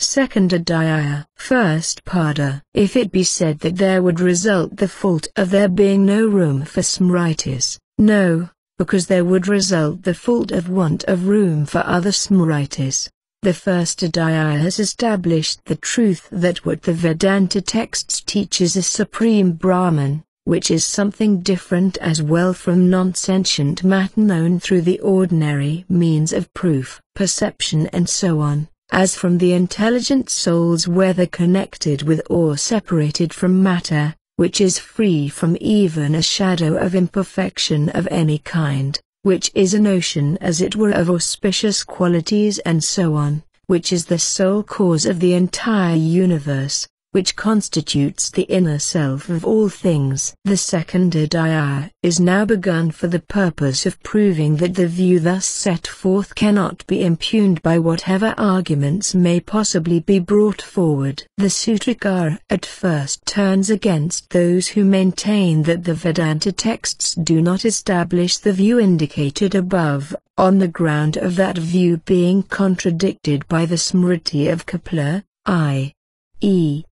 Second ADHYÂYA. First PÂDA. If it be said that there would result the fault of there being no room for smritis, no, because there would result the fault of want of room for other smritis. The first ADHYÂYA has established the truth that what the Vedanta texts teach is a supreme Brahman, which is something different as well from non-sentient matter known through the ordinary means of proof, perception and so on, as from the intelligent souls whether connected with or separated from matter, which is free from even a shadow of imperfection of any kind, which is a notion as it were of auspicious qualities and so on, which is the sole cause of the entire universe, which constitutes the inner self of all things. The second ADHYÂYA is now begun for the purpose of proving that the view thus set forth cannot be impugned by whatever arguments may possibly be brought forward. The Sutrakara at first turns against those who maintain that the Vedanta texts do not establish the view indicated above, on the ground of that view being contradicted by the Smriti of Kapila, i.e.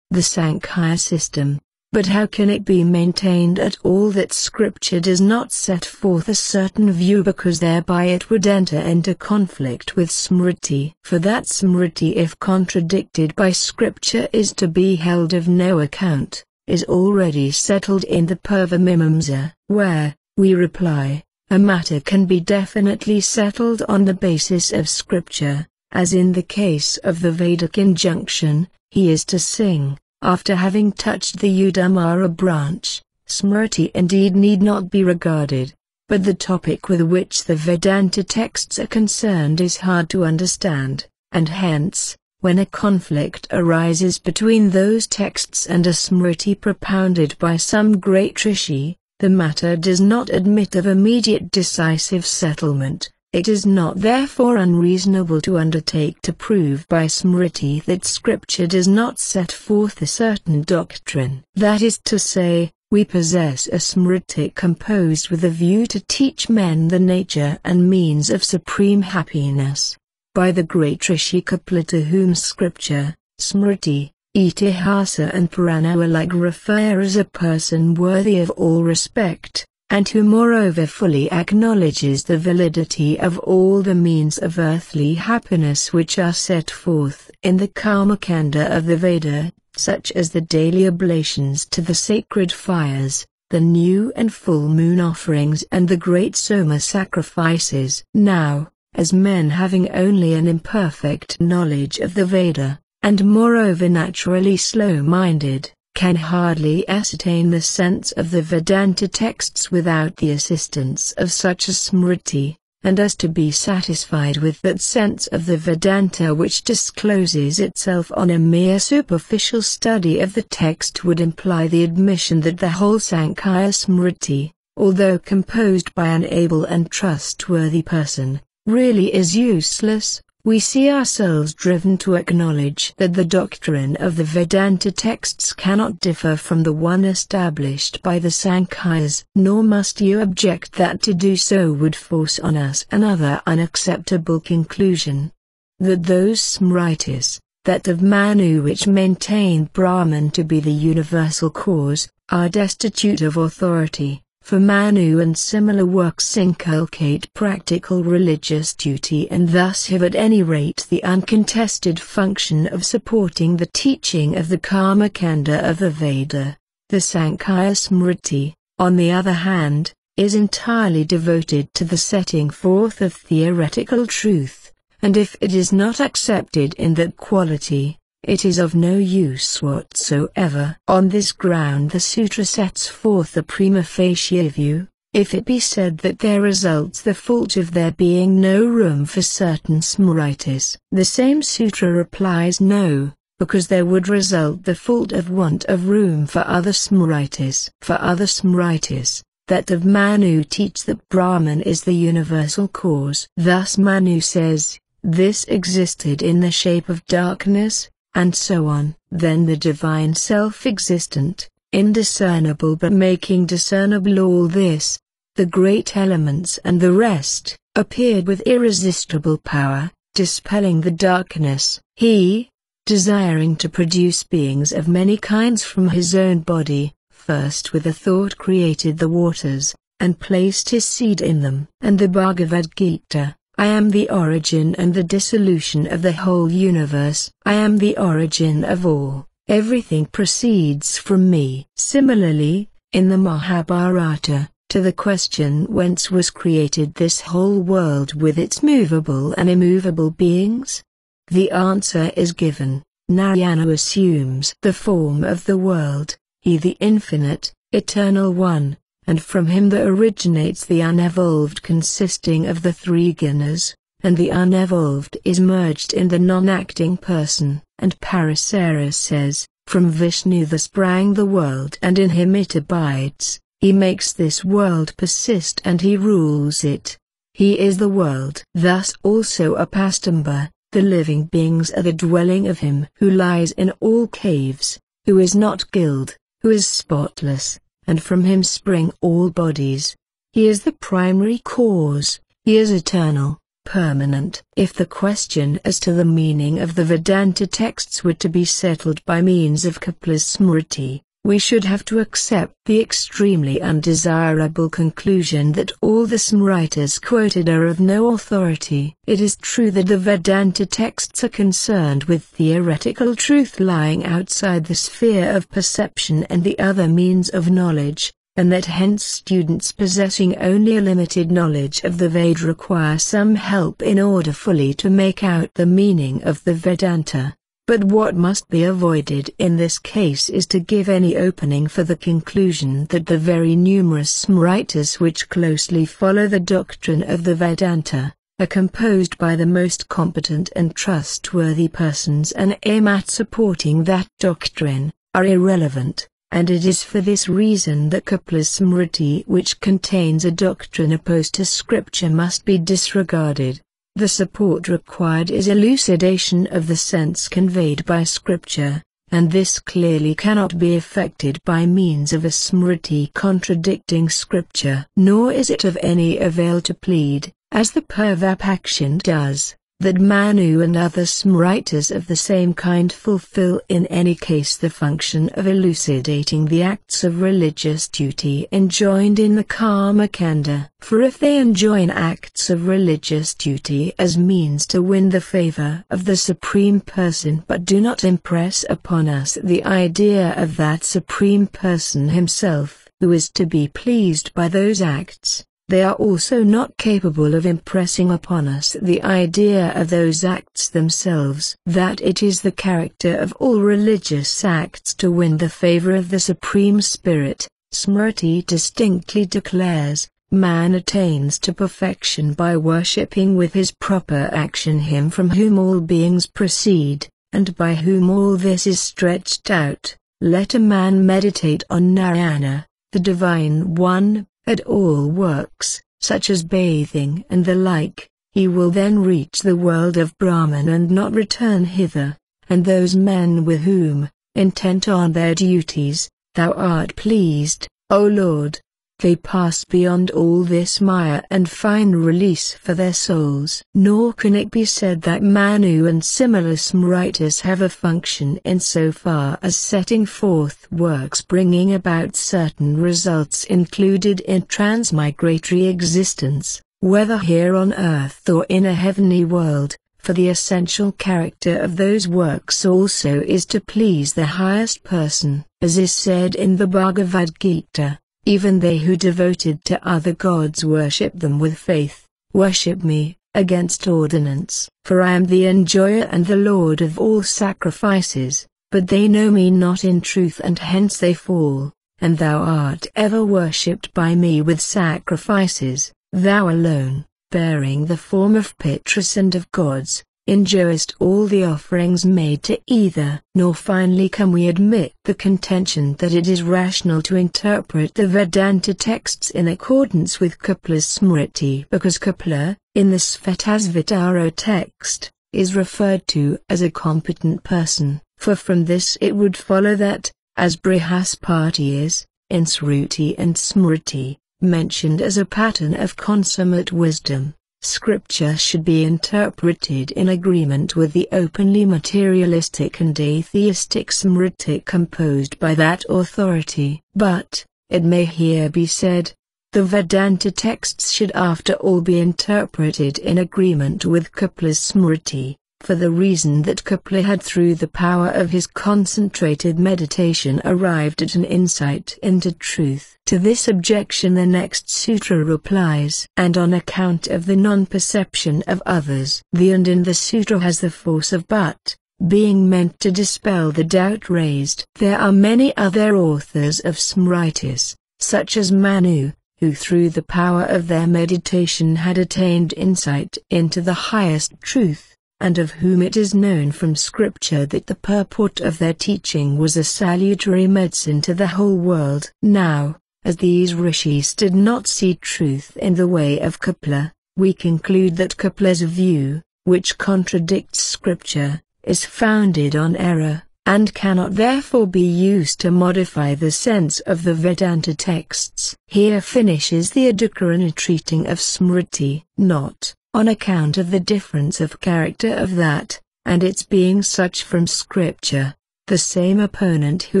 the Sankhya system. But how can it be maintained at all that Scripture does not set forth a certain view because thereby it would enter into conflict with Smriti? For that Smriti if contradicted by Scripture is to be held of no account, is already settled in the Purvamimamsa, where, we reply, a matter can be definitely settled on the basis of Scripture, as in the case of the Vedic injunction, he is to sing, after having touched the Udamara branch. Smriti indeed need not be regarded, but the topic with which the Vedanta texts are concerned is hard to understand, and hence, when a conflict arises between those texts and a Smriti propounded by some great Rishi, the matter does not admit of immediate decisive settlement. It is not therefore unreasonable to undertake to prove by Smriti that Scripture does not set forth a certain doctrine. That is to say, we possess a Smriti composed with a view to teach men the nature and means of supreme happiness. By the great Rishi Kapila to whom Scripture, Smriti, Itihasa and Purana alike refer as a person worthy of all respect, and who moreover fully acknowledges the validity of all the means of earthly happiness which are set forth in the Karmakanda of the Veda, such as the daily oblations to the sacred fires, the new and full moon offerings and the great Soma sacrifices. Now, as men having only an imperfect knowledge of the Veda, and moreover naturally slow-minded, can hardly ascertain the sense of the Vedanta texts without the assistance of such a Smriti, and as to be satisfied with that sense of the Vedanta which discloses itself on a mere superficial study of the text would imply the admission that the whole Sankhya Smriti, although composed by an able and trustworthy person, really is useless. We see ourselves driven to acknowledge that the doctrine of the Vedanta texts cannot differ from the one established by the Sankhyas. Nor must you object that to do so would force on us another unacceptable conclusion. That those Smritis, that of Manu which maintain Brahman to be the universal cause, are destitute of authority. For Manu and similar works inculcate practical religious duty and thus have at any rate the uncontested function of supporting the teaching of the Karmakanda of the Veda. The Sankhya Smriti, on the other hand, is entirely devoted to the setting forth of theoretical truth, and if it is not accepted in that quality, it is of no use whatsoever. On this ground the sutra sets forth the prima facie view. If it be said that there results the fault of there being no room for certain smritis, the same sutra replies no, because there would result the fault of want of room for other smritis. For other smritis, that of Manu teach that Brahman is the universal cause. Thus Manu says, this existed in the shape of darkness, and so on. Then the divine self-existent, indiscernible but making discernible all this, the great elements and the rest, appeared with irresistible power, dispelling the darkness. He, desiring to produce beings of many kinds from his own body, first with a thought created the waters, and placed his seed in them. And the Bhagavad Gita, I am the origin and the dissolution of the whole universe. I am the origin of all, everything proceeds from me. Similarly, in the Mahabharata, to the question whence was created this whole world with its movable and immovable beings? The answer is given. Narayana assumes the form of the world, he the infinite, eternal one, and from him there originates the unevolved consisting of the three gunas, and the unevolved is merged in the non-acting person. And Parasara says, from Vishnu thus sprang the world and in him it abides, he makes this world persist and he rules it. He is the world. Thus also Apastamba, the living beings are the dwelling of him who lies in all caves, who is not guiled, who is spotless, and from him spring all bodies. He is the primary cause, he is eternal, permanent. If the question as to the meaning of the Vedanta texts were to be settled by means of Kapila's Smriti, we should have to accept the extremely undesirable conclusion that all the Smritis quoted are of no authority. It is true that the Vedanta texts are concerned with theoretical truth lying outside the sphere of perception and the other means of knowledge, and that hence students possessing only a limited knowledge of the Veda require some help in order fully to make out the meaning of the Vedanta. But what must be avoided in this case is to give any opening for the conclusion that the very numerous Smritis which closely follow the doctrine of the Vedanta, are composed by the most competent and trustworthy persons and aim at supporting that doctrine, are irrelevant, and it is for this reason that Kapila's Smriti which contains a doctrine opposed to scripture must be disregarded. The support required is elucidation of the sense conveyed by scripture, and this clearly cannot be effected by means of a Smriti contradicting scripture. Nor is it of any avail to plead, as the Purvapakshan does, that Manu and other Smritis of the same kind fulfill in any case the function of elucidating the acts of religious duty enjoined in the Karmakanda. For if they enjoin acts of religious duty as means to win the favor of the Supreme Person but do not impress upon us the idea of that Supreme Person himself, who is to be pleased by those acts, they are also not capable of impressing upon us the idea of those acts themselves. That it is the character of all religious acts to win the favor of the Supreme Spirit, Smriti distinctly declares. Man attains to perfection by worshipping with his proper action him from whom all beings proceed, and by whom all this is stretched out. Let a man meditate on Narayana, the Divine One, at all works, such as bathing and the like, he will then reach the world of Brahman and not return hither. And those men with whom, intent on their duties, thou art pleased, O Lord, they pass beyond all this Maya and find release for their souls. Nor can it be said that Manu and similar Smritis have a function in so far as setting forth works bringing about certain results included in transmigratory existence, whether here on earth or in a heavenly world, for the essential character of those works also is to please the highest person, as is said in the Bhagavad Gita. Even they who devoted to other gods worship them with faith, worship me, against ordinance. For I am the enjoyer and the Lord of all sacrifices, but they know me not in truth and hence they fall, and thou art ever worshipped by me with sacrifices, thou alone, bearing the form of Pitras and of gods, enjoyest all the offerings made to either. Nor finally can we admit the contention that it is rational to interpret the Vedanta texts in accordance with Kapila's Smriti because Kapila, in the Svetasvatara text, is referred to as a competent person, for from this it would follow that, as Brihaspati is, in Sruti and Smriti, mentioned as a pattern of consummate wisdom, Scripture should be interpreted in agreement with the openly materialistic and atheistic Smriti composed by that authority. But, it may here be said, the Vedanta texts should after all be interpreted in agreement with Kapila's Smriti, for the reason that Kapila had through the power of his concentrated meditation arrived at an insight into truth. To this objection the next sutra replies, and on account of the non-perception of others. The and in the sutra has the force of but, being meant to dispel the doubt raised. There are many other authors of Smritis, such as Manu, who through the power of their meditation had attained insight into the highest truth, and of whom it is known from Scripture that the purport of their teaching was a salutary medicine to the whole world. Now, as these rishis did not see truth in the way of Kapila, we conclude that Kapila's view, which contradicts Scripture, is founded on error, and cannot therefore be used to modify the sense of the Vedanta texts. Here finishes the Adhikarana treating of Smriti. Not, on account of the difference of character of that, and its being such from Scripture, the same opponent who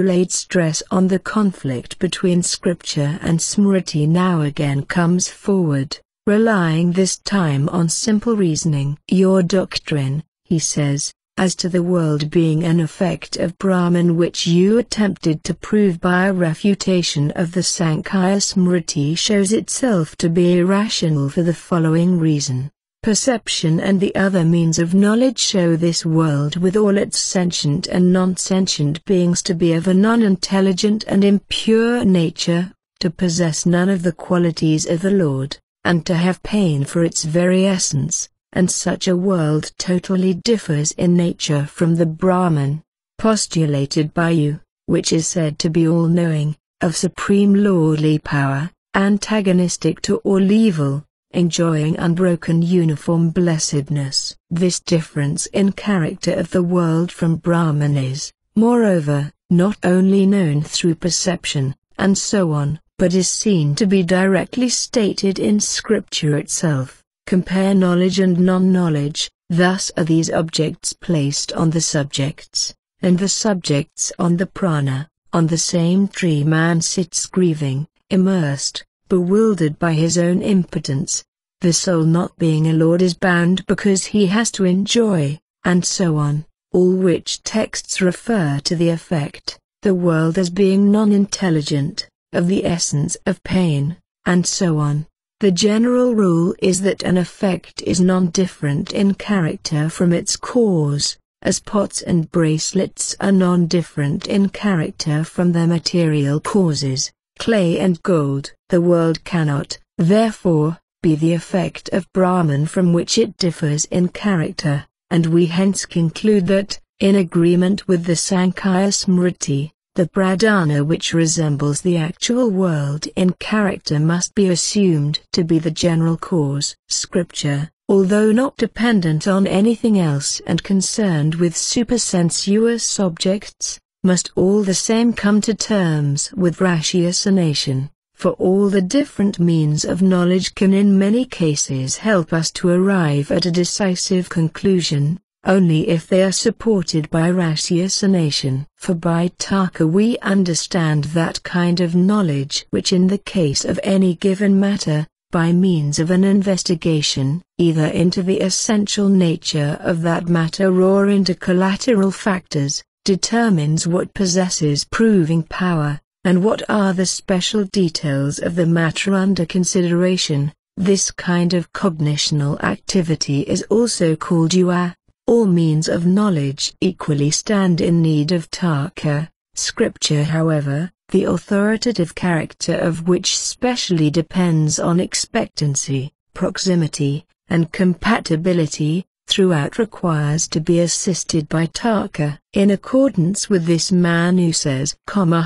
laid stress on the conflict between Scripture and Smriti now again comes forward, relying this time on simple reasoning. Your doctrine, he says, as to the world being an effect of Brahman which you attempted to prove by a refutation of the Sankhya Smriti shows itself to be irrational for the following reason. Perception and the other means of knowledge show this world with all its sentient and non-sentient beings to be of a non-intelligent and impure nature, to possess none of the qualities of the Lord, and to have pain for its very essence, and such a world totally differs in nature from the Brahman, postulated by you, which is said to be all-knowing, of supreme lordly power, antagonistic to all evil, enjoying unbroken uniform blessedness. This difference in character of the world from Brahman is, moreover, not only known through perception, and so on, but is seen to be directly stated in Scripture itself. Compare knowledge and non-knowledge. Thus are these objects placed on the subjects, and the subjects on the prana. On the same tree man sits grieving, immersed, bewildered by his own impotence. The soul not being a lord is bound because he has to enjoy, and so on, all which texts refer to the effect, the world as being non-intelligent, of the essence of pain, and so on. The general rule is that an effect is non-different in character from its cause, as pots and bracelets are non-different in character from their material causes, clay and gold. The world cannot, therefore, be the effect of Brahman from which it differs in character, and we hence conclude that, in agreement with the Sankhya Smriti, the pradana which resembles the actual world in character must be assumed to be the general cause. Scripture, although not dependent on anything else and concerned with supersensuous objects, must all the same come to terms with ratiocination, for all the different means of knowledge can in many cases help us to arrive at a decisive conclusion, only if they are supported by ratiocination. For by tarka we understand that kind of knowledge which in the case of any given matter, by means of an investigation, either into the essential nature of that matter or into collateral factors, determines what possesses proving power, and what are the special details of the matter under consideration. This kind of cognitional activity is also called yuva. All means of knowledge equally stand in need of tarka. Scripture, however, the authoritative character of which specially depends on expectancy, proximity, and compatibility, throughout requires to be assisted by tarka. In accordance with this Manu says,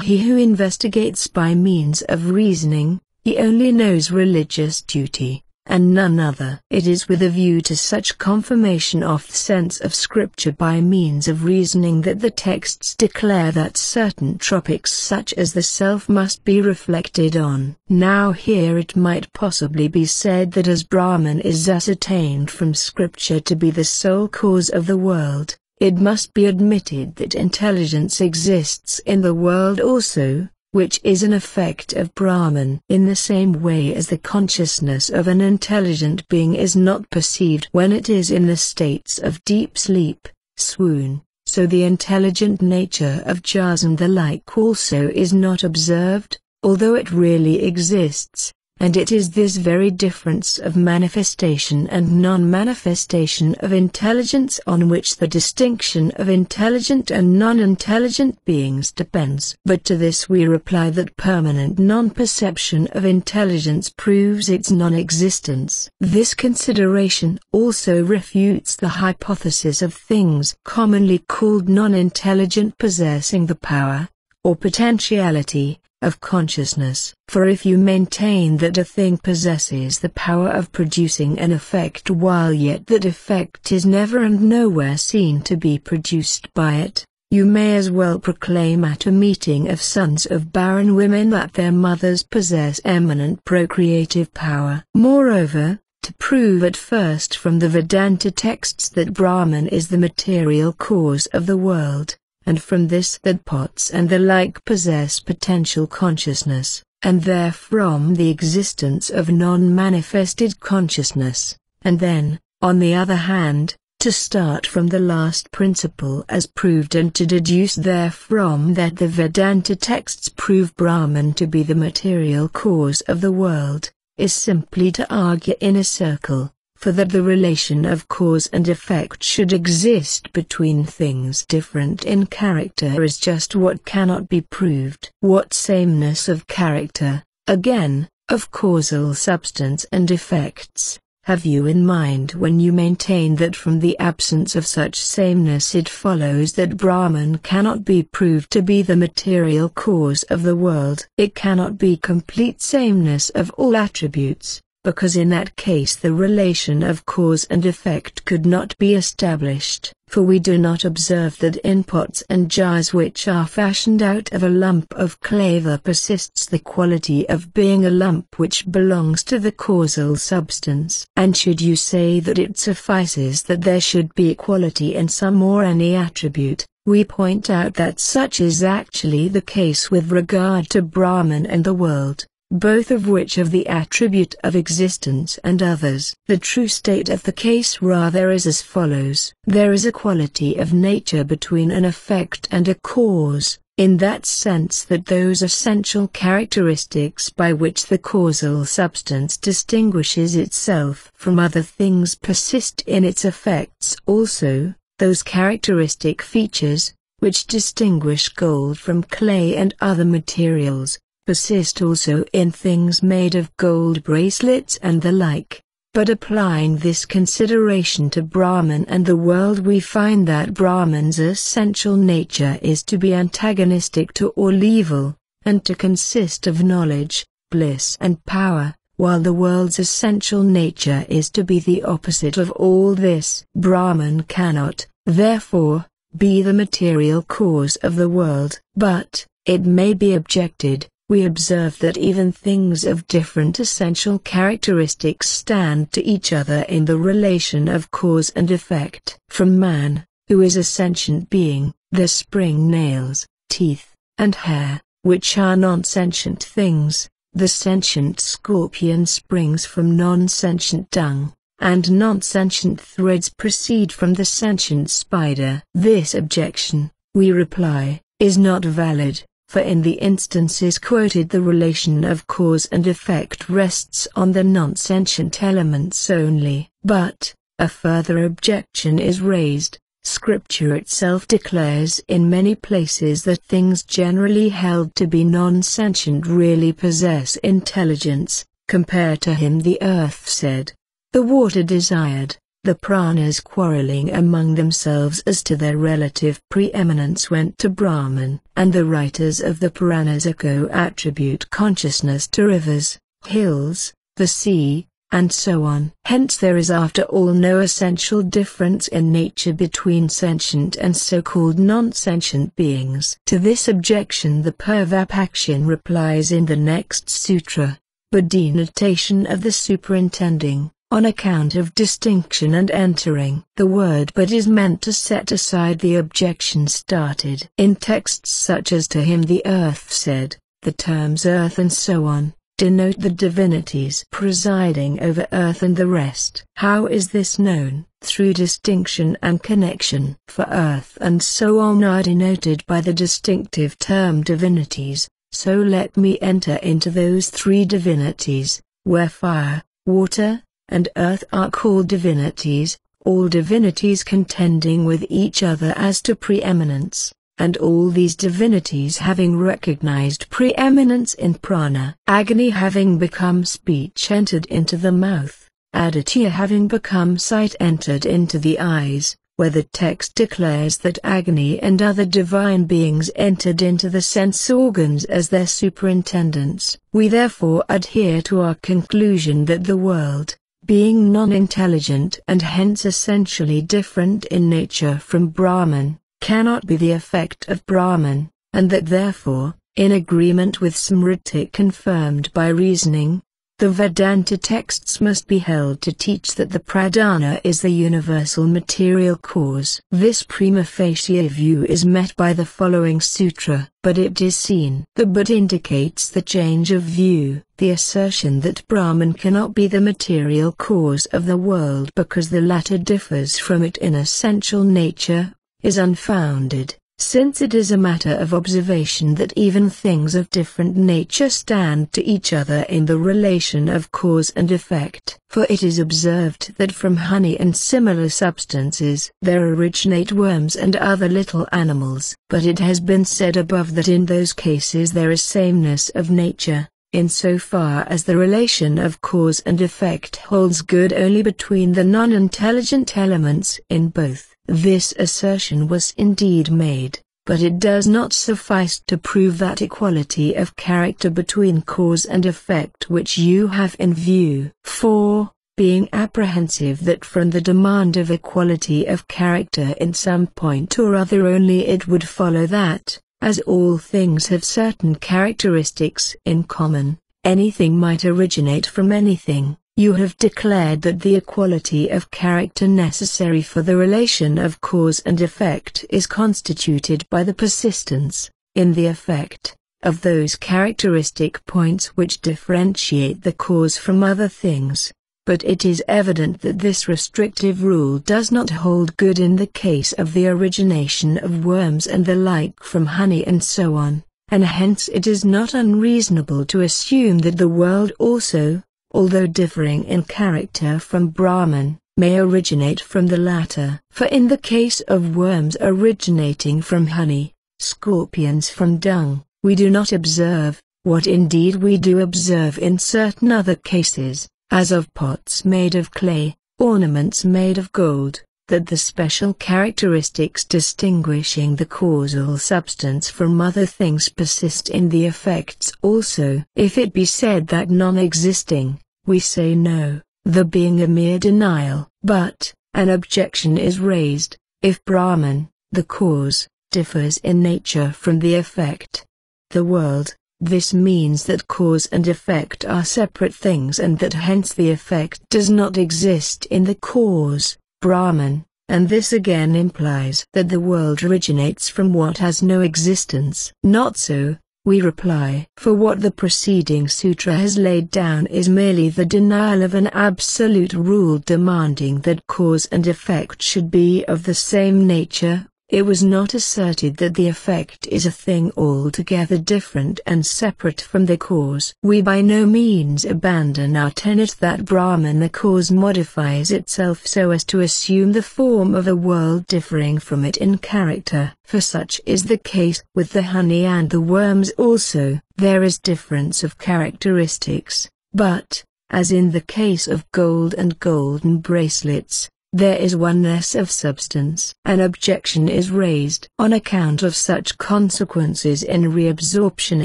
he who investigates by means of reasoning, he only knows religious duty, and none other. It is with a view to such confirmation of the sense of Scripture by means of reasoning that the texts declare that certain topics such as the self must be reflected on. Now here it might possibly be said that as Brahman is ascertained from Scripture to be the sole cause of the world, it must be admitted that intelligence exists in the world also, which is an effect of Brahman. In the same way as the consciousness of an intelligent being is not perceived when it is in the states of deep sleep, swoon, so the intelligent nature of jars and the like also is not observed, although it really exists. And it is this very difference of manifestation and non-manifestation of intelligence on which the distinction of intelligent and non-intelligent beings depends. But to this we reply that permanent non-perception of intelligence proves its non-existence. This consideration also refutes the hypothesis of things commonly called non-intelligent possessing the power, or potentiality, of consciousness. For if you maintain that a thing possesses the power of producing an effect while yet that effect is never and nowhere seen to be produced by it, you may as well proclaim at a meeting of sons of barren women that their mothers possess eminent procreative power. Moreover, to prove at first from the Vedanta texts that Brahman is the material cause of the world, and from this that pots and the like possess potential consciousness, and therefrom the existence of non-manifested consciousness, and then, on the other hand, to start from the last principle as proved and to deduce therefrom that the Vedanta texts prove Brahman to be the material cause of the world, is simply to argue in a circle. For that the relation of cause and effect should exist between things different in character is just what cannot be proved. What sameness of character, again, of causal substance and effects, have you in mind when you maintain that from the absence of such sameness it follows that Brahman cannot be proved to be the material cause of the world? It cannot be complete sameness of all attributes, because in that case the relation of cause and effect could not be established. For we do not observe that in pots and jars which are fashioned out of a lump of clay there persists the quality of being a lump which belongs to the causal substance. And should you say that it suffices that there should be equality in some or any attribute, we point out that such is actually the case with regard to Brahman and the world, both of which have the attribute of existence and others. The true state of the case rather is as follows. There is a quality of nature between an effect and a cause, in that sense that those essential characteristics by which the causal substance distinguishes itself from other things persist in its effects also. Those characteristic features, which distinguish gold from clay and other materials, persist also in things made of gold bracelets and the like. But applying this consideration to Brahman and the world we find that Brahman's essential nature is to be antagonistic to all evil, and to consist of knowledge, bliss and power, while the world's essential nature is to be the opposite of all this. Brahman cannot, therefore, be the material cause of the world. But, it may be objected, we observe that even things of different essential characteristics stand to each other in the relation of cause and effect. From man, who is a sentient being, there spring nails, teeth, and hair, which are non-sentient things. The sentient scorpion springs from non-sentient dung, and non-sentient threads proceed from the sentient spider. This objection, we reply, is not valid. For in the instances quoted the relation of cause and effect rests on the non-sentient elements only. But, a further objection is raised. Scripture itself declares in many places that things generally held to be non-sentient really possess intelligence. Compare to him the earth said, the water desired, the pranas quarreling among themselves as to their relative preeminence went to Brahman. And the writers of the Puranas attribute consciousness to rivers, hills, the sea, and so on. Hence there is after all no essential difference in nature between sentient and so-called non-sentient beings. To this objection the Purvapakshin replies in the next sutra, but denotation of the superintending, on account of distinction and entering. The word but is meant to set aside the objection started. In texts such as to him the earth said, the terms earth and so on, denote the divinities presiding over earth and the rest. How is this known? Through distinction and connection. For earth and so on are denoted by the distinctive term divinities, so let me enter into those three divinities, where fire, water, and earth are called divinities, all divinities contending with each other as to preeminence, and all these divinities having recognized preeminence in prana. Agni having become speech entered into the mouth, Aditya having become sight entered into the eyes, where the text declares that Agni and other divine beings entered into the sense organs as their superintendents. We therefore adhere to our conclusion that the world, being non-intelligent and hence essentially different in nature from Brahman, cannot be the effect of Brahman, and that therefore, in agreement with Smriti confirmed by reasoning, the Vedanta texts must be held to teach that the pradhana is the universal material cause. This prima facie view is met by the following sutra, but it is seen. The but indicates the change of view. The assertion that Brahman cannot be the material cause of the world because the latter differs from it in essential nature, is unfounded, since it is a matter of observation that even things of different nature stand to each other in the relation of cause and effect. For it is observed that from honey and similar substances there originate worms and other little animals. But it has been said above that in those cases there is sameness of nature, in so far as the relation of cause and effect holds good only between the non-intelligent elements in both. This assertion was indeed made, but it does not suffice to prove that equality of character between cause and effect which you have in view. For, being apprehensive that from the demand of equality of character in some point or other only it would follow that, as all things have certain characteristics in common, anything might originate from anything, you have declared that the equality of character necessary for the relation of cause and effect is constituted by the persistence, in the effect, of those characteristic points which differentiate the cause from other things. But it is evident that this restrictive rule does not hold good in the case of the origination of worms and the like from honey and so on, and hence it is not unreasonable to assume that the world also, although differing in character from Brahman, may originate from the latter. For in the case of worms originating from honey, scorpions from dung, we do not observe, what indeed we do observe in certain other cases, as of pots made of clay, ornaments made of gold, that the special characteristics distinguishing the causal substance from other things persist in the effects also. If it be said that non-existing, we say no, the being a mere denial. But, an objection is raised, if Brahman, the cause, differs in nature from the effect. The world, this means that cause and effect are separate things and that hence the effect does not exist in the cause, Brahman, and this again implies that the world originates from what has no existence. Not so, we reply. For what the preceding sutra has laid down is merely the denial of an absolute rule demanding that cause and effect should be of the same nature. It was not asserted that the effect is a thing altogether different and separate from the cause. We by no means abandon our tenet that Brahman the cause modifies itself so as to assume the form of a world differing from it in character. For such is the case with the honey and the worms also. There is difference of characteristics, but, as in the case of gold and golden bracelets, there is oneness of substance. An objection is raised on account of such consequences in reabsorption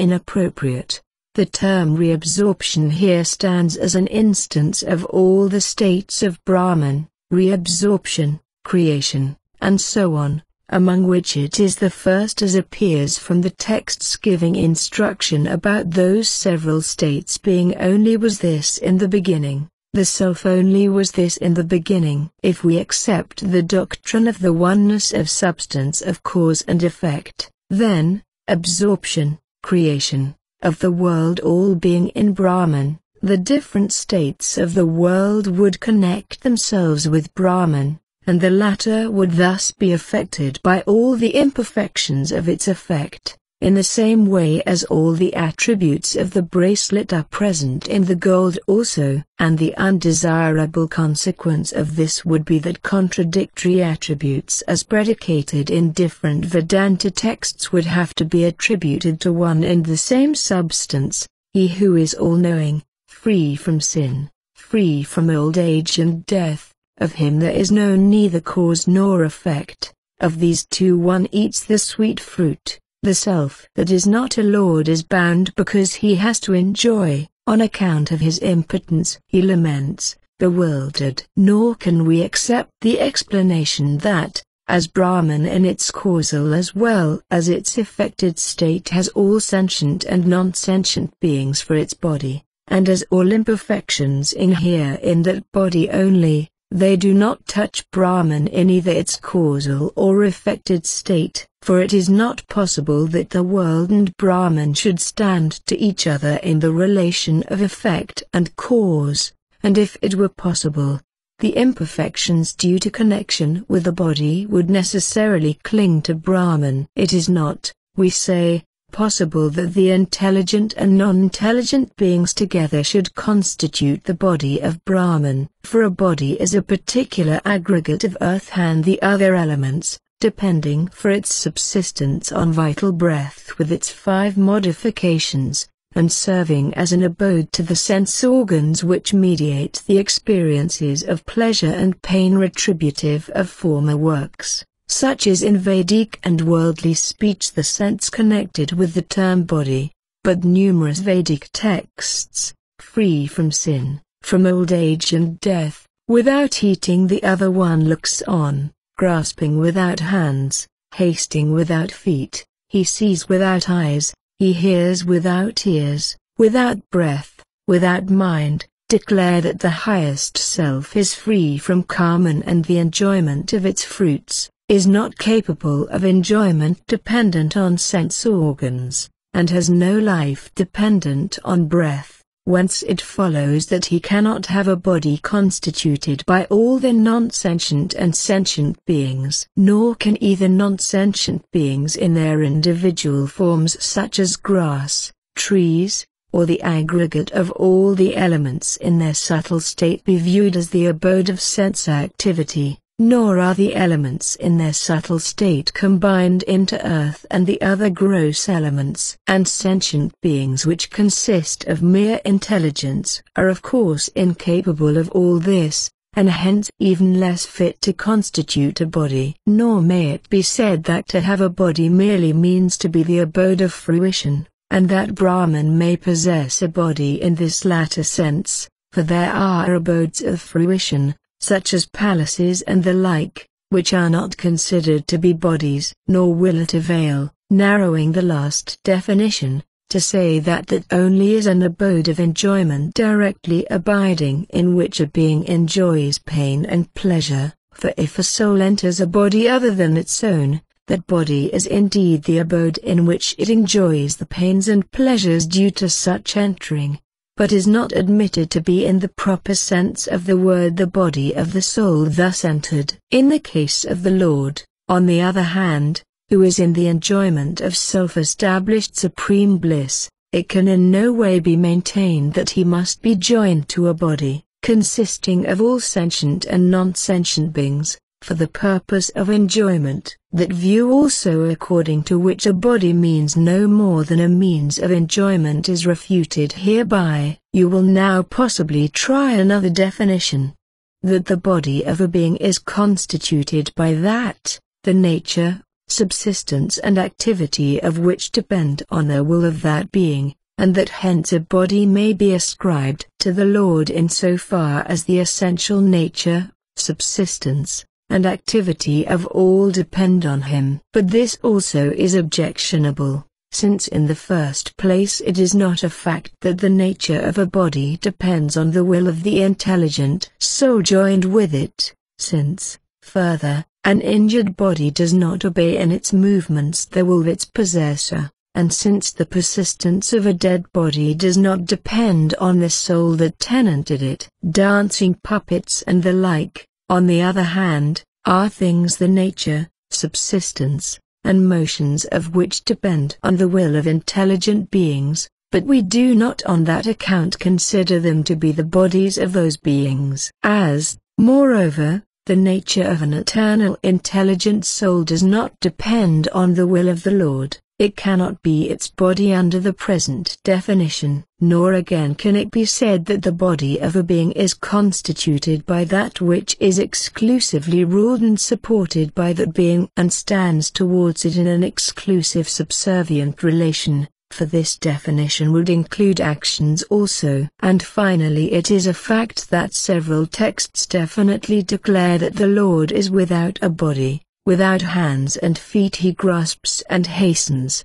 inappropriate. The term reabsorption here stands as an instance of all the states of Brahman, reabsorption, creation, and so on, among which it is the first as appears from the texts giving instruction about those several states being only was this in the beginning, the self only was this in the beginning. If we accept the doctrine of the oneness of substance of cause and effect, then, absorption, creation, of the world all being in Brahman, the different states of the world would connect themselves with Brahman, and the latter would thus be affected by all the imperfections of its effect, in the same way as all the attributes of the bracelet are present in the gold also. And the undesirable consequence of this would be that contradictory attributes as predicated in different Vedanta texts would have to be attributed to one and the same substance, he who is all-knowing, free from sin, free from old age and death. Of him there is known neither cause nor effect. Of these two one eats the sweet fruit. The self that is not a lord is bound because he has to enjoy, on account of his impotence. He laments, bewildered. Nor can we accept the explanation that, as Brahman in its causal as well as its effected state has all sentient and non-sentient beings for its body, and as all imperfections inhere in that body only, they do not touch Brahman in either its causal or effected state, for it is not possible that the world and Brahman should stand to each other in the relation of effect and cause, and if it were possible, the imperfections due to connection with the body would necessarily cling to Brahman. It is not, we say, possible that the intelligent and non-intelligent beings together should constitute the body of Brahman, for a body is a particular aggregate of earth and the other elements, depending for its subsistence on vital breath with its 5 modifications, and serving as an abode to the sense organs which mediate the experiences of pleasure and pain retributive of former works. Such is in Vedic and worldly speech the sense connected with the term body, but numerous Vedic texts, free from sin, from old age and death, without eating the other one looks on, grasping without hands, hasting without feet, he sees without eyes, he hears without ears, without breath, without mind, declare that the highest self is free from karma and the enjoyment of its fruits, is not capable of enjoyment dependent on sense organs, and has no life dependent on breath, whence it follows that he cannot have a body constituted by all the non-sentient and sentient beings. Nor can either non-sentient beings in their individual forms such as grass, trees, or the aggregate of all the elements in their subtle state be viewed as the abode of sense activity. Nor are the elements in their subtle state combined into earth and the other gross elements. And sentient beings which consist of mere intelligence are of course incapable of all this, and hence even less fit to constitute a body. Nor may it be said that to have a body merely means to be the abode of fruition, and that Brahman may possess a body in this latter sense, for there are abodes of fruition, such as palaces and the like, which are not considered to be bodies. Nor will it avail, narrowing the last definition, to say that only is an abode of enjoyment directly abiding in which a being enjoys pain and pleasure, for if a soul enters a body other than its own, that body is indeed the abode in which it enjoys the pains and pleasures due to such entering, but is not admitted to be in the proper sense of the word the body of the soul thus entered. In the case of the Lord, on the other hand, who is in the enjoyment of self-established supreme bliss, it can in no way be maintained that he must be joined to a body, consisting of all sentient and non-sentient beings, for the purpose of enjoyment. That view also according to which a body means no more than a means of enjoyment is refuted hereby. You will now possibly try another definition. That the body of a being is constituted by that, the nature, subsistence and activity of which depend on the will of that being, and that hence a body may be ascribed to the Lord in so far as the essential nature, subsistence, and activity of all depend on him. But this also is objectionable, since in the first place it is not a fact that the nature of a body depends on the will of the intelligent soul joined with it, since, further, an injured body does not obey in its movements the will of its possessor, and since the persistence of a dead body does not depend on the soul that tenanted it. Dancing puppets and the like, on the other hand, are things the nature, subsistence, and motions of which depend on the will of intelligent beings, but we do not on that account consider them to be the bodies of those beings. As, moreover, the nature of an eternal intelligent soul does not depend on the will of the Lord, it cannot be its body under the present definition. Nor again can it be said that the body of a being is constituted by that which is exclusively ruled and supported by that being and stands towards it in an exclusive subservient relation, for this definition would include actions also. And finally, it is a fact that several texts definitely declare that the Lord is without a body, without hands and feet he grasps and hastens.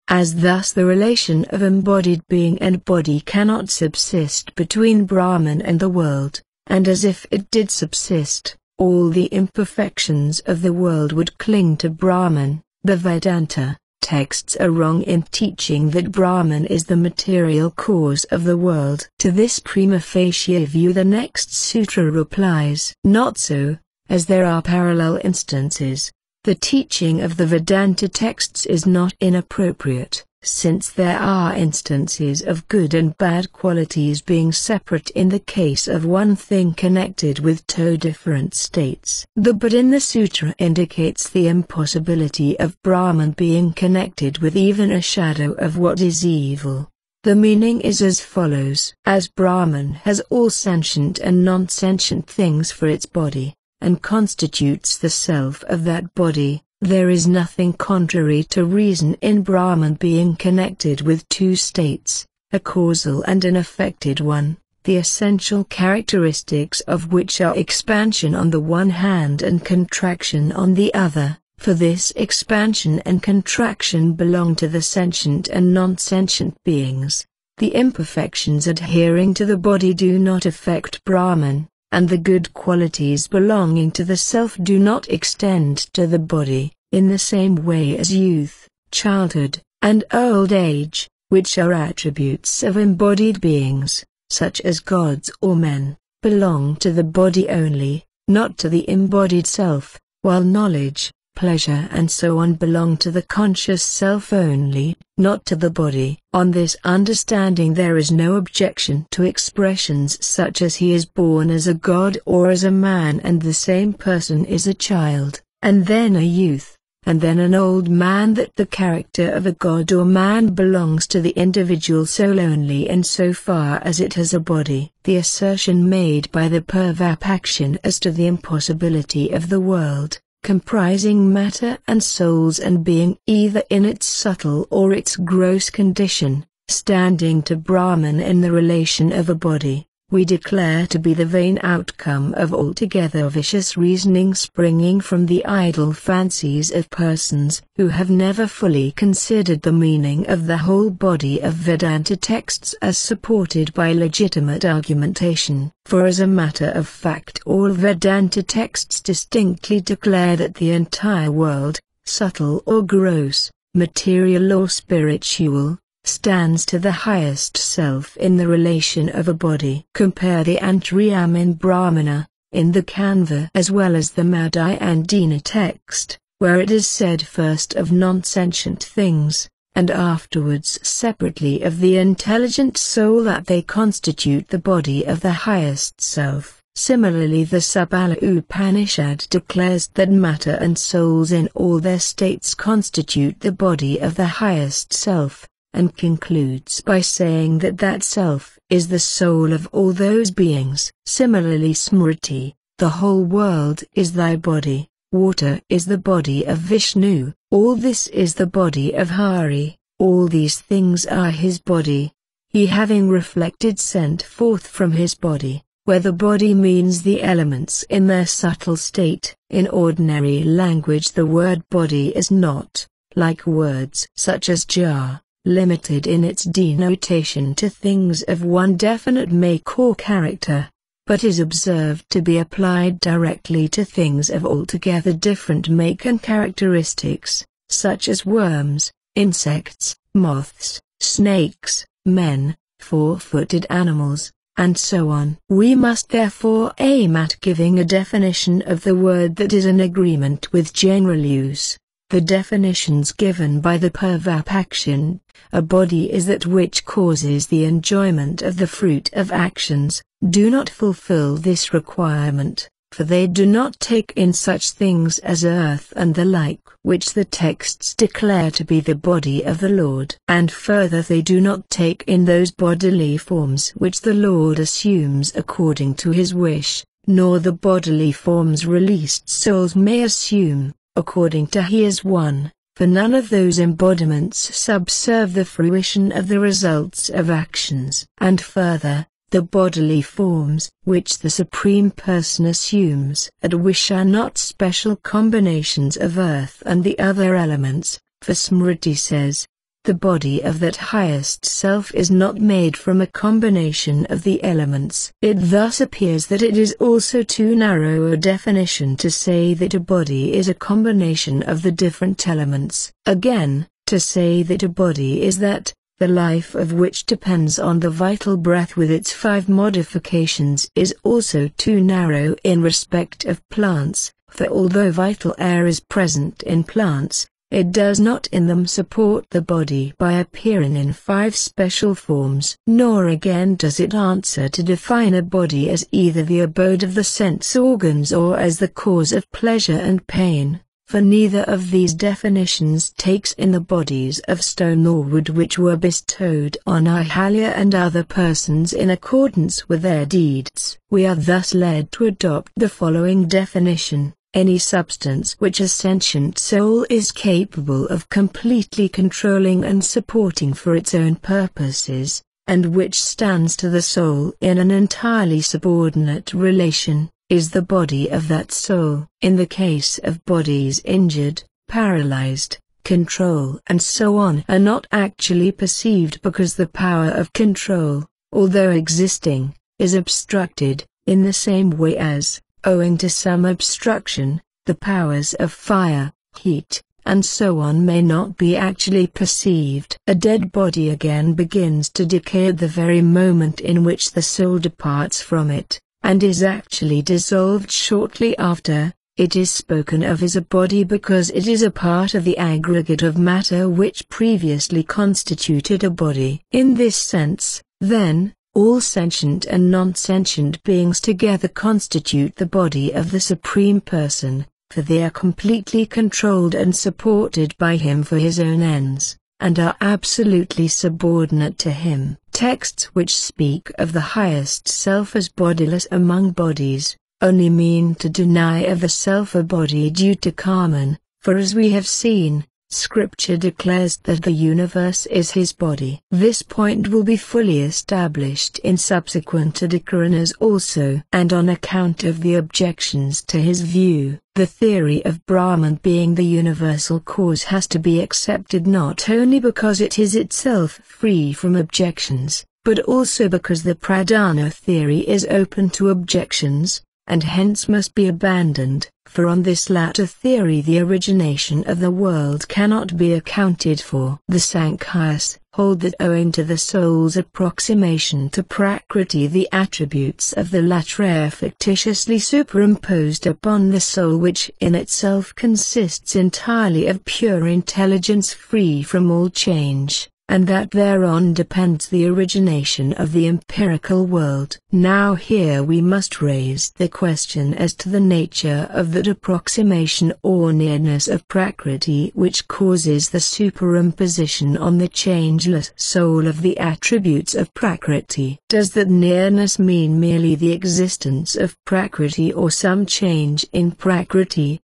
As thus the relation of embodied being and body cannot subsist between Brahman and the world, and as if it did subsist, all the imperfections of the world would cling to Brahman, the Vedanta texts are wrong in teaching that Brahman is the material cause of the world. To this prima facie view the next sutra replies, not so, as there are parallel instances. The teaching of the Vedanta texts is not inappropriate, since there are instances of good and bad qualities being separate in the case of one thing connected with two different states. The but in the sutra indicates the impossibility of Brahman being connected with even a shadow of what is evil. The meaning is as follows: as Brahman has all sentient and non-sentient things for its body, and constitutes the self of that body, there is nothing contrary to reason in Brahman being connected with two states, a causal and an affected one, the essential characteristics of which are expansion on the one hand and contraction on the other, for this expansion and contraction belong to the sentient and non-sentient beings. The imperfections adhering to the body do not affect Brahman, and the good qualities belonging to the self do not extend to the body, in the same way as youth, childhood, and old age, which are attributes of embodied beings, such as gods or men, belong to the body only, not to the embodied self, while knowledge, pleasure and so on belong to the conscious self only, not to the body. On this understanding there is no objection to expressions such as he is born as a god or as a man and the same person is a child, and then a youth, and then an old man, that the character of a god or man belongs to the individual soul only in so far as it has a body. The assertion made by the Purvapakshin as to the impossibility of the world, comprising matter and souls and being either in its subtle or its gross condition, standing to Brahman in the relation of a body, we declare to be the vain outcome of altogether vicious reasoning springing from the idle fancies of persons who have never fully considered the meaning of the whole body of Vedanta texts as supported by legitimate argumentation. For as a matter of fact all Vedanta texts distinctly declare that the entire world, subtle or gross, material or spiritual, stands to the highest self in the relation of a body. Compare the Antaryam Brahmana, in the Kanva as well as the Madhyandina text, where it is said first of non-sentient things, and afterwards separately of the intelligent soul that they constitute the body of the highest self. Similarly the Sabala Upanishad declares that matter and souls in all their states constitute the body of the highest self, and concludes by saying that that self is the soul of all those beings. Similarly Smriti, the whole world is thy body, water is the body of Vishnu, all this is the body of Hari, All these things are his body. He having reflected sent forth from his body, where the body means the elements in their subtle state. In ordinary language the word body is not, like words such as jar, limited in its denotation to things of one definite make or character, but is observed to be applied directly to things of altogether different make and characteristics, such as worms, insects, moths, snakes, men, four-footed animals, and so on. We must therefore aim at giving a definition of the word that is in agreement with general use. The definitions given by the Purvapakshin, a body is that which causes the enjoyment of the fruit of actions, do not fulfill this requirement, for they do not take in such things as earth and the like, which the texts declare to be the body of the Lord. And further they do not take in those bodily forms which the Lord assumes according to his wish, nor the bodily forms released souls may assume, according to he is one, for none of those embodiments subserve the fruition of the results of actions. And further, the bodily forms which the Supreme Person assumes at wish are not special combinations of earth and the other elements, for Smriti says, the body of that highest self is not made from a combination of the elements. It thus appears that it is also too narrow a definition to say that a body is a combination of the different elements. Again, to say that a body is that, the life of which depends on the vital breath with its 5 modifications is also too narrow in respect of plants, for although vital air is present in plants, it does not in them support the body by appearing in 5 special forms. Nor again does it answer to define a body as either the abode of the sense organs or as the cause of pleasure and pain, for neither of these definitions takes in the bodies of stone or wood which were bestowed on ADHYÄYA and other persons in accordance with their deeds. We are thus led to adopt the following definition: any substance which a sentient soul is capable of completely controlling and supporting for its own purposes, and which stands to the soul in an entirely subordinate relation, is the body of that soul. In the case of bodies injured, paralyzed, control and so on are not actually perceived because the power of control, although existing, is obstructed, in the same way as, owing to some obstruction, the powers of fire, heat, and so on may not be actually perceived. A dead body again begins to decay at the very moment in which the soul departs from it, and is actually dissolved shortly after. It is spoken of as a body because it is a part of the aggregate of matter which previously constituted a body. In this sense, then, all sentient and non-sentient beings together constitute the body of the Supreme Person, for they are completely controlled and supported by Him for His own ends, and are absolutely subordinate to Him. Texts which speak of the highest self as bodiless among bodies, only mean to deny of the self a body due to karman, for as we have seen, Scripture declares that the universe is his body. This point will be fully established in subsequent adhikaras also. And on account of the objections to his view, the theory of Brahman being the universal cause has to be accepted not only because it is itself free from objections, but also because the pradhana theory is open to objections, and hence must be abandoned, for on this latter theory the origination of the world cannot be accounted for. The Sankhyas hold that owing to the soul's approximation to Prakriti the attributes of the latter are fictitiously superimposed upon the soul which in itself consists entirely of pure intelligence free from all change, and that thereon depends the origination of the empirical world. Now here we must raise the question as to the nature of that approximation or nearness of Prakriti which causes the superimposition on the changeless soul of the attributes of Prakriti. Does that nearness mean merely the existence of Prakriti or some change in Prakriti?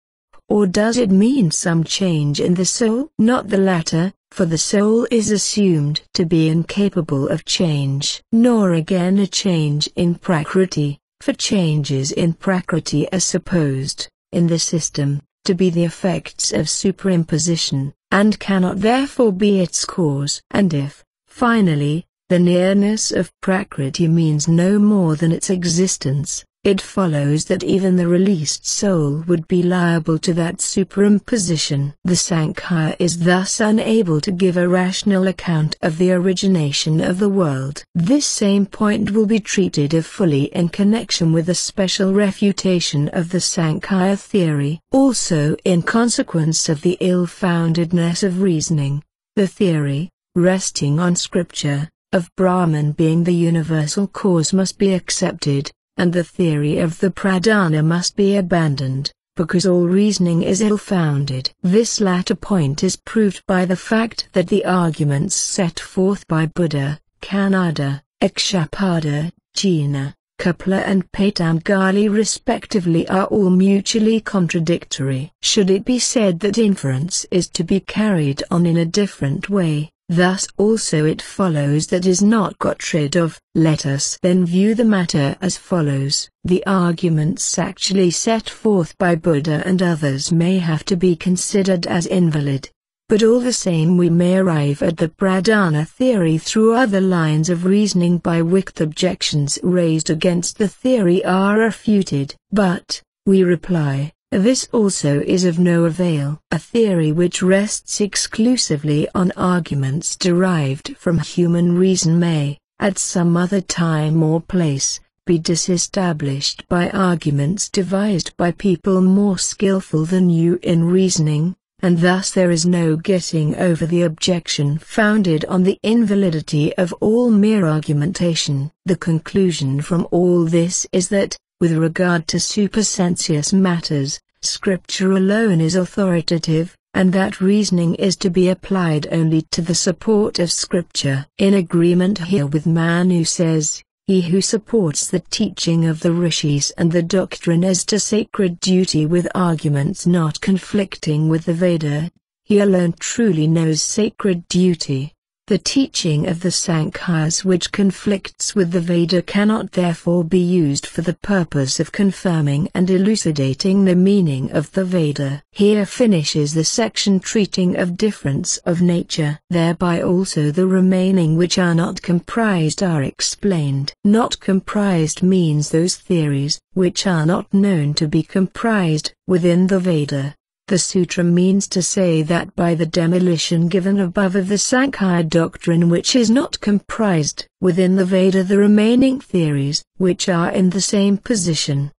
Or does it mean some change in the soul? Not the latter, for the soul is assumed to be incapable of change. Nor again a change in Prakriti, for changes in Prakriti are supposed, in the system, to be the effects of superimposition, and cannot therefore be its cause. And if, finally, the nearness of Prakriti means no more than its existence, it follows that even the released soul would be liable to that superimposition. The Sankhya is thus unable to give a rational account of the origination of the world. This same point will be treated of fully in connection with a special refutation of the Sankhya theory. Also, in consequence of the ill-foundedness of reasoning, the theory, resting on scripture, of Brahman being the universal cause must be accepted, and the theory of the pradhana must be abandoned, because all reasoning is ill-founded. This latter point is proved by the fact that the arguments set forth by Buddha, Kannada, Akshapada, Jina, Kapila and Patanjali respectively are all mutually contradictory. Should it be said that inference is to be carried on in a different way, thus also it follows that is not got rid of. Let us then view the matter as follows. The arguments actually set forth by Buddha and others may have to be considered as invalid. But all the same we may arrive at the pradhana theory through other lines of reasoning by which the objections raised against the theory are refuted. But, we reply, this also is of no avail. A theory which rests exclusively on arguments derived from human reason may, at some other time or place, be disestablished by arguments devised by people more skillful than you in reasoning, and thus there is no getting over the objection founded on the invalidity of all mere argumentation. The conclusion from all this is that, with regard to supersensuous matters, Scripture alone is authoritative, and that reasoning is to be applied only to the support of Scripture. In agreement here with Manu says, he who supports the teaching of the rishis and the doctrine as to sacred duty with arguments not conflicting with the Veda, he alone truly knows sacred duty. The teaching of the Sankhyas which conflicts with the Veda cannot therefore be used for the purpose of confirming and elucidating the meaning of the Veda. Here finishes the section treating of difference of nature. Thereby also the remaining which are not comprised are explained. Not comprised means those theories which are not known to be comprised within the Veda. The sutra means to say that by the demolition given above of the Sankhya doctrine which is not comprised within the Veda, the remaining theories, which are in the same position,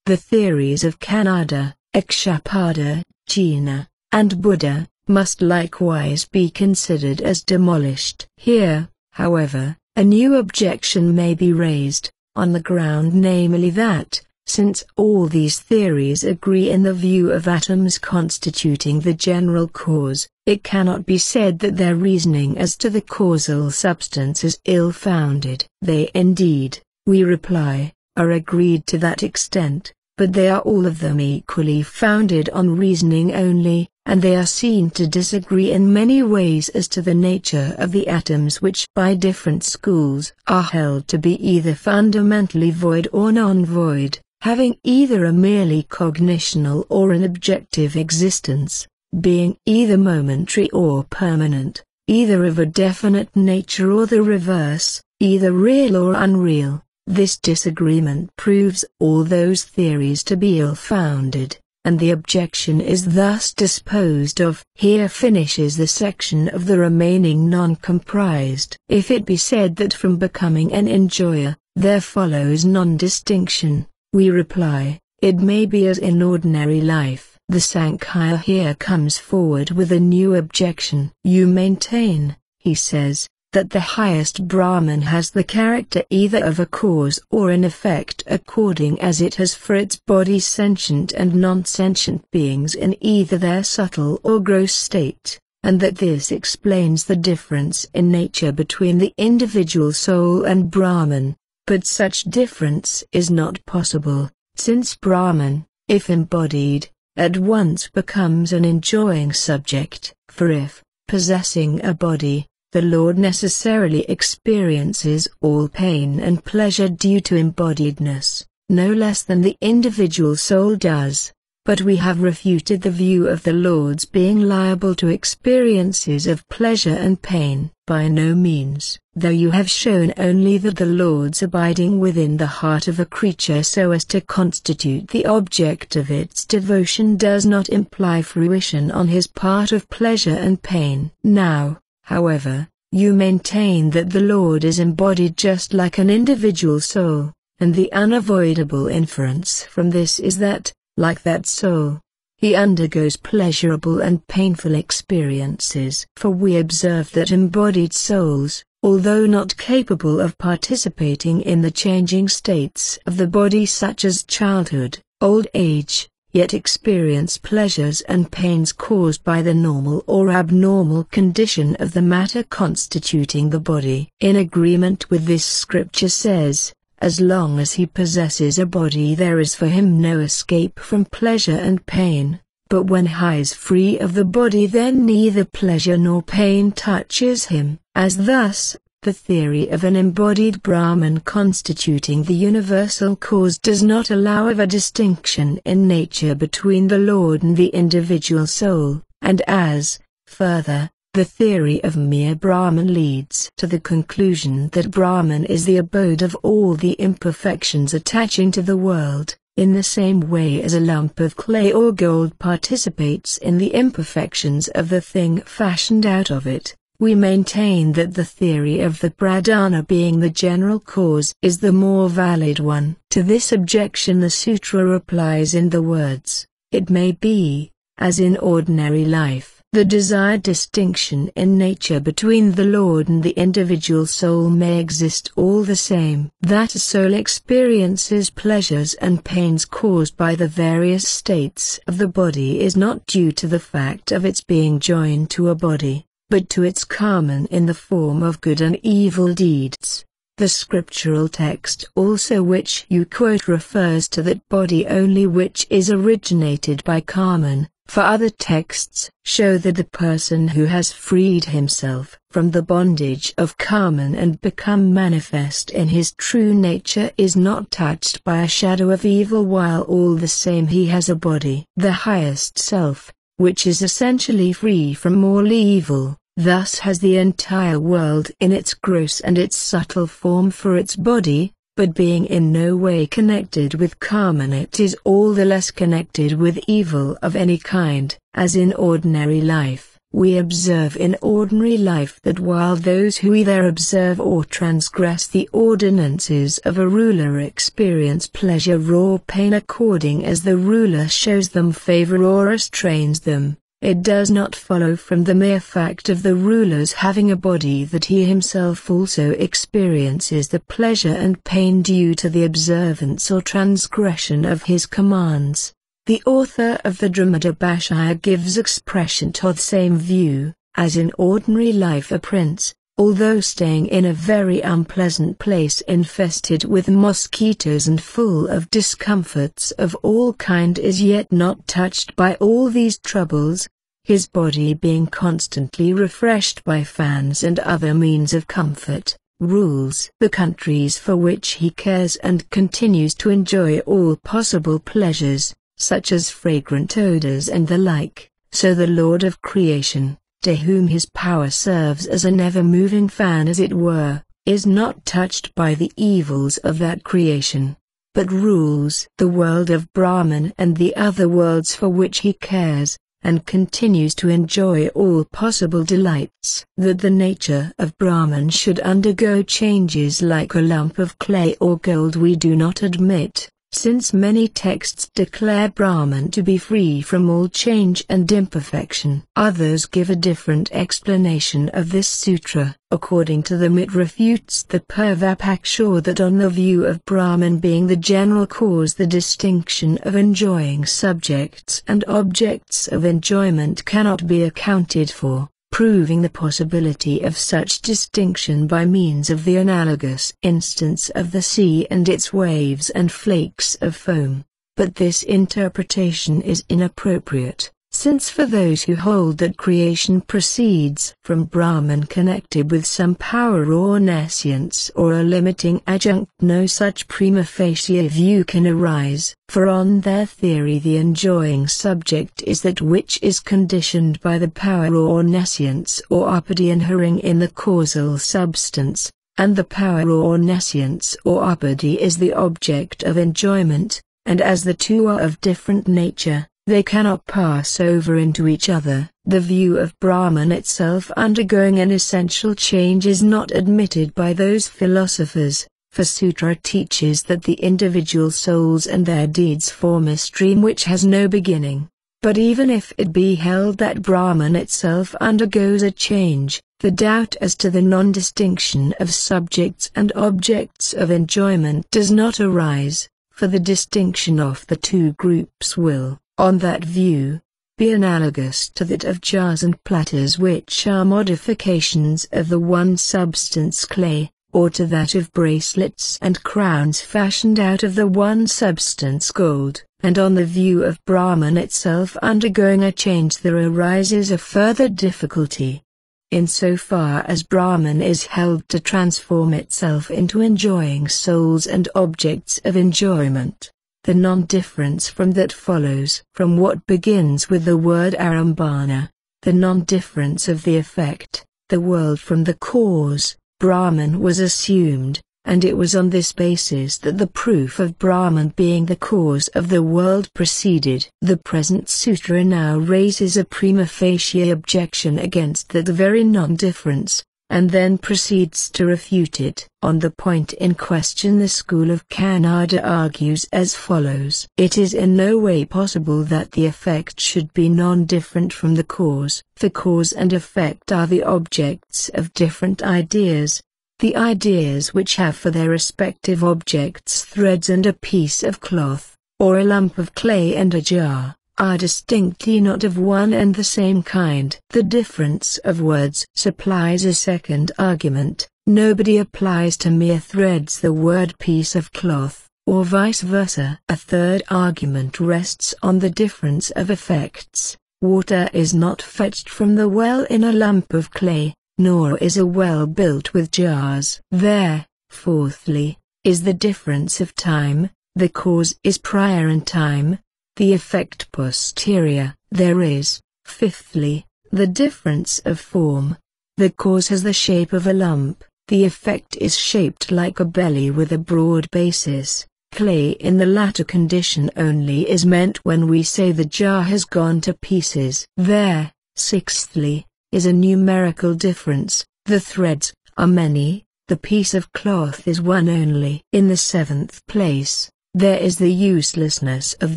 the theories of Kannada, Akshapada, Jina, and Buddha, must likewise be considered as demolished. Here, however, a new objection may be raised, on the ground namely that, since all these theories agree in the view of atoms constituting the general cause, it cannot be said that their reasoning as to the causal substance is ill-founded. They indeed, we reply, are agreed to that extent, but they are all of them equally founded on reasoning only, and they are seen to disagree in many ways as to the nature of the atoms which by different schools are held to be either fundamentally void or non-void, having either a merely cognitional or an objective existence, being either momentary or permanent, either of a definite nature or the reverse, either real or unreal. This disagreement proves all those theories to be ill-founded, and the objection is thus disposed of. Here finishes the section of the remaining non-comprised. If it be said that from becoming an enjoyer, there follows non-distinction, we reply, it may be as in ordinary life. The Sankhya here comes forward with a new objection. You maintain, he says, that the highest Brahman has the character either of a cause or an effect according as it has for its body sentient and non-sentient beings in either their subtle or gross state, and that this explains the difference in nature between the individual soul and Brahman. But such difference is not possible, since Brahman, if embodied, at once becomes an enjoying subject. For if, possessing a body, the Lord necessarily experiences all pain and pleasure due to embodiedness, no less than the individual soul does. But we have refuted the view of the Lord's being liable to experiences of pleasure and pain. By no means. Though you have shown only that the Lord's abiding within the heart of a creature so as to constitute the object of its devotion does not imply fruition on his part of pleasure and pain. Now, however, you maintain that the Lord is embodied just like an individual soul, and the unavoidable inference from this is that, like that soul, he undergoes pleasurable and painful experiences. For we observe that embodied souls, although not capable of participating in the changing states of the body such as childhood, old age, yet experience pleasures and pains caused by the normal or abnormal condition of the matter constituting the body. In agreement with this, Scripture says, as long as he possesses a body there is for him no escape from pleasure and pain, but when he is free of the body then neither pleasure nor pain touches him. As thus, the theory of an embodied Brahman constituting the universal cause does not allow of a distinction in nature between the Lord and the individual soul, and as, further, the theory of mere Brahman leads to the conclusion that Brahman is the abode of all the imperfections attaching to the world, in the same way as a lump of clay or gold participates in the imperfections of the thing fashioned out of it. We maintain that the theory of the pradhana being the general cause is the more valid one. To this objection the sutra replies in the words, "It may be, as in ordinary life, the desired distinction in nature between the Lord and the individual soul may exist all the same. That a soul experiences pleasures and pains caused by the various states of the body is not due to the fact of its being joined to a body, but to its karma in the form of good and evil deeds." The scriptural text also which you quote refers to that body only which is originated by karma. For other texts show that the person who has freed himself from the bondage of karma and become manifest in his true nature is not touched by a shadow of evil while all the same he has a body. The highest self, which is essentially free from all evil, thus has the entire world in its gross and its subtle form for its body, but being in no way connected with karma it is all the less connected with evil of any kind. As in ordinary life, we observe in ordinary life that while those who either observe or transgress the ordinances of a ruler experience pleasure or pain according as the ruler shows them favor or restrains them, it does not follow from the mere fact of the ruler's having a body that he himself also experiences the pleasure and pain due to the observance or transgression of his commands. The author of the Dhammadabhashaya gives expression to the same view, as in ordinary life a prince, although staying in a very unpleasant place infested with mosquitoes and full of discomforts of all kind is yet not touched by all these troubles, his body being constantly refreshed by fans and other means of comfort, rules the countries for which he cares and continues to enjoy all possible pleasures, such as fragrant odors and the like. So the Lord of creation, to whom his power serves as an ever-moving fan as it were, is not touched by the evils of that creation, but rules the world of Brahman and the other worlds for which he cares, and continues to enjoy all possible delights. That the nature of Brahman should undergo changes like a lump of clay or gold we do not admit, since many texts declare Brahman to be free from all change and imperfection. Others give a different explanation of this sutra. According to them it refutes the Purvapaksha that on the view of Brahman being the general cause the distinction of enjoying subjects and objects of enjoyment cannot be accounted for, proving the possibility of such distinction by means of the analogous instance of the sea and its waves and flakes of foam. But this interpretation is inappropriate, Since for those who hold that creation proceeds from Brahman connected with some power or nescience or a limiting adjunct, no such prima facie view can arise, for on their theory the enjoying subject is that which is conditioned by the power or nescience or upadhi inhering in the causal substance, and the power or nescience or upadhi is the object of enjoyment, and as the two are of different nature, they cannot pass over into each other. The view of Brahman itself undergoing an essential change is not admitted by those philosophers, for Sutra teaches that the individual souls and their deeds form a stream which has no beginning. But even if it be held that Brahman itself undergoes a change, the doubt as to the non-distinction of subjects and objects of enjoyment does not arise, for the distinction of the two groups will, on that view, be analogous to that of jars and platters, which are modifications of the one substance clay, or to that of bracelets and crowns fashioned out of the one substance gold. And on the view of Brahman itself undergoing a change there arises a further difficulty. In so far as Brahman is held to transform itself into enjoying souls and objects of enjoyment, the non-difference from that follows from what begins with the word arambhana, the non-difference of the effect, the world from the cause, Brahman was assumed, and it was on this basis that the proof of Brahman being the cause of the world proceeded. The present sutra now raises a prima facie objection against that very non-difference, and then proceeds to refute it. On the point in question the school of Kannada argues as follows. It is in no way possible that the effect should be non-different from the cause, for cause and effect are the objects of different ideas. The ideas which have for their respective objects threads and a piece of cloth, or a lump of clay and a jar, are distinctly not of one and the same kind. The difference of words supplies a second argument. Nobody applies to mere threads the word piece of cloth, or vice versa. A third argument rests on the difference of effects. Water is not fetched from the well in a lump of clay, nor is a well built with jars. There, fourthly, is the difference of time. The cause is prior in time, the effect posterior. There is, fifthly, the difference of form. The cause has the shape of a lump, the effect is shaped like a belly with a broad basis. Clay in the latter condition only is meant when we say the jar has gone to pieces. There, sixthly, is a numerical difference. The threads are many, the piece of cloth is one only. In the seventh place, there is the uselessness of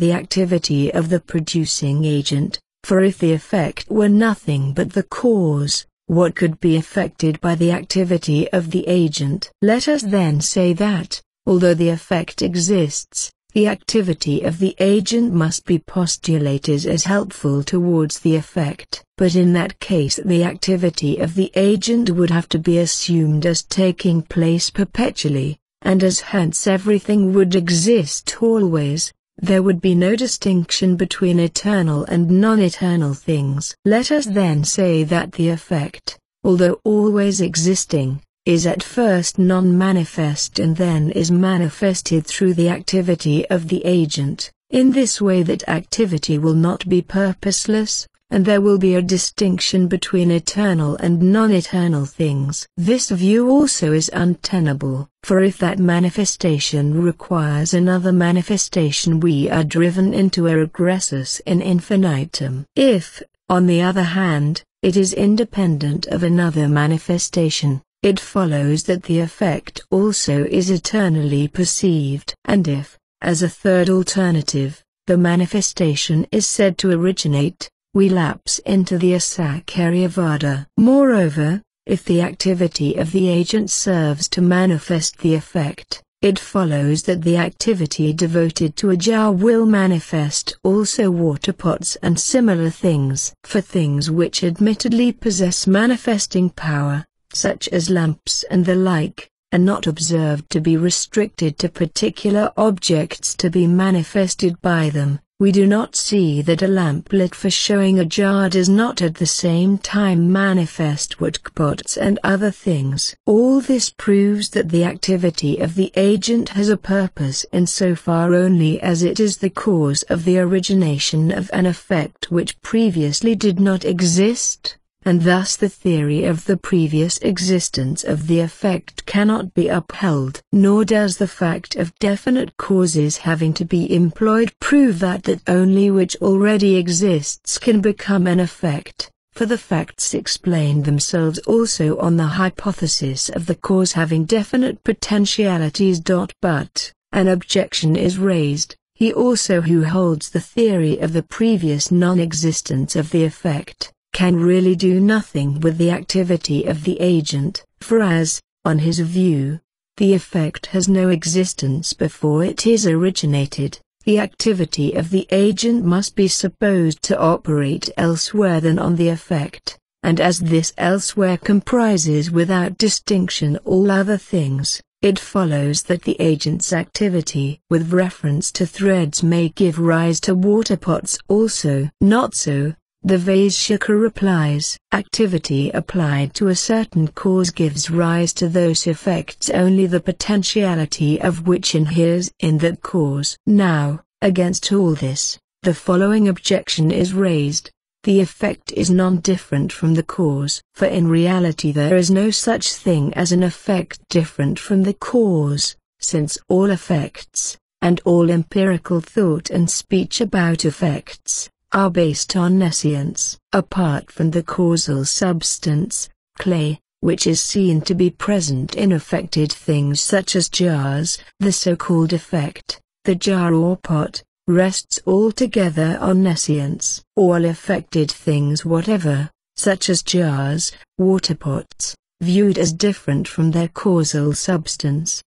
the activity of the producing agent, for if the effect were nothing but the cause, what could be effected by the activity of the agent? Let us then say that, although the effect exists, the activity of the agent must be postulated as helpful towards the effect. But in that case the activity of the agent would have to be assumed as taking place perpetually, and as hence everything would exist always, there would be no distinction between eternal and non-eternal things. Let us then say that the effect, although always existing, is at first non-manifest and then is manifested through the activity of the agent, in this way that activity will not be purposeless, and there will be a distinction between eternal and non-eternal things. This view also is untenable, for if that manifestation requires another manifestation we are driven into a regressus in infinitum. If, on the other hand, it is independent of another manifestation, it follows that the effect also is eternally perceived. And if, as a third alternative, the manifestation is said to originate, we lapse into the Asakarya-vada. Moreover, if the activity of the agent serves to manifest the effect, it follows that the activity devoted to a jar will manifest also water pots and similar things. For things which admittedly possess manifesting power, such as lamps and the like, and not observed to be restricted to particular objects to be manifested by them, we do not see that a lamp lit for showing a jar does not at the same time manifest woodpots and other things. All this proves that the activity of the agent has a purpose insofar only as it is the cause of the origination of an effect which previously did not exist, and thus the theory of the previous existence of the effect cannot be upheld. Nor does the fact of definite causes having to be employed prove that only which already exists can become an effect, for the facts explain themselves also on the hypothesis of the cause having definite potentialities. But an objection is raised. He also who holds the theory of the previous non-existence of the effect can really do nothing with the activity of the agent, for as, on his view, the effect has no existence before it is originated, the activity of the agent must be supposed to operate elsewhere than on the effect, and as this elsewhere comprises without distinction all other things, it follows that the agent's activity with reference to threads may give rise to water pots also. Not so. The Vaishaka replies, activity applied to a certain cause gives rise to those effects only the potentiality of which inheres in that cause. Now, against all this, the following objection is raised. The effect is non-different from the cause. For in reality there is no such thing as an effect different from the cause, since all effects, and all empirical thought and speech about effects, are based on nescience. Apart from the causal substance, clay, which is seen to be present in affected things such as jars, the so-called effect, the jar or pot, rests altogether on nescience. All affected things whatever, such as jars, water pots, viewed as different from their causal substance.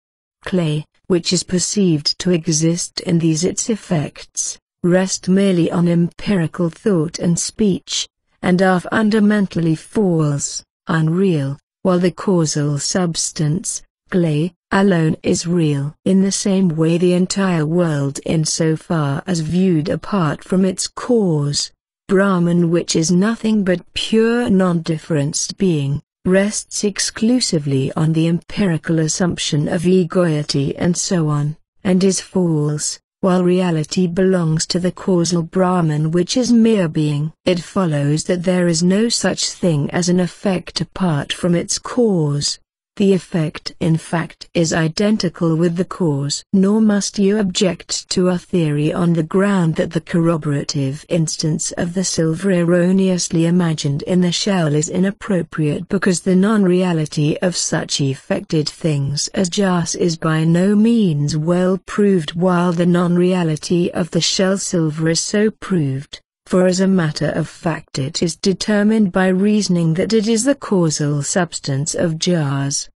Clay, which is perceived to exist in these its effects, rest merely on empirical thought and speech, and are fundamentally false, unreal, while the causal substance, clay, alone is real. In the same way the entire world insofar as viewed apart from its cause, Brahman, which is nothing but pure non-differenced being, rests exclusively on the empirical assumption of egoity and so on, and is false, while reality belongs to the causal Brahman which is mere being. It follows that there is no such thing as an effect apart from its cause. The effect in fact is identical with the cause. Nor must you object to a theory on the ground that the corroborative instance of the silver erroneously imagined in the shell is inappropriate because the non-reality of such effected things as jars is by no means well proved, while the non-reality of the shell silver is so proved. For as a matter of fact it is determined by reasoning that it is the causal substance of jars.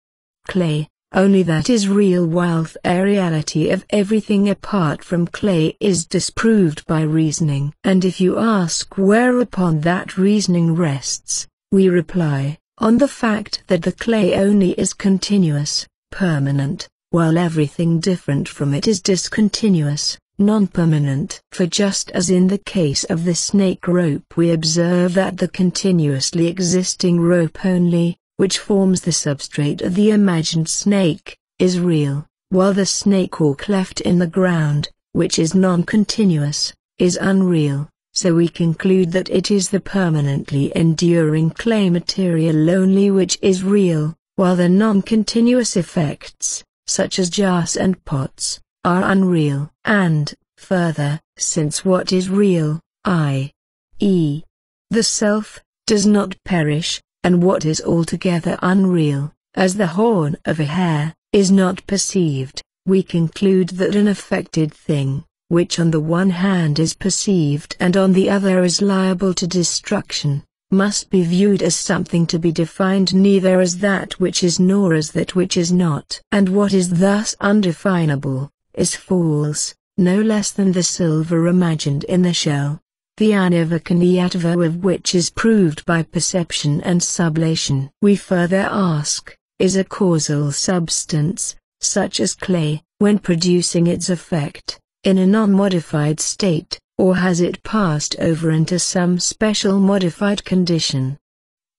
Clay, only that is real, while the reality of everything apart from clay is disproved by reasoning. And if you ask whereupon that reasoning rests, we reply, on the fact that the clay only is continuous, permanent, while everything different from it is discontinuous, non-permanent. For just as in the case of the snake rope we observe that the continuously existing rope only, which forms the substrate of the imagined snake, is real, while the snake or cleft in the ground, which is non-continuous, is unreal, so we conclude that it is the permanently enduring clay material only which is real, while the non-continuous effects, such as jars and pots, are unreal. And, further, since what is real, i.e., the self, does not perish, and what is altogether unreal, as the horn of a hare, is not perceived, we conclude that an affected thing, which on the one hand is perceived and on the other is liable to destruction, must be viewed as something to be defined neither as that which is nor as that which is not. And what is thus undefinable, is false, no less than the silver imagined in the shell, the anivakanyatva of which is proved by perception and sublation. We further ask, is a causal substance, such as clay, when producing its effect, in a non-modified state, or has it passed over into some special modified condition.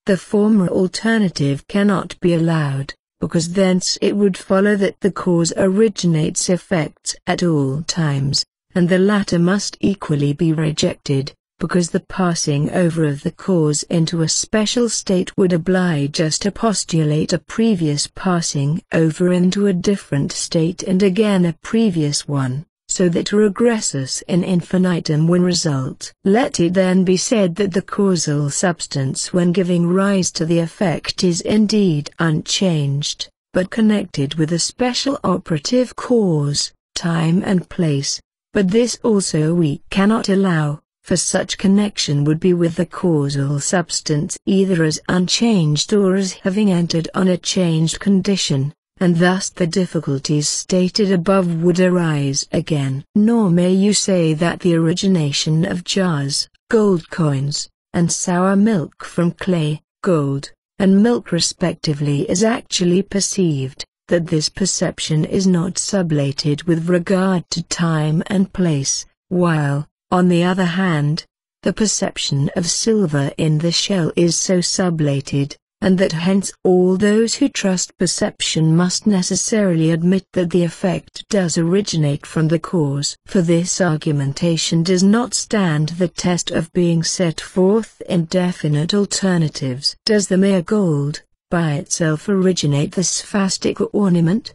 The former alternative cannot be allowed, because thence it would follow that the cause originates effects at all times, and the latter must equally be rejected, because the passing over of the cause into a special state would oblige us to postulate a previous passing over into a different state and again a previous one, so that regressus in infinitum will result. Let it then be said that the causal substance when giving rise to the effect is indeed unchanged, but connected with a special operative cause, time and place, but this also we cannot allow, for such connection would be with the causal substance either as unchanged or as having entered on a changed condition, and thus the difficulties stated above would arise again. Nor may you say that the origination of jars, gold coins, and sour milk from clay, gold, and milk respectively is actually perceived, that this perception is not sublated with regard to time and place, while, on the other hand, the perception of silver in the shell is so sublated, and that hence all those who trust perception must necessarily admit that the effect does originate from the cause. For this argumentation does not stand the test of being set forth in definite alternatives. Does the mere gold, by itself originate the sphaistic ornament?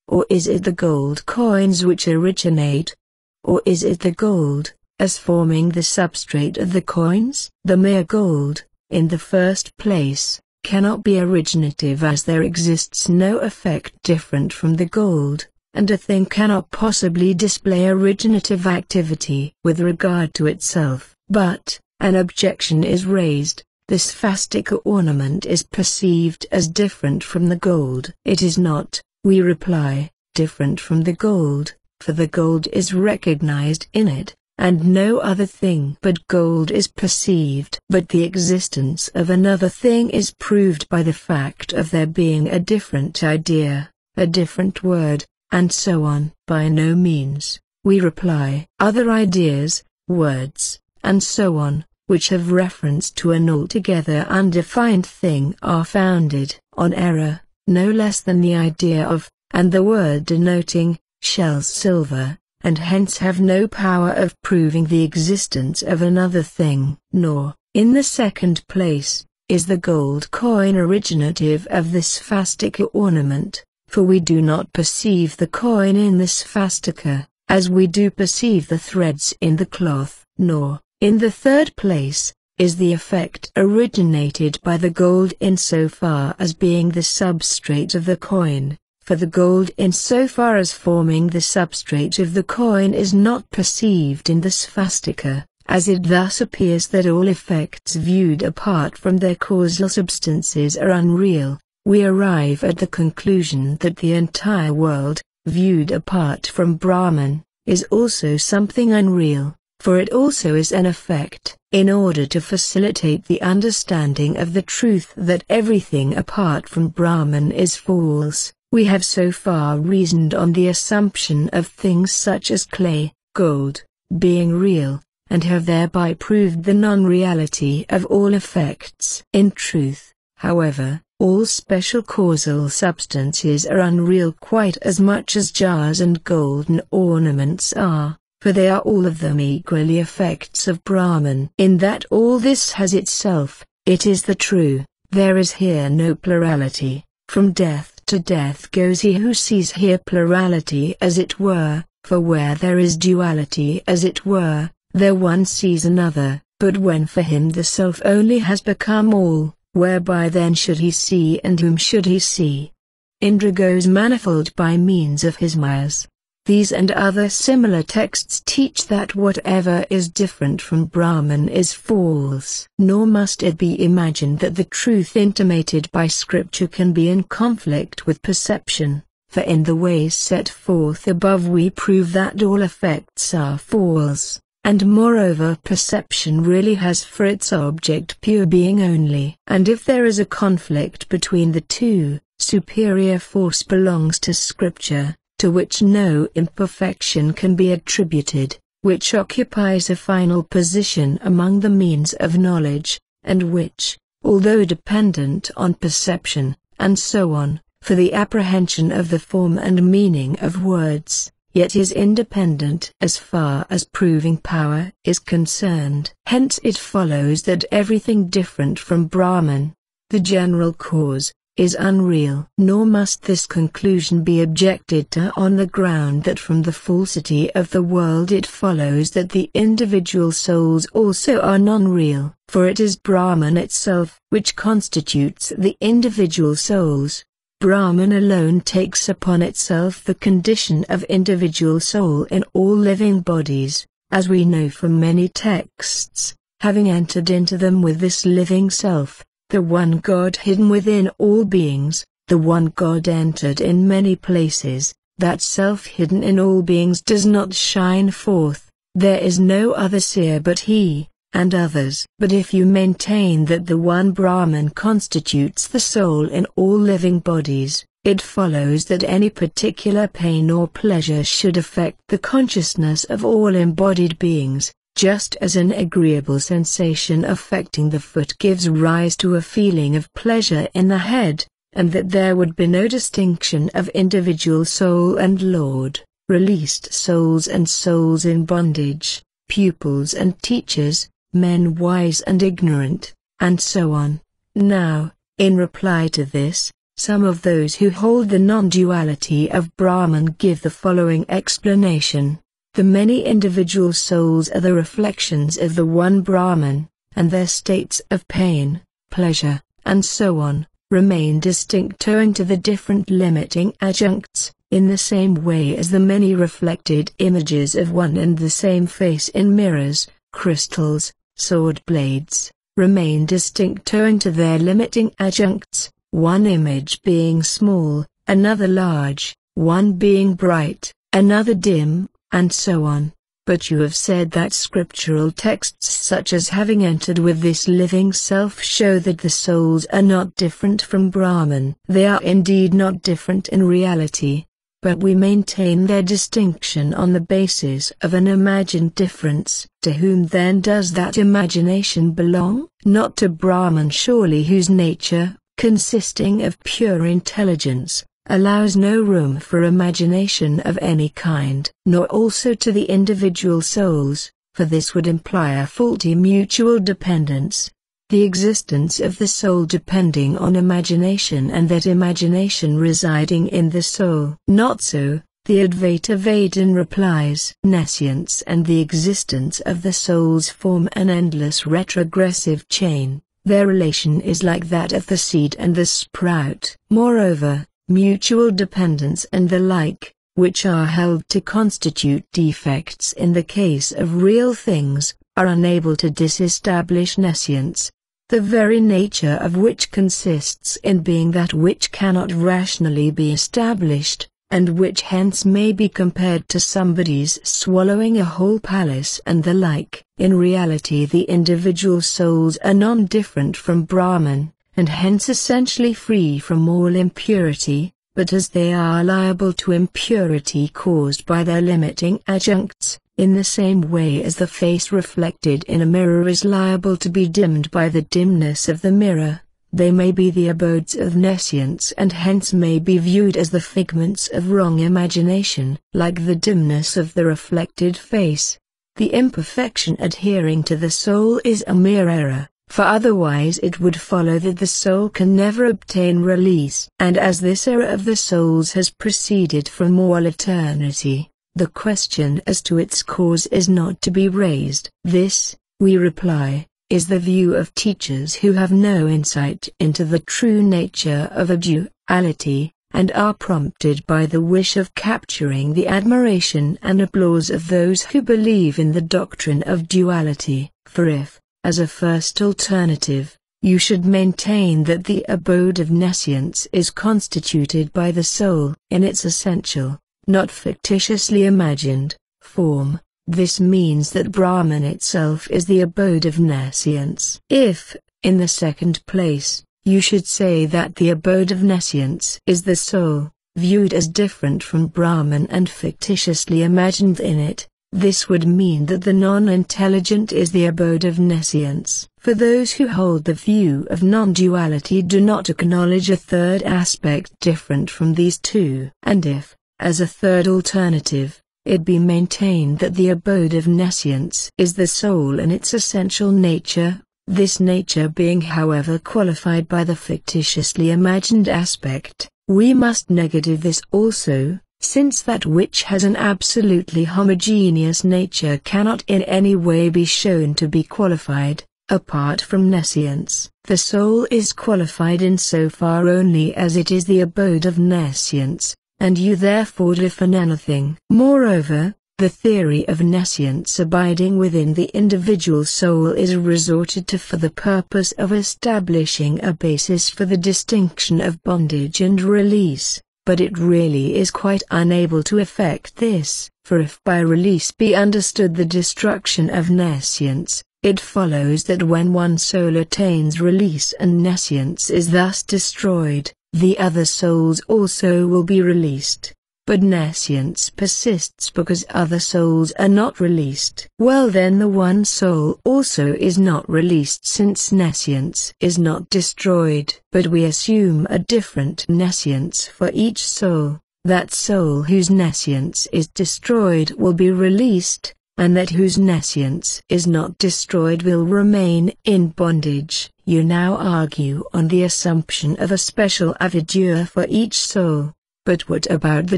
Or is it the gold coins which originate? Or is it the gold, as forming the substrate of the coins? The mere gold, in the first place, cannot be originative as there exists no effect different from the gold, and a thing cannot possibly display originative activity with regard to itself. But, an objection is raised, the sphaistic ornament is perceived as different from the gold. It is not, we reply, different from the gold, for the gold is recognized in it, and no other thing but gold is perceived. But the existence of another thing is proved by the fact of there being a different idea, a different word, and so on. By no means, we reply. Other ideas, words, and so on, which have reference to an altogether undefined thing are founded on error, no less than the idea of, and the word denoting, shells silver, and hence have no power of proving the existence of another thing. Nor, in the second place, is the gold coin originative of the sphaistic ornament, for we do not perceive the coin in the sphaistica, as we do perceive the threads in the cloth. Nor, in the third place, is the effect originated by the gold in so far as being the substrate of the coin. For the gold in so far as forming the substrate of the coin is not perceived in the sphaistica, as it thus appears that all effects viewed apart from their causal substances are unreal, we arrive at the conclusion that the entire world, viewed apart from Brahman, is also something unreal, for it also is an effect. In order to facilitate the understanding of the truth that everything apart from Brahman is false, we have so far reasoned on the assumption of things such as clay, gold, being real, and have thereby proved the non-reality of all effects. In truth, however, all special causal substances are unreal quite as much as jars and golden ornaments are, for they are all of them equally effects of Brahman. In that all this has itself, it is the true, there is here no plurality. From death to death goes he who sees here plurality as it were, for where there is duality as it were, there one sees another, but when for him the self only has become all, whereby then should he see and whom should he see? Indra goes manifold by means of his mayas. These and other similar texts teach that whatever is different from Brahman is false. Nor must it be imagined that the truth intimated by scripture can be in conflict with perception, for in the ways set forth above we prove that all effects are false, and moreover perception really has for its object pure being only. And if there is a conflict between the two, superior force belongs to Scripture, to which no imperfection can be attributed, which occupies a final position among the means of knowledge, and which, although dependent on perception, and so on, for the apprehension of the form and meaning of words, yet is independent as far as proving power is concerned. Hence it follows that everything different from Brahman, the general cause, is unreal. Nor must this conclusion be objected to on the ground that from the falsity of the world it follows that the individual souls also are non-real. For it is Brahman itself which constitutes the individual souls. Brahman alone takes upon itself the condition of individual soul in all living bodies, as we know from many texts, having entered into them with this living self. The one God hidden within all beings, the one God entered in many places, that self hidden in all beings does not shine forth, there is no other seer but He, and others. But if you maintain that the one Brahman constitutes the soul in all living bodies, it follows that any particular pain or pleasure should affect the consciousness of all embodied beings, just as an agreeable sensation affecting the foot gives rise to a feeling of pleasure in the head, and that there would be no distinction of individual soul and Lord, released souls and souls in bondage, pupils and teachers, men wise and ignorant, and so on. Now, in reply to this, some of those who hold the non-duality of Brahman give the following explanation. The many individual souls are the reflections of the one Brahman, and their states of pain, pleasure, and so on, remain distinct owing to the different limiting adjuncts, in the same way as the many reflected images of one and the same face in mirrors, crystals, sword blades, remain distinct owing to their limiting adjuncts, one image being small, another large, one being bright, another dim, and so on. But you have said that scriptural texts such as having entered with this living self show that the souls are not different from Brahman. They are indeed not different in reality, but we maintain their distinction on the basis of an imagined difference. To whom then does that imagination belong? Not to Brahman surely, whose nature, consisting of pure intelligence, allows no room for imagination of any kind. Nor also to the individual souls, for this would imply a faulty mutual dependence, the existence of the soul depending on imagination and that imagination residing in the soul. Not so, the Advaita Vedan replies. Nescience and the existence of the souls form an endless retrogressive chain. Their relation is like that of the seed and the sprout. Moreover, mutual dependence and the like, which are held to constitute defects in the case of real things, are unable to disestablish nescience, the very nature of which consists in being that which cannot rationally be established, and which hence may be compared to somebody's swallowing a whole palace and the like. In reality the individual souls are non-different from Brahman, and hence essentially free from all impurity, but as they are liable to impurity caused by their limiting adjuncts, in the same way as the face reflected in a mirror is liable to be dimmed by the dimness of the mirror, they may be the abodes of nescience and hence may be viewed as the figments of wrong imagination. Like the dimness of the reflected face, the imperfection adhering to the soul is a mere error, for otherwise it would follow that the soul can never obtain release. And as this error of the souls has proceeded from all eternity, the question as to its cause is not to be raised. This, we reply, is the view of teachers who have no insight into the true nature of a duality, and are prompted by the wish of capturing the admiration and applause of those who believe in the doctrine of duality. For if, as a first alternative, you should maintain that the abode of nescience is constituted by the soul in its essential, not fictitiously imagined, form, This means that Brahman itself is the abode of nescience. If, in the second place, you should say that the abode of nescience is the soul, viewed as different from Brahman and fictitiously imagined in it, this would mean that the non-intelligent is the abode of nescience. For those who hold the view of non-duality do not acknowledge a third aspect different from these two. And if, as a third alternative, it be maintained that the abode of nescience is the soul in its essential nature, this nature being however qualified by the fictitiously imagined aspect, we must negative this also, since that which has an absolutely homogeneous nature cannot in any way be shown to be qualified, apart from nescience. The soul is qualified in so far only as it is the abode of nescience, and you therefore define anything. Moreover, the theory of nescience abiding within the individual soul is resorted to for the purpose of establishing a basis for the distinction of bondage and release, but it really is quite unable to effect this, for if by release be understood the destruction of nescience, it follows that when one soul attains release and nescience is thus destroyed, the other souls also will be released. But nescience persists because other souls are not released. Well then the one soul also is not released since nescience is not destroyed. But we assume a different nescience for each soul. That soul whose nescience is destroyed will be released, and that whose nescience is not destroyed will remain in bondage. You now argue on the assumption of a special avidya for each soul. But what about the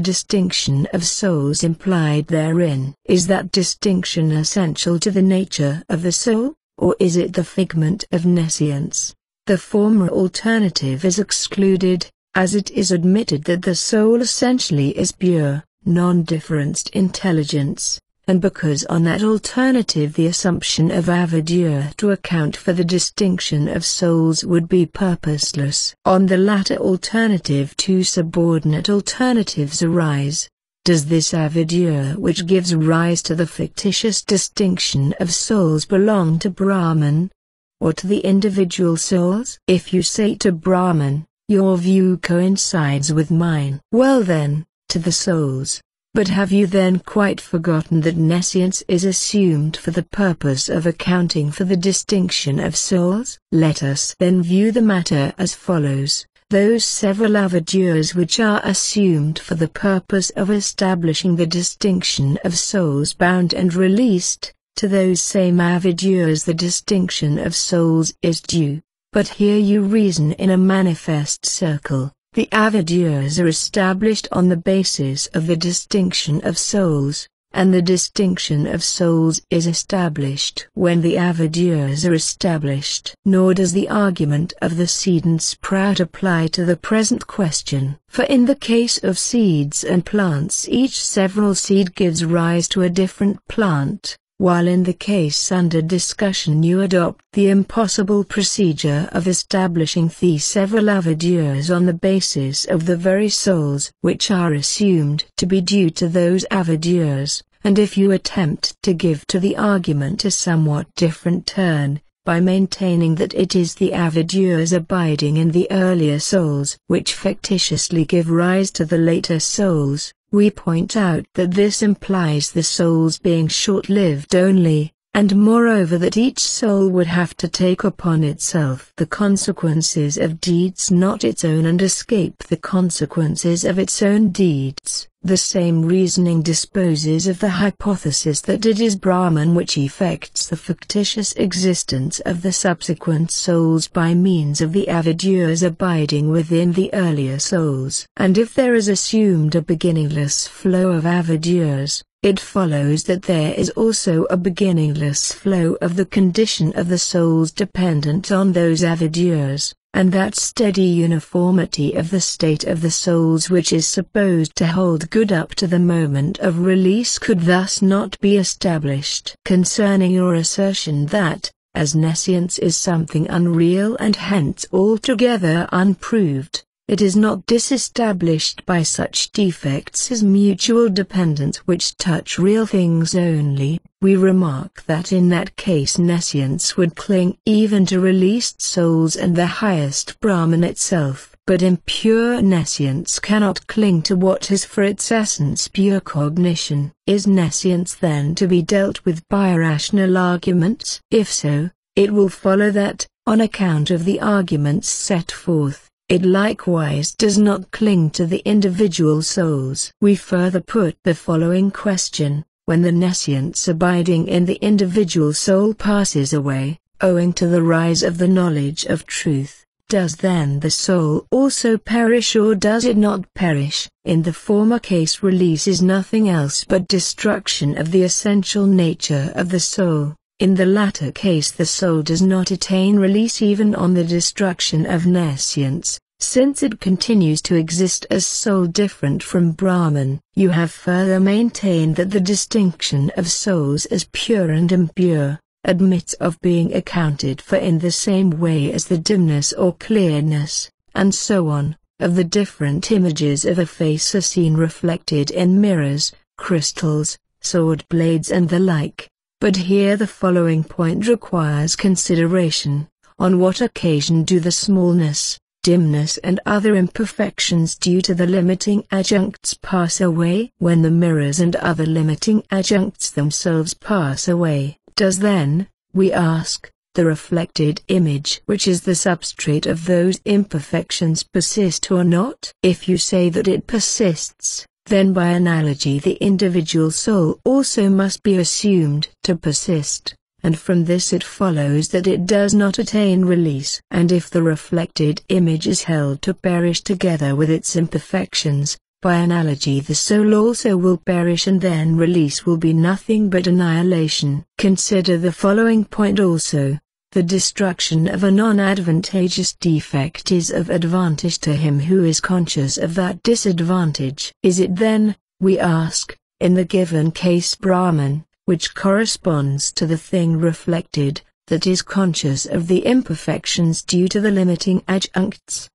distinction of souls implied therein? Is that distinction essential to the nature of the soul, or is it the figment of nescience? The former alternative is excluded, as it is admitted that the soul essentially is pure, non-differenced intelligence, and because on that alternative the assumption of avidya to account for the distinction of souls would be purposeless. On the latter alternative two subordinate alternatives arise. Does this avidya which gives rise to the fictitious distinction of souls belong to Brahman, or to the individual souls? If you say to Brahman, your view coincides with mine. Well then, to the souls. But have you then quite forgotten that nescience is assumed for the purpose of accounting for the distinction of souls? Let us then view the matter as follows. Those several avidyas which are assumed for the purpose of establishing the distinction of souls bound and released, to those same avidyas the distinction of souls is due. But here you reason in a manifest circle. The avidyas are established on the basis of the distinction of souls, and the distinction of souls is established when the avidyas are established. Nor does the argument of the seed and sprout apply to the present question. For in the case of seeds and plants each several seed gives rise to a different plant, while in the case under discussion you adopt the impossible procedure of establishing the several avidyas on the basis of the very souls which are assumed to be due to those avidyas, and if you attempt to give to the argument a somewhat different turn, by maintaining that it is the avidyas abiding in the earlier souls which fictitiously give rise to the later souls, we point out that this implies the souls being short-lived only, and moreover that each soul would have to take upon itself the consequences of deeds not its own and escape the consequences of its own deeds. The same reasoning disposes of the hypothesis that it is Brahman which effects the fictitious existence of the subsequent souls by means of the avidyas abiding within the earlier souls. And if there is assumed a beginningless flow of avidyas, it follows that there is also a beginningless flow of the condition of the souls dependent on those avidyas, and that steady uniformity of the state of the souls which is supposed to hold good up to the moment of release could thus not be established. Concerning your assertion that, as nescience is something unreal and hence altogether unproved, it is not disestablished by such defects as mutual dependence which touch real things only. We remark that in that case nescience would cling even to released souls and the highest Brahman itself. But impure nescience cannot cling to what is for its essence pure cognition. Is nescience then to be dealt with by rational arguments? If so, it will follow that, on account of the arguments set forth, it likewise does not cling to the individual souls. We further put the following question: when the nescience abiding in the individual soul passes away, owing to the rise of the knowledge of truth, does then the soul also perish or does it not perish? In the former case release is nothing else but destruction of the essential nature of the soul. In the latter case the soul does not attain release even on the destruction of nescience, since it continues to exist as soul different from Brahman. You have further maintained that the distinction of souls as pure and impure admits of being accounted for in the same way as the dimness or clearness, and so on, of the different images of a face are seen reflected in mirrors, crystals, sword blades and the like. But here the following point requires consideration: on what occasion do the smallness, dimness and other imperfections due to the limiting adjuncts pass away? When the mirrors and other limiting adjuncts themselves pass away, does then, we ask, the reflected image which is the substrate of those imperfections persist or not? If you say that it persists, then by analogy the individual soul also must be assumed to persist, and from this it follows that it does not attain release. And if the reflected image is held to perish together with its imperfections, by analogy the soul also will perish and then release will be nothing but annihilation. Consider the following point also: the destruction of a non-advantageous defect is of advantage to him who is conscious of that disadvantage. Is it then, we ask, in the given case Brahman, which corresponds to the thing reflected, that is conscious of the imperfections due to the limiting adjuncts?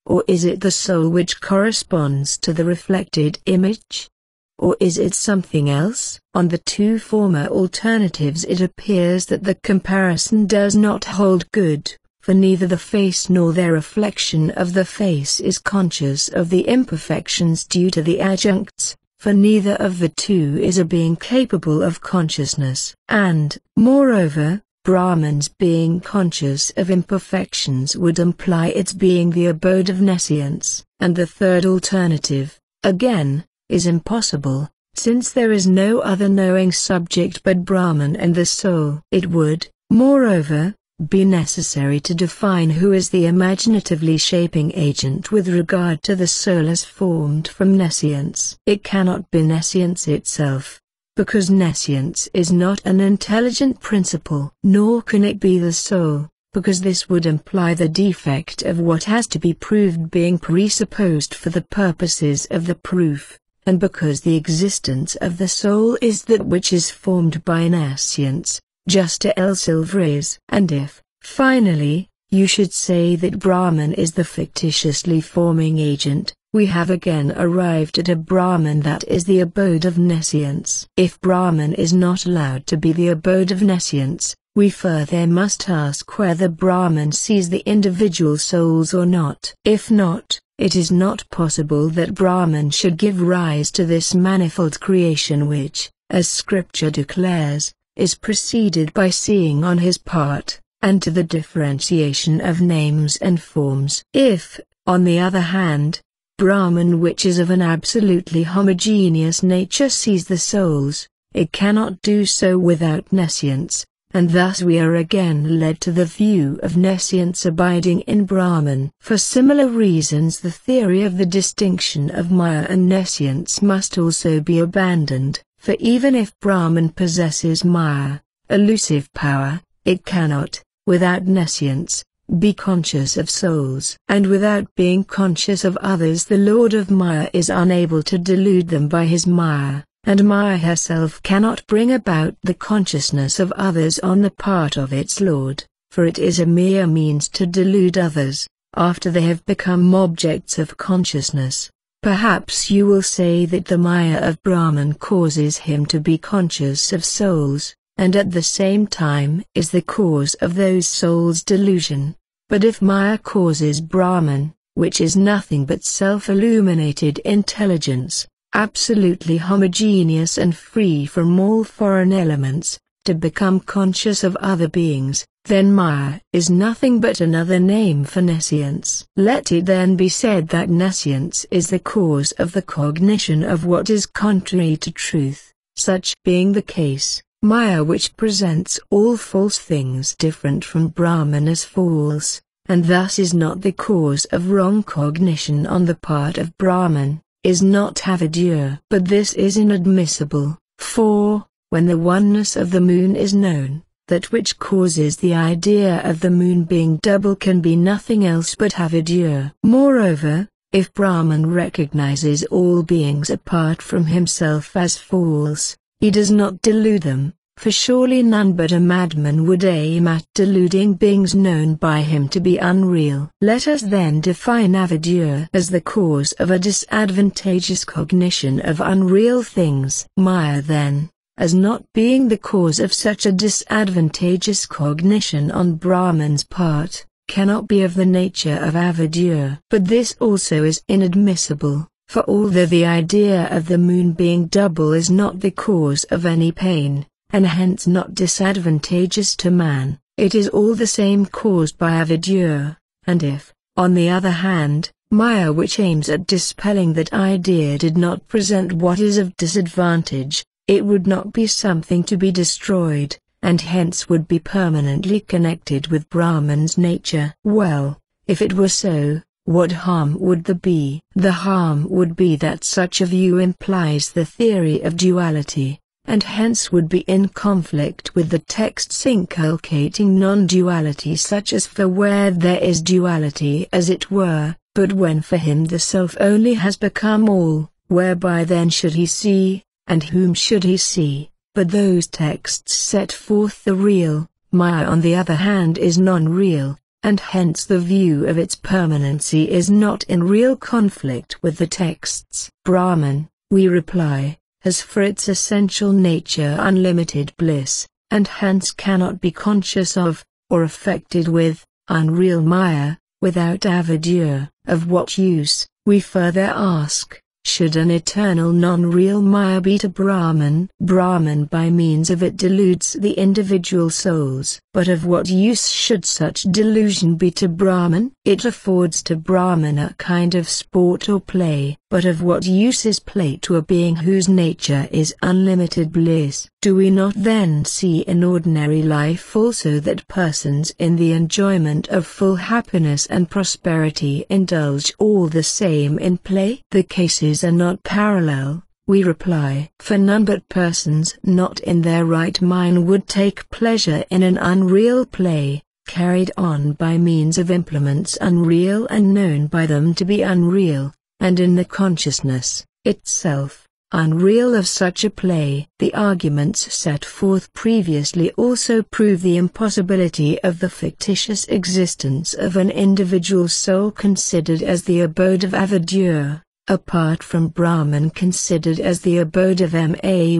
Or is it the soul which corresponds to the reflected image? Or is it something else? On the two former alternatives it appears that the comparison does not hold good, for neither the face nor their reflection of the face is conscious of the imperfections due to the adjuncts, for neither of the two is a being capable of consciousness. And, moreover, Brahman's being conscious of imperfections would imply its being the abode of nescience. And the third alternative, again, is impossible, since there is no other knowing subject but Brahman and the soul. It would, moreover, be necessary to define who is the imaginatively shaping agent with regard to the soul as formed from nescience. It cannot be nescience itself, because nescience is not an intelligent principle. Nor can it be the soul, because this would imply the defect of what has to be proved being presupposed for the purposes of the proof. And because the existence of the soul is that which is formed by nescience, just as silver is. And if, finally, you should say that Brahman is the fictitiously forming agent, we have again arrived at a Brahman that is the abode of nescience. If Brahman is not allowed to be the abode of nescience, we further must ask whether Brahman sees the individual souls or not. If not, it is not possible that Brahman should give rise to this manifold creation which, as Scripture declares, is preceded by seeing on his part, and to the differentiation of names and forms. If, on the other hand, Brahman which is of an absolutely homogeneous nature sees the souls, it cannot do so without nescience, and thus we are again led to the view of nescience abiding in Brahman. For similar reasons the theory of the distinction of Maya and nescience must also be abandoned, for even if Brahman possesses Maya, elusive power, it cannot, without nescience, be conscious of souls. And without being conscious of others the Lord of Maya is unable to delude them by his Maya. And Maya herself cannot bring about the consciousness of others on the part of its Lord, for it is a mere means to delude others. after they have become objects of consciousness. Perhaps you will say that the Maya of Brahman causes him to be conscious of souls, and at the same time is the cause of those souls' delusion. But if Maya causes Brahman, which is nothing but self-illuminated intelligence, absolutely homogeneous and free from all foreign elements, to become conscious of other beings, then Maya is nothing but another name for nescience. Let it then be said that nescience is the cause of the cognition of what is contrary to truth. Such being the case, Maya, which presents all false things different from Brahman as false, and thus is not the cause of wrong cognition on the part of Brahman, is not ADHYÄYA. But this is inadmissible, for, when the oneness of the moon is known, that which causes the idea of the moon being double can be nothing else but ADHYÄYA. Moreover, if Brahman recognizes all beings apart from himself as false, he does not delude them, for surely none but a madman would aim at deluding beings known by him to be unreal. Let us then define ADHYÄYA as the cause of a disadvantageous cognition of unreal things. Maya then, as not being the cause of such a disadvantageous cognition on Brahman's part, cannot be of the nature of ADHYÄYA. But this also is inadmissible, for although the idea of the moon being double is not the cause of any pain, and hence not disadvantageous to man, it is all the same caused by ADHYÄYA, and if, on the other hand, Maya which aims at dispelling that idea did not present what is of disadvantage, it would not be something to be destroyed, and hence would be permanently connected with Brahman's nature. Well, if it were so, what harm would there be? The harm would be that such a view implies the theory of duality, and hence would be in conflict with the texts inculcating non-duality, such as for where there is duality as it were, but when for him the self only has become all, whereby then should he see, and whom should he see? But those texts set forth the real. Maya on the other hand is non-real, and hence the view of its permanency is not in real conflict with the texts. Brahman, we reply, has for its essential nature unlimited bliss, and hence cannot be conscious of, or affected with, unreal Maya, without ADHYÄYA. Of what use, we further ask, should an eternal non-real Maya be to Brahman? Brahman by means of it deludes the individual souls. But of what use should such delusion be to Brahman? It affords to Brahman a kind of sport or play. But of what use is play to a being whose nature is unlimited bliss? Do we not then see in ordinary life also that persons in the enjoyment of full happiness and prosperity indulge all the same in play? The cases are not parallel, we reply. For none but persons not in their right mind would take pleasure in an unreal play, carried on by means of implements unreal and known by them to be unreal, and in the consciousness, itself, unreal of such a play. The arguments set forth previously also prove the impossibility of the fictitious existence of an individual soul considered as the abode of ADHYÄYA, apart from Brahman considered as the abode of Maya.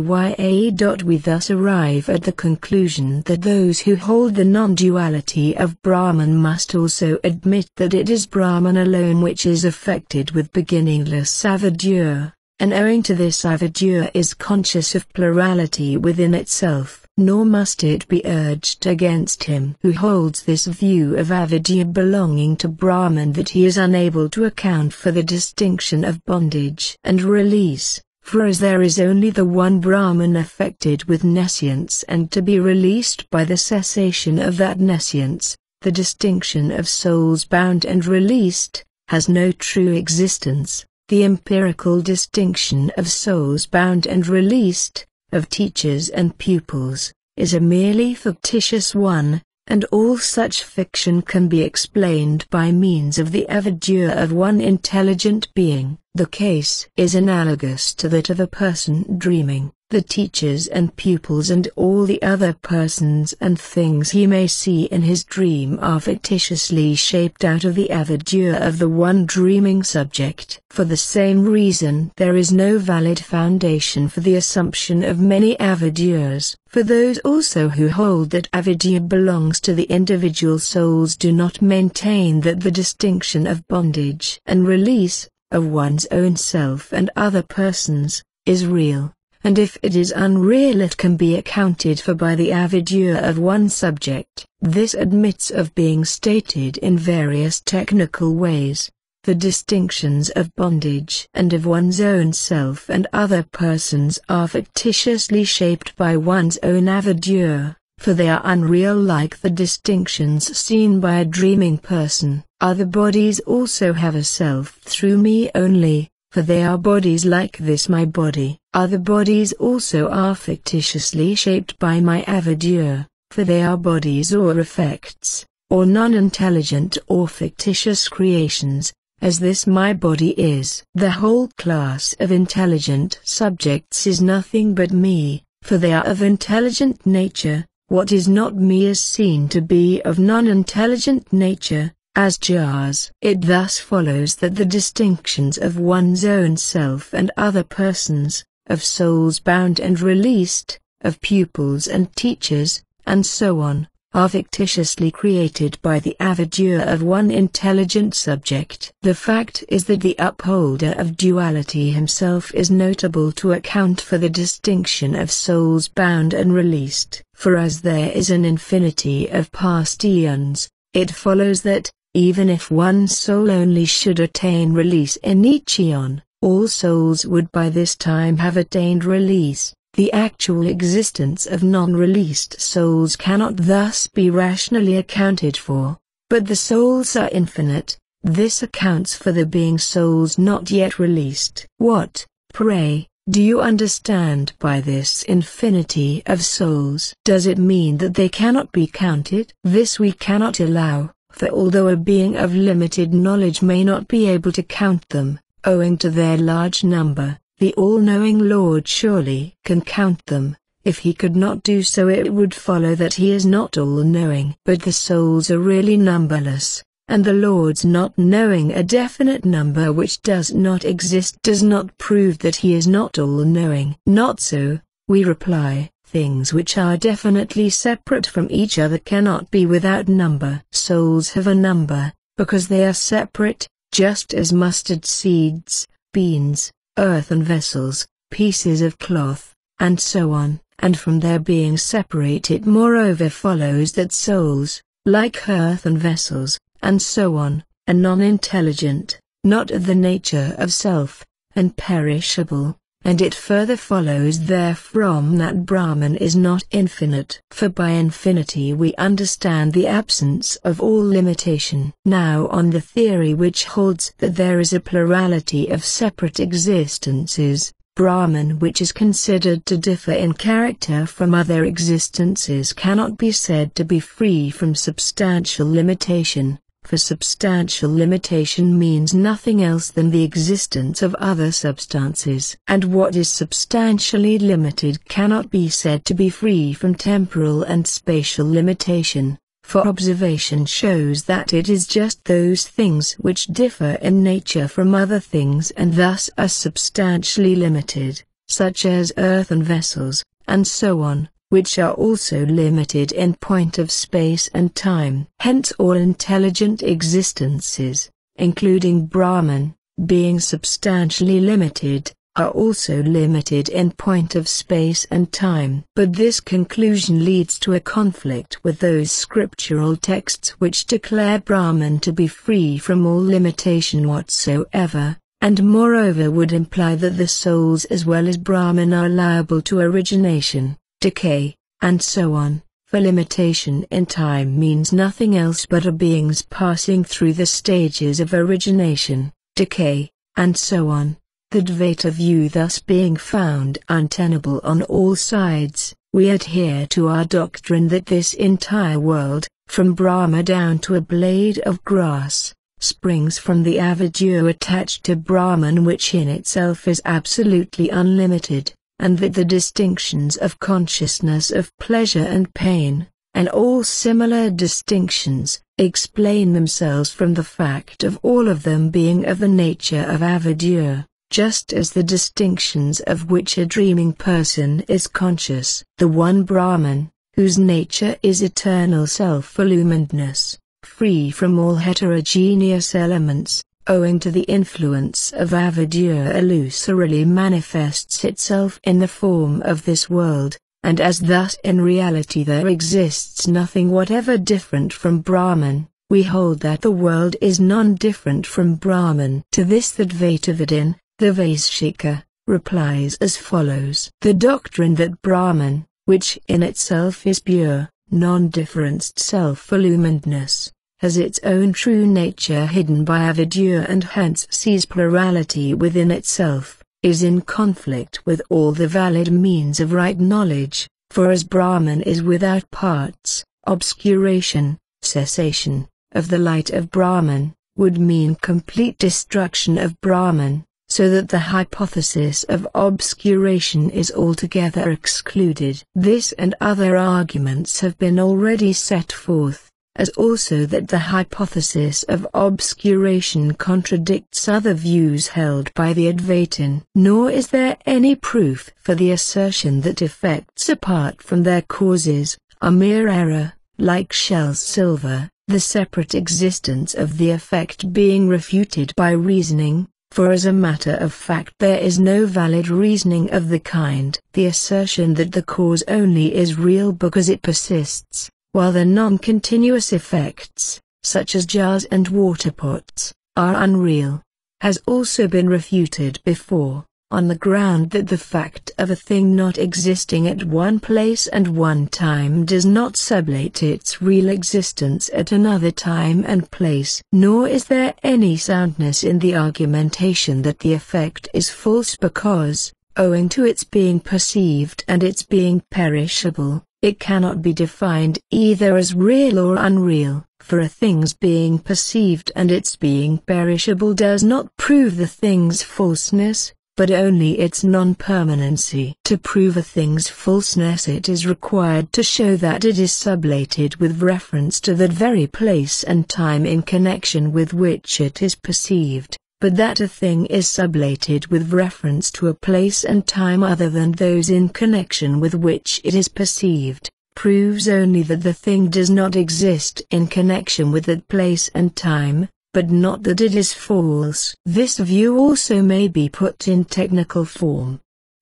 We thus arrive at the conclusion that those who hold the non-duality of Brahman must also admit that it is Brahman alone which is affected with beginningless ADHYÄYA, and owing to this ADHYÄYA is conscious of plurality within itself. Nor must it be urged against him who holds this view of ADHYÄYA belonging to Brahman that he is unable to account for the distinction of bondage and release, for as there is only the one Brahman affected with nescience and to be released by the cessation of that nescience, the distinction of souls bound and released has no true existence. The empirical distinction of souls bound and released, of teachers and pupils, is a merely fictitious one, and all such fiction can be explained by means of the ADHYÄYA of one intelligent being. The case is analogous to that of a person dreaming. the teachers and pupils and all the other persons and things he may see in his dream are fictitiously shaped out of the avidya of the one dreaming subject. For the same reason there is no valid foundation for the assumption of many avidyas. For those also who hold that avidya belongs to the individual souls do not maintain that the distinction of bondage and release, of one's own self and other persons, is real. And if it is unreal it can be accounted for by the avidya of one subject. This admits of being stated in various technical ways. The distinctions of bondage and of one's own self and other persons are fictitiously shaped by one's own avidya, for they are unreal like the distinctions seen by a dreaming person. Other bodies also have a self through me only, for they are bodies like this my body. Other bodies also are fictitiously shaped by my avidya, for they are bodies or effects, or non-intelligent or fictitious creations, as this my body is. The whole class of intelligent subjects is nothing but me, for they are of intelligent nature. What is not me is seen to be of non-intelligent nature, as jars. It thus follows that the distinctions of one's own self and other persons, of souls bound and released, of pupils and teachers, and so on, are fictitiously created by the avidya of one intelligent subject. The fact is that the upholder of duality himself is notable to account for the distinction of souls bound and released. For as there is an infinity of past eons, it follows that, even if one soul only should attain release in each eon, all souls would by this time have attained release. The actual existence of non-released souls cannot thus be rationally accounted for, but the souls are infinite. This accounts for there being souls not yet released. What, pray, do you understand by this infinity of souls? Does it mean that they cannot be counted? This we cannot allow. For although a being of limited knowledge may not be able to count them, owing to their large number, the all-knowing Lord surely can count them. If he could not do so it would follow that he is not all-knowing. But the souls are really numberless, and the Lord's not knowing a definite number which does not exist does not prove that he is not all-knowing. Not so, we reply. Things which are definitely separate from each other cannot be without number. Souls have a number, because they are separate, just as mustard seeds, beans, earthen vessels, pieces of cloth, and so on. And from their being separate it moreover follows that souls, like earthen vessels, and so on, are non-intelligent, not of the nature of self, and perishable. And it further follows therefrom that Brahman is not infinite. For by infinity we understand the absence of all limitation. Now on the theory which holds that there is a plurality of separate existences, Brahman which is considered to differ in character from other existences cannot be said to be free from substantial limitation. For substantial limitation means nothing else than the existence of other substances. And what is substantially limited cannot be said to be free from temporal and spatial limitation, for observation shows that it is just those things which differ in nature from other things and thus are substantially limited, such as earthen vessels, and so on, which are also limited in point of space and time. Hence all intelligent existences, including Brahman, being substantially limited, are also limited in point of space and time. But this conclusion leads to a conflict with those scriptural texts which declare Brahman to be free from all limitation whatsoever, and moreover would imply that the souls as well as Brahman are liable to origination, decay, and so on. For limitation in time means nothing else but a being's passing through the stages of origination, decay, and so on. The Dvaita view thus being found untenable on all sides, we adhere to our doctrine that this entire world, from Brahma down to a blade of grass, springs from the avidya attached to Brahman which in itself is absolutely unlimited, and that the distinctions of consciousness of pleasure and pain, and all similar distinctions, explain themselves from the fact of all of them being of the nature of avidya, just as the distinctions of which a dreaming person is conscious. The one Brahman, whose nature is eternal self-illuminedness, free from all heterogeneous elements, owing to the influence of avidya illusorily manifests itself in the form of this world, and as thus in reality there exists nothing whatever different from Brahman, we hold that the world is non-different from Brahman. To this the Dvaitavedin, the Vaishika, replies as follows. The doctrine that Brahman, which in itself is pure, non-differenced self-illuminedness, has its own true nature hidden by avidya and hence sees plurality within itself, is in conflict with all the valid means of right knowledge, for as Brahman is without parts, obscuration, cessation, of the light of Brahman, would mean complete destruction of Brahman, so that the hypothesis of obscuration is altogether excluded. This and other arguments have been already set forth, as also that the hypothesis of obscuration contradicts other views held by the Advaitin. Nor is there any proof for the assertion that effects apart from their causes are mere error, like Shell's silver, the separate existence of the effect being refuted by reasoning, for as a matter of fact there is no valid reasoning of the kind. The assertion that the cause only is real because it persists, while the non-continuous effects, such as jars and water pots, are unreal, has also been refuted before, on the ground that the fact of a thing not existing at one place and one time does not sublate its real existence at another time and place. Nor is there any soundness in the argumentation that the effect is false because, owing to its being perceived and its being perishable, it cannot be defined either as real or unreal, for a thing's being perceived and its being perishable does not prove the thing's falseness, but only its non-permanency. To prove a thing's falseness it is required to show that it is sublated with reference to that very place and time in connection with which it is perceived, but that a thing is sublated with reference to a place and time other than those in connection with which it is perceived, proves only that the thing does not exist in connection with that place and time, but not that it is false. This view also may be put in technical form.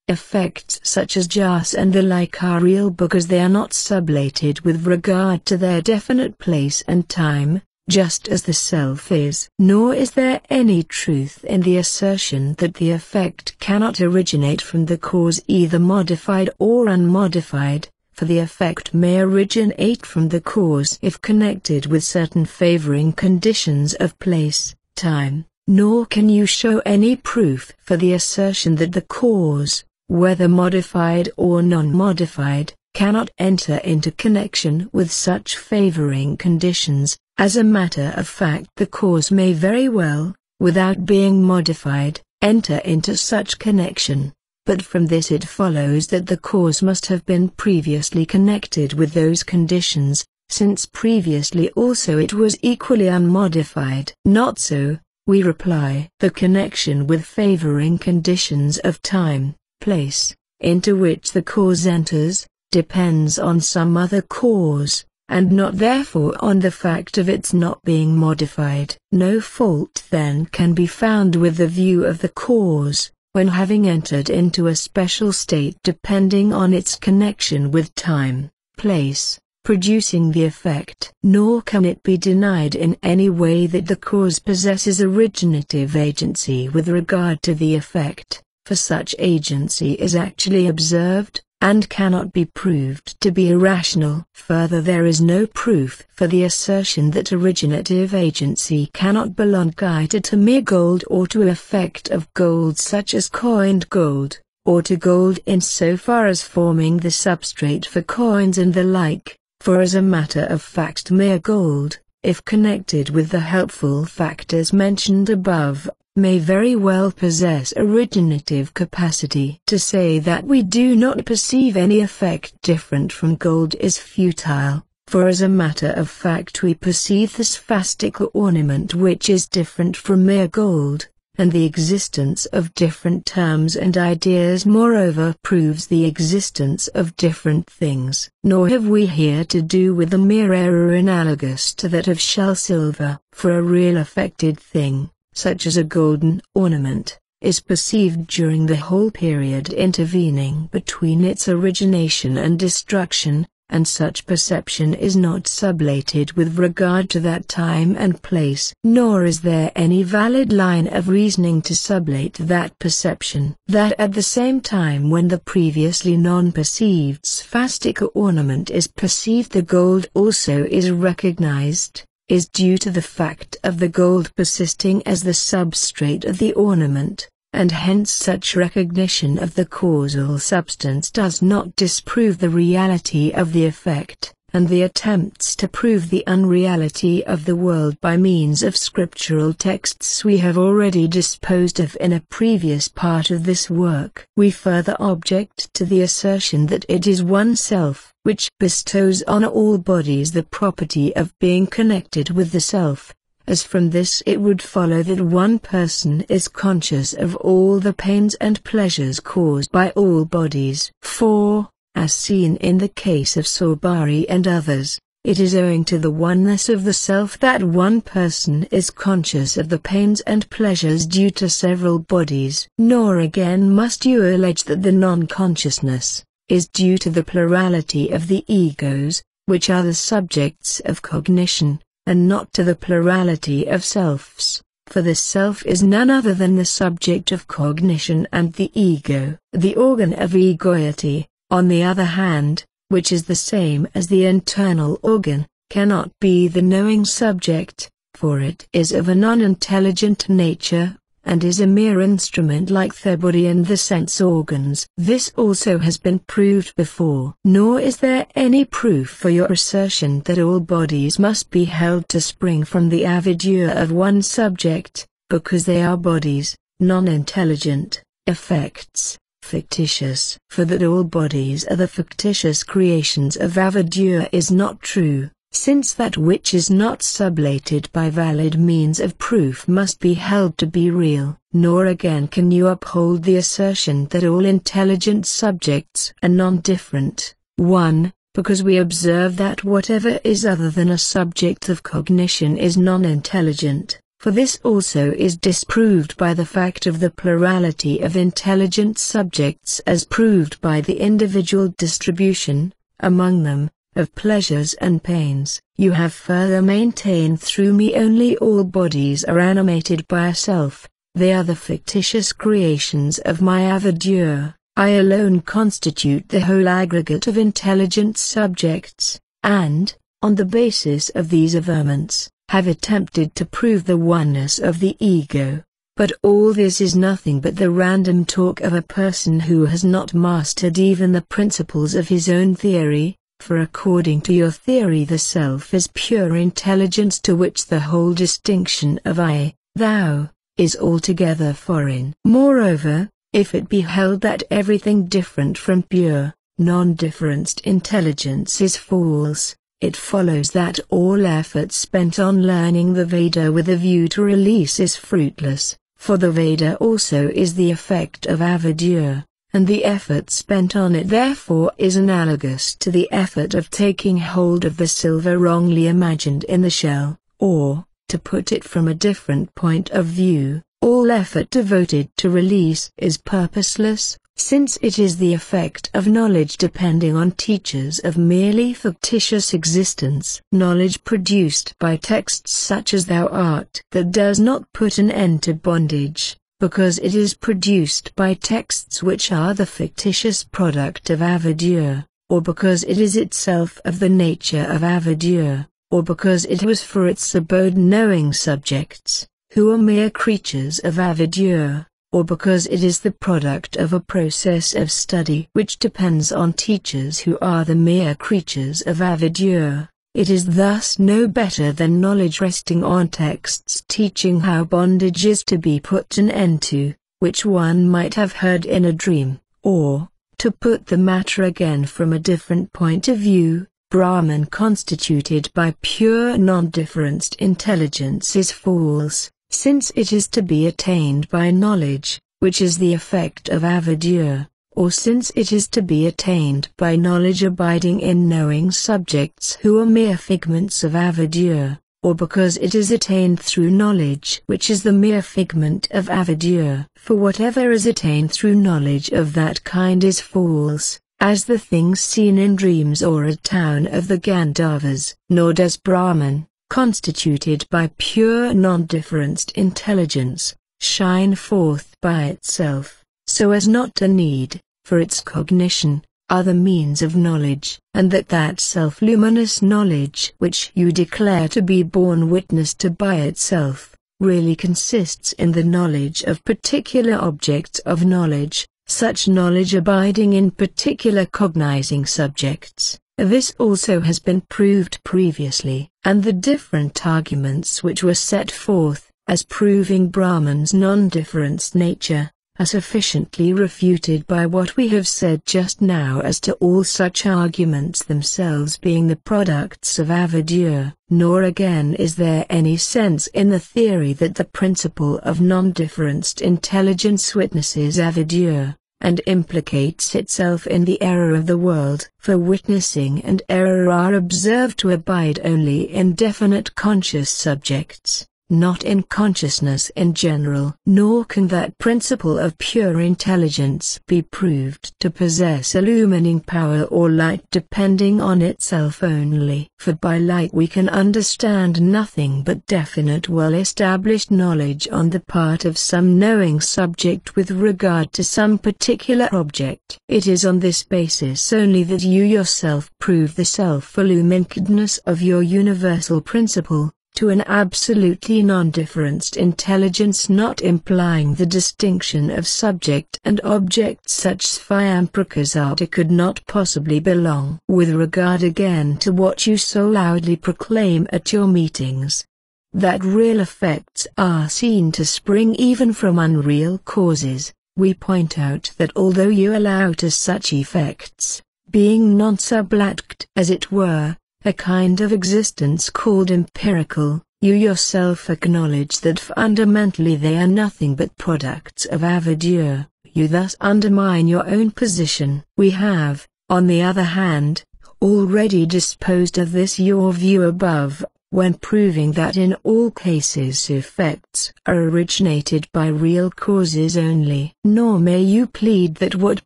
Effects such as jars and the like are real because they are not sublated with regard to their definite place and time, just as the self is. Nor is there any truth in the assertion that the effect cannot originate from the cause either modified or unmodified, for the effect may originate from the cause if connected with certain favoring conditions of place, time, nor can you show any proof for the assertion that the cause, whether modified or non-modified, cannot enter into connection with such favoring conditions. As a matter of fact, the cause may very well, without being modified, enter into such connection. But from this it follows that the cause must have been previously connected with those conditions, since previously also it was equally unmodified. Not so, we reply. The connection with favoring conditions of time, place, into which the cause enters, depends on some other cause, and not therefore on the fact of its not being modified. No fault then can be found with the view of the cause, when having entered into a special state depending on its connection with time, place, producing the effect. Nor can it be denied in any way that the cause possesses originative agency with regard to the effect, for such agency is actually observed, and cannot be proved to be irrational. Further, there is no proof for the assertion that originative agency cannot belong either to mere gold or to effect of gold such as coined gold, or to gold in so far as forming the substrate for coins and the like, for as a matter of fact mere gold, if connected with the helpful factors mentioned above, may very well possess originative capacity. To say that we do not perceive any effect different from gold is futile, for as a matter of fact we perceive the sphastical ornament which is different from mere gold, and the existence of different terms and ideas moreover proves the existence of different things. Nor have we here to do with a mere error analogous to that of shell silver, for a real affected thing, such as a golden ornament, is perceived during the whole period intervening between its origination and destruction, and such perception is not sublated with regard to that time and place. Nor is there any valid line of reasoning to sublate that perception. That at the same time when the previously non-perceived sphastical ornament is perceived the gold also is recognized, is due to the fact of the gold persisting as the substrate of the ornament, and hence such recognition of the causal substance does not disprove the reality of the effect, and the attempts to prove the unreality of the world by means of scriptural texts we have already disposed of in a previous part of this work. We further object to the assertion that it is oneself which bestows on all bodies the property of being connected with the self, as from this it would follow that one person is conscious of all the pains and pleasures caused by all bodies. For, as seen in the case of Saubari and others, it is owing to the oneness of the self that one person is conscious of the pains and pleasures due to several bodies. Nor again must you allege that the non-consciousness is due to the plurality of the egos, which are the subjects of cognition, and not to the plurality of selves, for the self is none other than the subject of cognition, and the ego, the organ of egoity, on the other hand, which is the same as the internal organ, cannot be the knowing subject, for it is of a non-intelligent nature, and is a mere instrument like the body and the sense organs. This also has been proved before. Nor is there any proof for your assertion that all bodies must be held to spring from the avidya of one subject, because they are bodies, non-intelligent, effects, fictitious. For that all bodies are the fictitious creations of avidya is not true, since that which is not sublated by valid means of proof must be held to be real. Nor again can you uphold the assertion that all intelligent subjects are non-different. 1. Because we observe that whatever is other than a subject of cognition is non-intelligent, for this also is disproved by the fact of the plurality of intelligent subjects as proved by the individual distribution, among them, of pleasures and pains. You have further maintained through me only all bodies are animated by a self, they are the fictitious creations of my avidya, I alone constitute the whole aggregate of intelligent subjects, and, on the basis of these averments, have attempted to prove the oneness of the ego. But all this is nothing but the random talk of a person who has not mastered even the principles of his own theory, for according to your theory the self is pure intelligence to which the whole distinction of I, thou, is altogether foreign. Moreover, if it be held that everything different from pure, non-differenced intelligence is false, it follows that all effort spent on learning the Veda with a view to release is fruitless, for the Veda also is the effect of avidya, and the effort spent on it therefore is analogous to the effort of taking hold of the silver wrongly imagined in the shell, or, to put it from a different point of view, all effort devoted to release is purposeless, since it is the effect of knowledge depending on teachers of merely fictitious existence. Knowledge produced by texts such as thou art that does not put an end to bondage, because it is produced by texts which are the fictitious product of avidya, or because it is itself of the nature of avidya, or because it was for its abode knowing subjects, who are mere creatures of avidya, or because it is the product of a process of study which depends on teachers who are the mere creatures of avidya. It is thus no better than knowledge resting on texts teaching how bondage is to be put an end to, which one might have heard in a dream, or, to put the matter again from a different point of view, Brahman constituted by pure non-differenced intelligence is false, since it is to be attained by knowledge, which is the effect of avidya, or since it is to be attained by knowledge abiding in knowing subjects who are mere figments of avidya, or because it is attained through knowledge which is the mere figment of avidya. For whatever is attained through knowledge of that kind is false, as the things seen in dreams or a town of the Gandharvas. Nor does Brahman, constituted by pure non-differenced intelligence, shine forth by itself, so as not to need, for its cognition, other means of knowledge, and that self-luminous knowledge which you declare to be borne witness to by itself, really consists in the knowledge of particular objects of knowledge, such knowledge abiding in particular cognizing subjects. This also has been proved previously, and the different arguments which were set forth, as proving Brahman's non-differenced nature, are sufficiently refuted by what we have said just now as to all such arguments themselves being the products of avidya. Nor again is there any sense in the theory that the principle of non-differenced intelligence witnesses avidya, and implicates itself in the error of the world. For witnessing and error are observed to abide only in definite conscious subjects, not in consciousness in general. Nor can that principle of pure intelligence be proved to possess illumining power or light depending on itself only. For by light we can understand nothing but definite well-established knowledge on the part of some knowing subject with regard to some particular object. It is on this basis only that you yourself prove the self-illuminedness of your universal principle, to an absolutely non-differenced intelligence not implying the distinction of subject and object. Such Svayamprakaṣata could not possibly belong. With regard again to what you so loudly proclaim at your meetings, that real effects are seen to spring even from unreal causes, we point out that although you allow to such effects, being non-subject as it were, a kind of existence called empirical, you yourself acknowledge that fundamentally they are nothing but products of avidya. You thus undermine your own position. We have, on the other hand, already disposed of this your view above, when proving that in all cases effects are originated by real causes only. Nor may you plead that what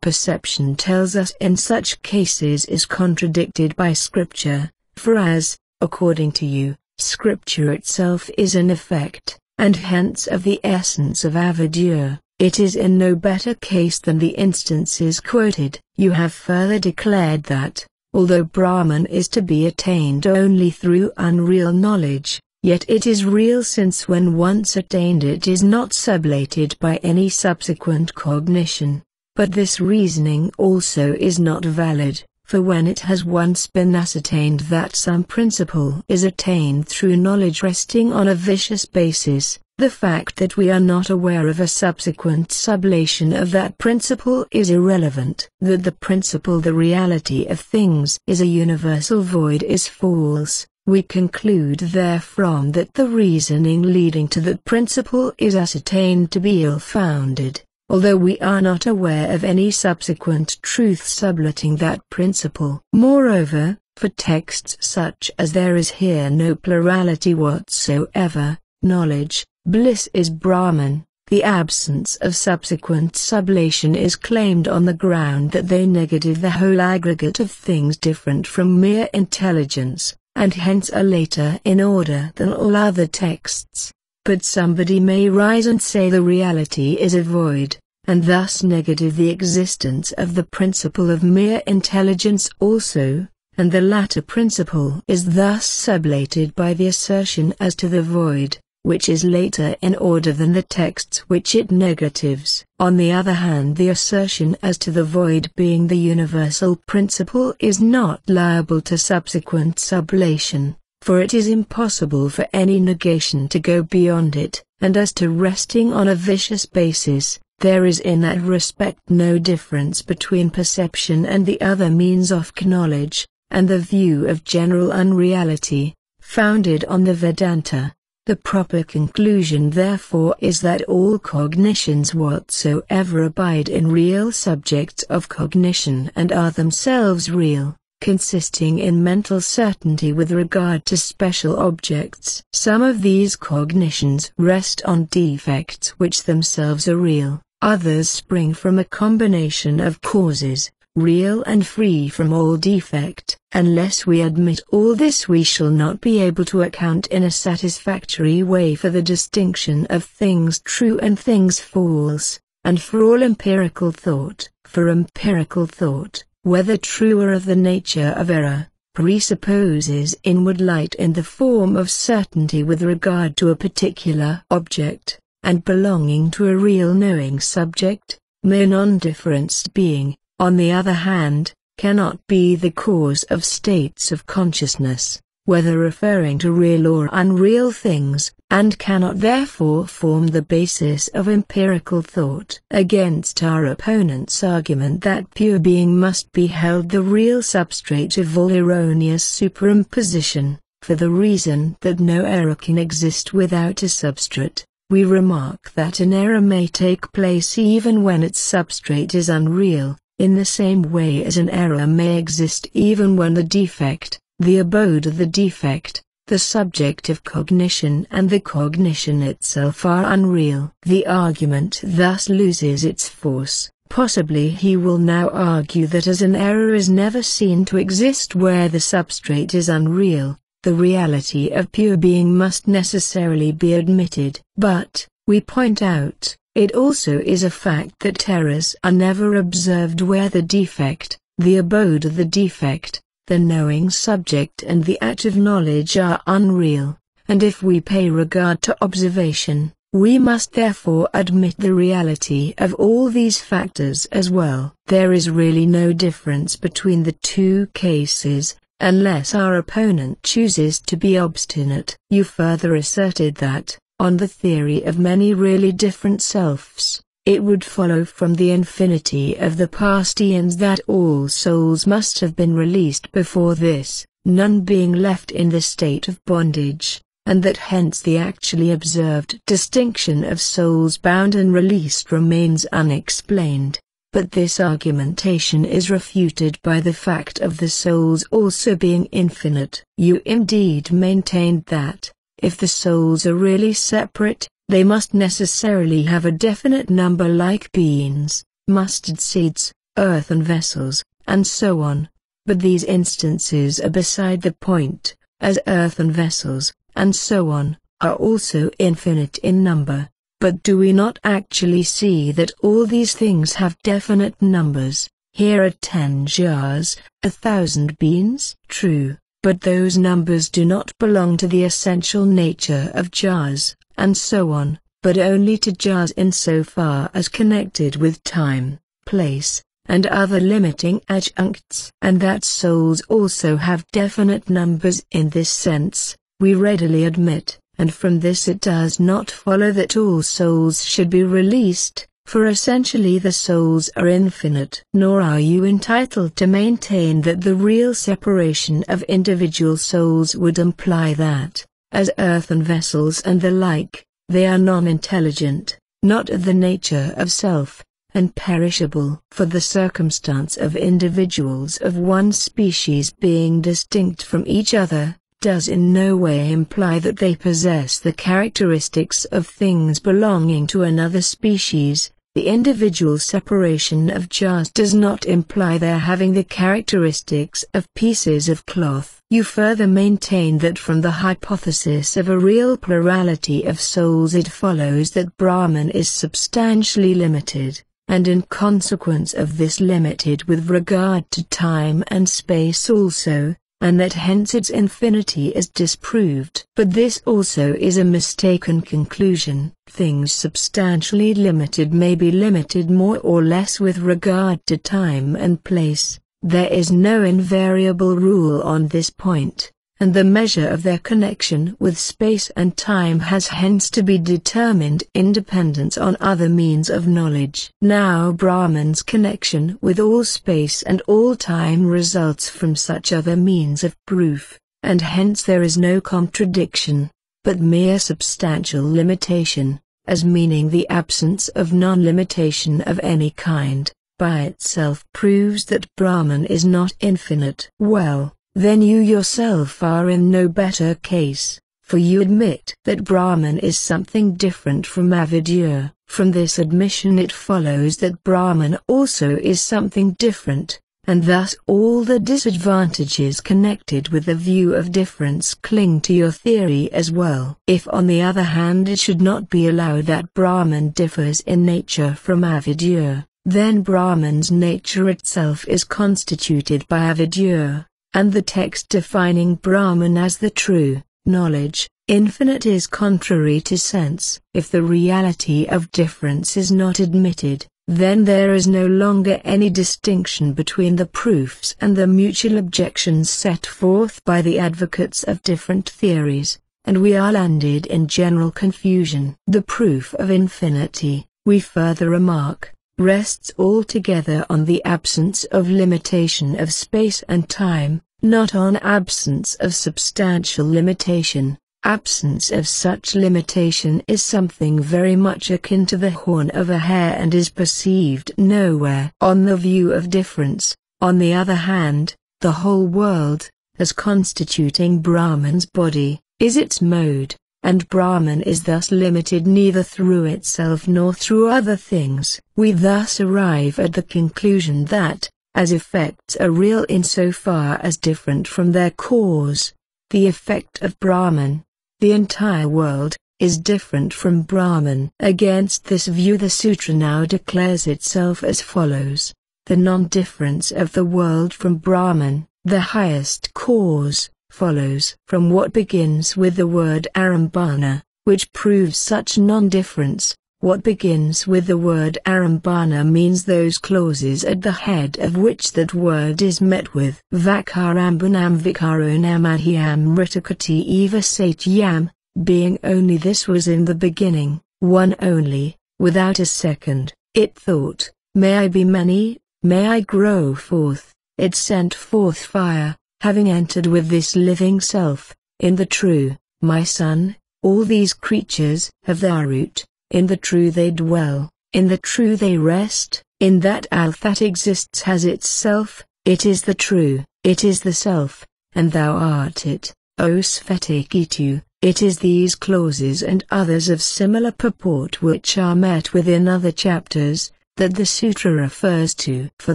perception tells us in such cases is contradicted by Scripture. For as, according to you, Scripture itself is an effect, and hence of the essence of avidya, it is in no better case than the instances quoted. You have further declared that, although Brahman is to be attained only through unreal knowledge, yet it is real since when once attained it is not sublated by any subsequent cognition. But this reasoning also is not valid. For when it has once been ascertained that some principle is attained through knowledge resting on a vicious basis, the fact that we are not aware of a subsequent sublation of that principle is irrelevant. That the principle, the reality of things, is a universal void is false. We conclude therefrom that the reasoning leading to that principle is ascertained to be ill-founded, although we are not aware of any subsequent truth sublating that principle. Moreover, for texts such as there is here no plurality whatsoever, knowledge, bliss is Brahman, the absence of subsequent sublation is claimed on the ground that they negative the whole aggregate of things different from mere intelligence, and hence are later in order than all other texts. But somebody may rise and say the reality is a void, and thus negative the existence of the principle of mere intelligence also, and the latter principle is thus sublated by the assertion as to the void, which is later in order than the texts which it negatives. On the other hand, the assertion as to the void being the universal principle is not liable to subsequent sublation, for it is impossible for any negation to go beyond it, and as to resting on a vicious basis, there is in that respect no difference between perception and the other means of knowledge, and the view of general unreality, founded on the Vedanta. The proper conclusion therefore is that all cognitions whatsoever abide in real subjects of cognition and are themselves real, consisting in mental certainty with regard to special objects. Some of these cognitions rest on defects which themselves are real, others spring from a combination of causes, real and free from all defect. Unless we admit all this, we shall not be able to account in a satisfactory way for the distinction of things true and things false, and for all empirical thought. For empirical thought, whether true or of the nature of error, presupposes inward light in the form of certainty with regard to a particular object, and belonging to a real knowing subject, mere non-differenced being, on the other hand, cannot be the cause of states of consciousness, whether referring to real or unreal things, and cannot therefore form the basis of empirical thought. Against our opponent's argument that pure being must be held the real substrate of all erroneous superimposition, for the reason that no error can exist without a substrate, we remark that an error may take place even when its substrate is unreal, in the same way as an error may exist even when the defect, the abode of the defect, the subject of cognition and the cognition itself are unreal. The argument thus loses its force. Possibly he will now argue that as an error is never seen to exist where the substrate is unreal, the reality of pure being must necessarily be admitted. But, we point out, it also is a fact that errors are never observed where the defect, the abode of the defect, the knowing subject and the act of knowledge are unreal, and if we pay regard to observation, we must therefore admit the reality of all these factors as well. There is really no difference between the two cases, unless our opponent chooses to be obstinate. You further asserted that, on the theory of many really different selves, it would follow from the infinity of the past eons that all souls must have been released before this, none being left in the state of bondage, and that hence the actually observed distinction of souls bound and released remains unexplained. But this argumentation is refuted by the fact of the souls also being infinite. You indeed maintained that, if the souls are really separate, they must necessarily have a definite number like beans, mustard seeds, earthen vessels, and so on. But these instances are beside the point, as earthen vessels, and so on, are also infinite in number. But do we not actually see that all these things have definite numbers? Here are 10 jars, 1,000 beans. True. But those numbers do not belong to the essential nature of jars, and so on, but only to jars insofar as connected with time, place, and other limiting adjuncts. And that souls also have definite numbers in this sense, we readily admit, and from this it does not follow that all souls should be released, for essentially the souls are infinite. Nor are you entitled to maintain that the real separation of individual souls would imply that, as earthen vessels and the like, they are non-intelligent, not of the nature of self, and perishable. For the circumstance of individuals of one species being distinct from each other, does in no way imply that they possess the characteristics of things belonging to another species. The individual separation of jars does not imply their having the characteristics of pieces of cloth. You further maintain that from the hypothesis of a real plurality of souls it follows that Brahman is substantially limited, and in consequence of this limited with regard to time and space also, and that hence its infinity is disproved. But this also is a mistaken conclusion. Things substantially limited may be limited more or less with regard to time and place. There is no invariable rule on this point, and the measure of their connection with space and time has hence to be determined independent on other means of knowledge. Now Brahman's connection with all space and all time results from such other means of proof, and hence there is no contradiction, but mere substantial limitation, as meaning the absence of non-limitation of any kind, by itself proves that Brahman is not infinite. Well, then you yourself are in no better case, for you admit that Brahman is something different from avidya. From this admission it follows that Brahman also is something different, and thus all the disadvantages connected with the view of difference cling to your theory as well. If on the other hand it should not be allowed that Brahman differs in nature from avidya, then Brahman's nature itself is constituted by avidya, and the text defining Brahman as the true knowledge, infinite, is contrary to sense. If the reality of difference is not admitted, then there is no longer any distinction between the proofs and the mutual objections set forth by the advocates of different theories, and we are landed in general confusion. The proof of infinity, we further remark, rests altogether on the absence of limitation of space and time, not on absence of substantial limitation. Absence of such limitation is something very much akin to the horn of a hare and is perceived nowhere. On the view of difference, on the other hand, the whole world, as constituting Brahman's body, is its mode, and Brahman is thus limited neither through itself nor through other things. We thus arrive at the conclusion that, as effects are real insofar as different from their cause, the effect of Brahman, the entire world, is different from Brahman. Against this view the sutra now declares itself as follows: the non-difference of the world from Brahman, the highest cause, follows from what begins with the word arambana, which proves such non-difference. What begins with the word arambana means those clauses at the head of which that word is met with. Vakarambanam vikaronam adhyam ritakati eva satyam, being only this was in the beginning, one only, without a second. It thought, may I be many, may I grow forth. It sent forth fire, having entered with this living self, in the true, my son, all these creatures have their root. In the true they dwell, in the true they rest, in that all that exists has itself, it is the true, it is the self, and thou art it, O Svetaketu. It is these clauses and others of similar purport which are met with in other chapters, that the sutra refers to. For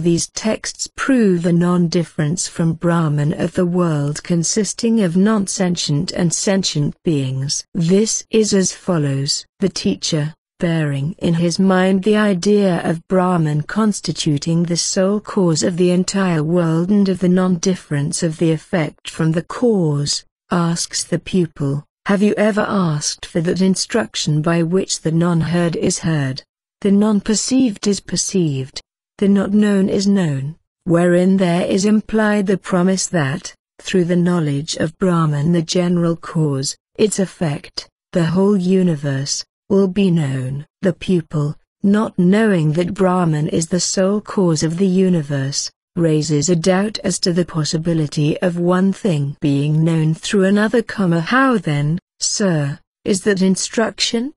these texts prove a non-difference from Brahman of the world consisting of non-sentient and sentient beings. This is as follows. The teacher, bearing in his mind the idea of Brahman constituting the sole cause of the entire world and of the non-difference of the effect from the cause, asks the pupil, have you ever asked for that instruction by which the non-heard is heard? The non-perceived is perceived, the not known is known, wherein there is implied the promise that, through the knowledge of Brahman the general cause, its effect, the whole universe, will be known. The pupil, not knowing that Brahman is the sole cause of the universe, raises a doubt as to the possibility of one thing being known through another. How then, sir, is that instruction?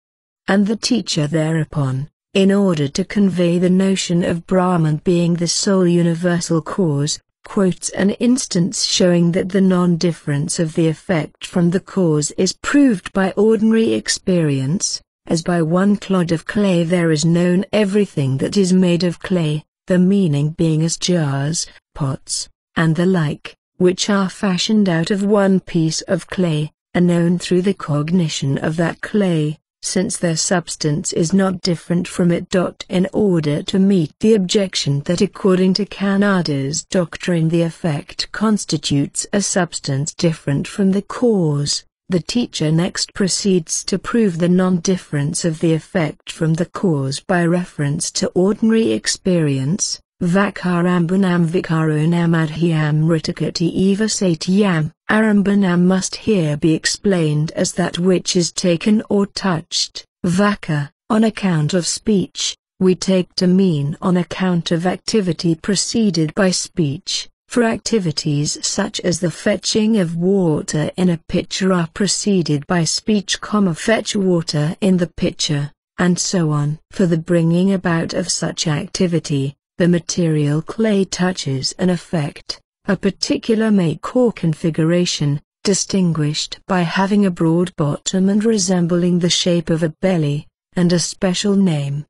And the teacher thereupon, in order to convey the notion of Brahman being the sole universal cause, quotes an instance showing that the non-difference of the effect from the cause is proved by ordinary experience, as by one clod of clay there is known everything that is made of clay, the meaning being as jars, pots, and the like, which are fashioned out of one piece of clay, are known through the cognition of that clay. since their substance is not different from it. In order to meet the objection that according to Kannada's doctrine the effect constitutes a substance different from the cause, the teacher next proceeds to prove the non-difference of the effect from the cause by reference to ordinary experience. Vakarambanam vikaronam adhyam ritakati eva satyam. Arambanam must here be explained as that which is taken or touched. Vaka, on account of speech, we take to mean on account of activity preceded by speech. For activities such as the fetching of water in a pitcher are preceded by speech, fetch water in the pitcher, and so on. For the bringing about of such activity, the material clay touches an effect, a particular make or configuration, distinguished by having a broad bottom and resembling the shape of a belly, and a special name,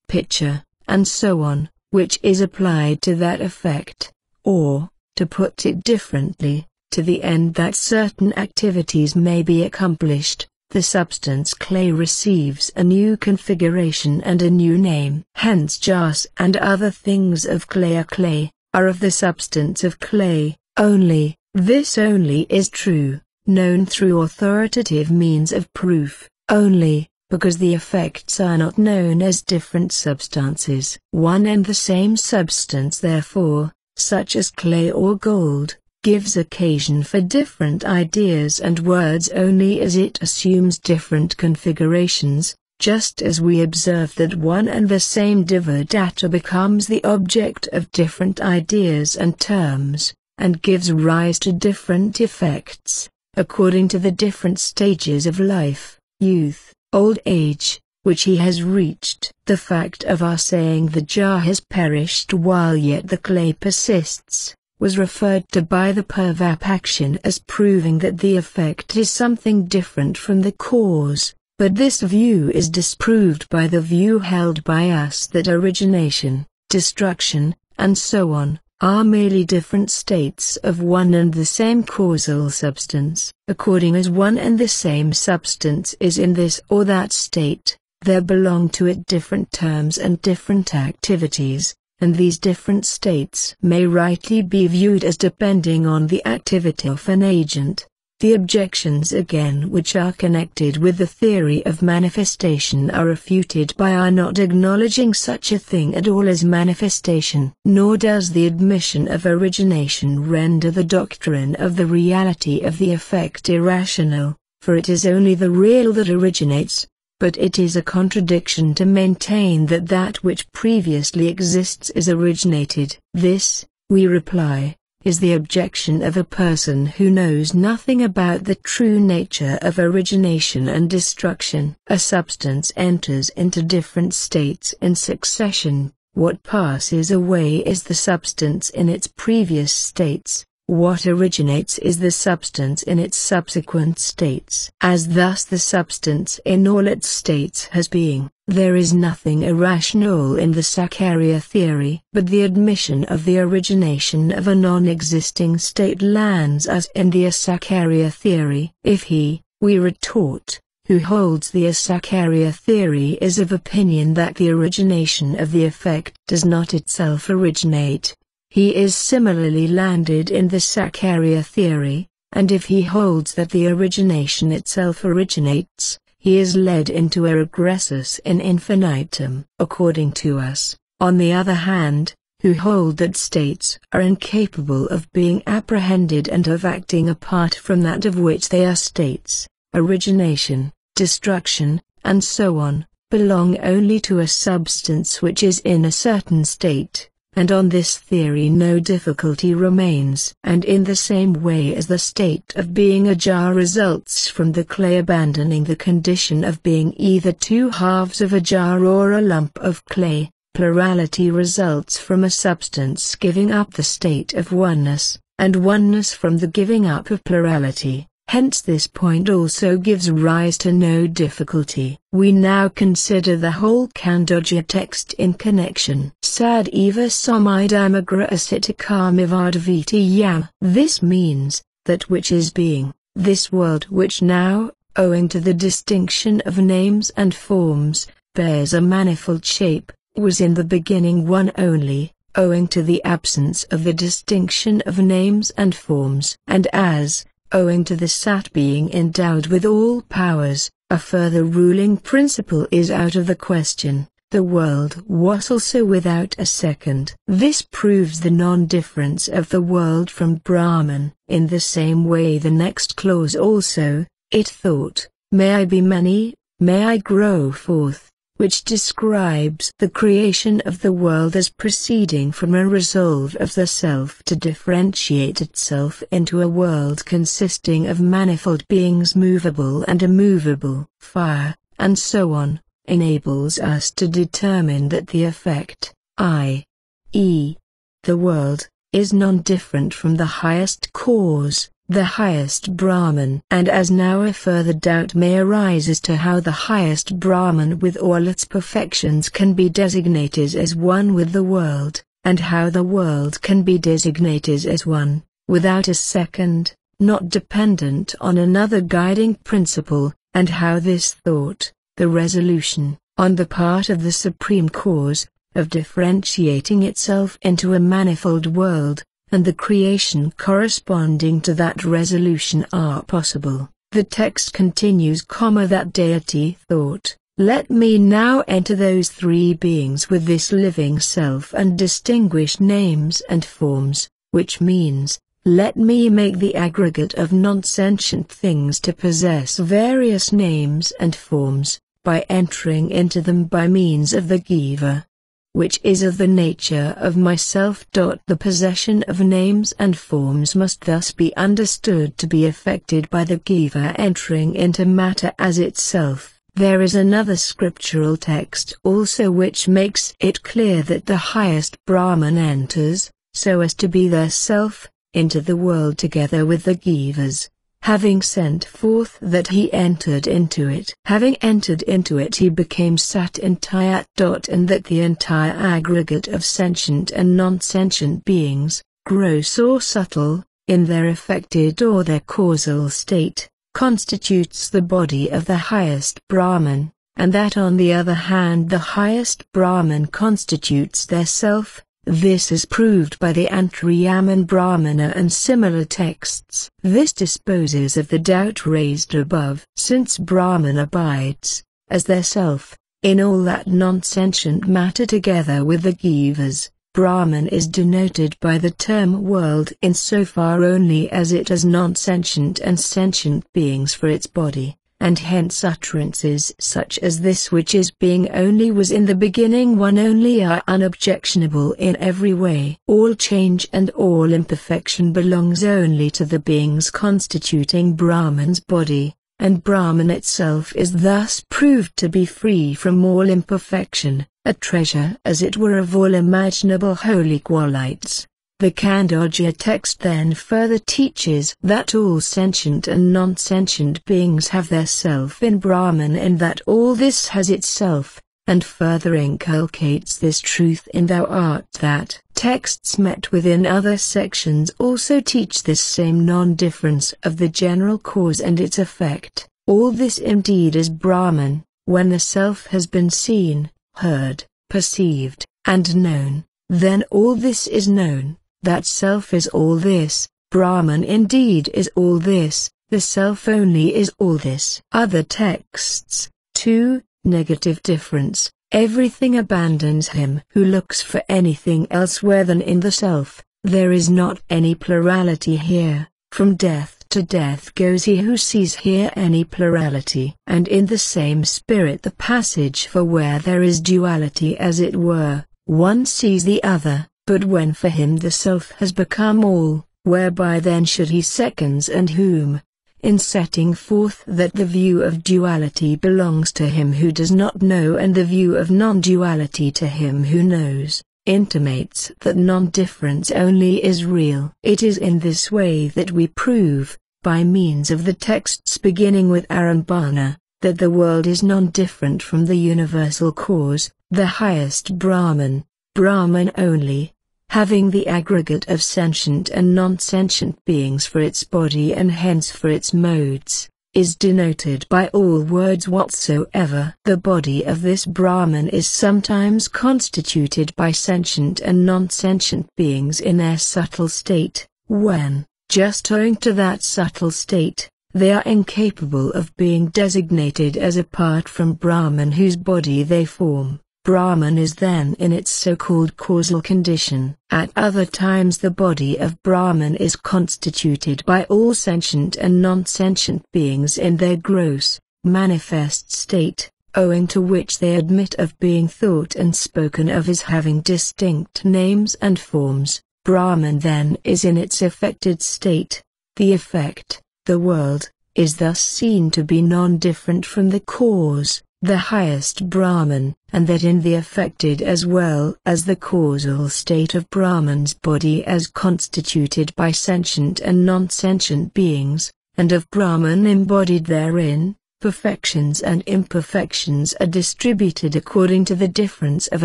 pitcher, and so on, which is applied to that effect, or, to put it differently, to the end that certain activities may be accomplished, the substance clay receives a new configuration and a new name. Hence jars and other things of clay are of the substance of clay, only. This only is true, known through authoritative means of proof, only, because the effects are not known as different substances. One and the same substance therefore, such as clay or gold, gives occasion for different ideas and words only as it assumes different configurations, just as we observe that one and the same VEDânTA becomes the object of different ideas and terms, and gives rise to different effects, according to the different stages of life, youth, old age, which he has reached. The fact of our saying the jar has perished while yet the clay persists, was referred to by the Purvapakshin as proving that the effect is something different from the cause, but this view is disproved by the view held by us that origination, destruction, and so on, are merely different states of one and the same causal substance. According as one and the same substance is in this or that state, there belong to it different terms and different activities, and these different states may rightly be viewed as depending on the activity of an agent. The objections again which are connected with the theory of manifestation are refuted by our not acknowledging such a thing at all as manifestation. Nor does the admission of origination render the doctrine of the reality of the effect irrational, for it is only the real that originates. But it is a contradiction to maintain that that which previously exists is originated. This, we reply, is the objection of a person who knows nothing about the true nature of origination and destruction. A substance enters into different states in succession. What passes away is the substance in its previous states. What originates is the substance in its subsequent states. As thus the substance in all its states has being, there is nothing irrational in the Sakarya theory. But the admission of the origination of a non-existing state lands us in the Asakarya theory. If he, we retort, who holds the Asakarya theory is of opinion that the origination of the effect does not itself originate, he is similarly landed in the Sakarya theory, and if he holds that the origination itself originates, he is led into a regressus in infinitum. According to us, on the other hand, who hold that states are incapable of being apprehended and of acting apart from that of which they are states, origination, destruction, and so on, belong only to a substance which is in a certain state. And on this theory no difficulty remains. And in the same way as the state of being a jar results from the clay abandoning the condition of being either two halves of a jar or a lump of clay, plurality results from a substance giving up the state of oneness, and oneness from the giving up of plurality. Hence this point also gives rise to no difficulty. We now consider the whole Khandogya text in connection. Sad eva samidamagra asitakamivad. This means, that which is being, this world which now, owing to the distinction of names and forms, bears a manifold shape, was in the beginning one only, owing to the absence of the distinction of names and forms. And as, owing to the Sat being endowed with all powers, a further ruling principle is out of the question, the world was also without a second. This proves the non-difference of the world from Brahman. In the same way the next clause also, it thought, may I be many, may I grow forth, which describes the creation of the world as proceeding from a resolve of the self to differentiate itself into a world consisting of manifold beings movable and immovable, fire, and so on, enables us to determine that the effect, i.e., the world, is non-different from the highest cause, the highest Brahman. And as now a further doubt may arise as to how the highest Brahman with all its perfections can be designated as one with the world, and how the world can be designated as one, without a second, not dependent on another guiding principle, and how this thought, the resolution, on the part of the Supreme Cause, of differentiating itself into a manifold world, and the creation corresponding to that resolution are possible. The text continues, that deity thought, let me now enter those three beings with this living self and distinguish names and forms, which means, let me make the aggregate of non-sentient things to possess various names and forms, by entering into them by means of the Jiva, which is of the nature of myself. The possession of names and forms must thus be understood to be effected by the Jiva entering into matter as itself. There is another scriptural text also which makes it clear that the highest Brahman enters, so as to be their self, into the world together with the Jivas, having sent forth that he entered into it. Having entered into it he became Sat entire. And that the entire aggregate of sentient and non-sentient beings, gross or subtle, in their affected or their causal state, constitutes the body of the highest Brahman, and that on the other hand the highest Brahman constitutes their self. This is proved by the Antaryama Brahmana and similar texts. This disposes of the doubt raised above. Since Brahman abides, as their self, in all that non-sentient matter together with the Jivas, Brahman is denoted by the term world insofar only as it has non-sentient and sentient beings for its body, and hence utterances such as this which is being only was in the beginning one only are unobjectionable in every way. All change and all imperfection belongs only to the beings constituting Brahman's body, and Brahman itself is thus proved to be free from all imperfection, a treasure as it were of all imaginable holy qualities. The Khandogya text then further teaches that all sentient and non-sentient beings have their self in Brahman and that all this has itself, and further inculcates this truth in Thou art that. Texts met within other sections also teach this same non-difference of the general cause and its effect. All this indeed is Brahman, when the self has been seen, heard, perceived, and known, then all this is known. That self is all this, Brahman indeed is all this, the self only is all this. Other texts, 2, negative difference, everything abandons him who looks for anything elsewhere than in the self, there is not any plurality here, from death to death goes he who sees here any plurality. And in the same spirit the passage for where there is duality as it were, one sees the other. But when for him the self has become all, whereby then should he seconds and whom? In setting forth that the view of duality belongs to him who does not know and the view of non-duality to him who knows, intimates that non-difference only is real. It is in this way that we prove, by means of the texts beginning with Arambana, that the world is non-different from the universal cause, the highest Brahman. Brahman only, having the aggregate of sentient and non-sentient beings for its body and hence for its modes, is denoted by all words whatsoever. The body of this Brahman is sometimes constituted by sentient and non-sentient beings in their subtle state, when, just owing to that subtle state, they are incapable of being designated as apart from Brahman whose body they form. Brahman is then in its so-called causal condition. At other times the body of Brahman is constituted by all sentient and non-sentient beings in their gross, manifest state, owing to which they admit of being thought and spoken of as having distinct names and forms. Brahman then is in its affected state. The effect, the world, is thus seen to be non-different from the cause, the highest Brahman, and that in the affected as well as the causal state of Brahman's body as constituted by sentient and non-sentient beings, and of Brahman embodied therein, perfections and imperfections are distributed according to the difference of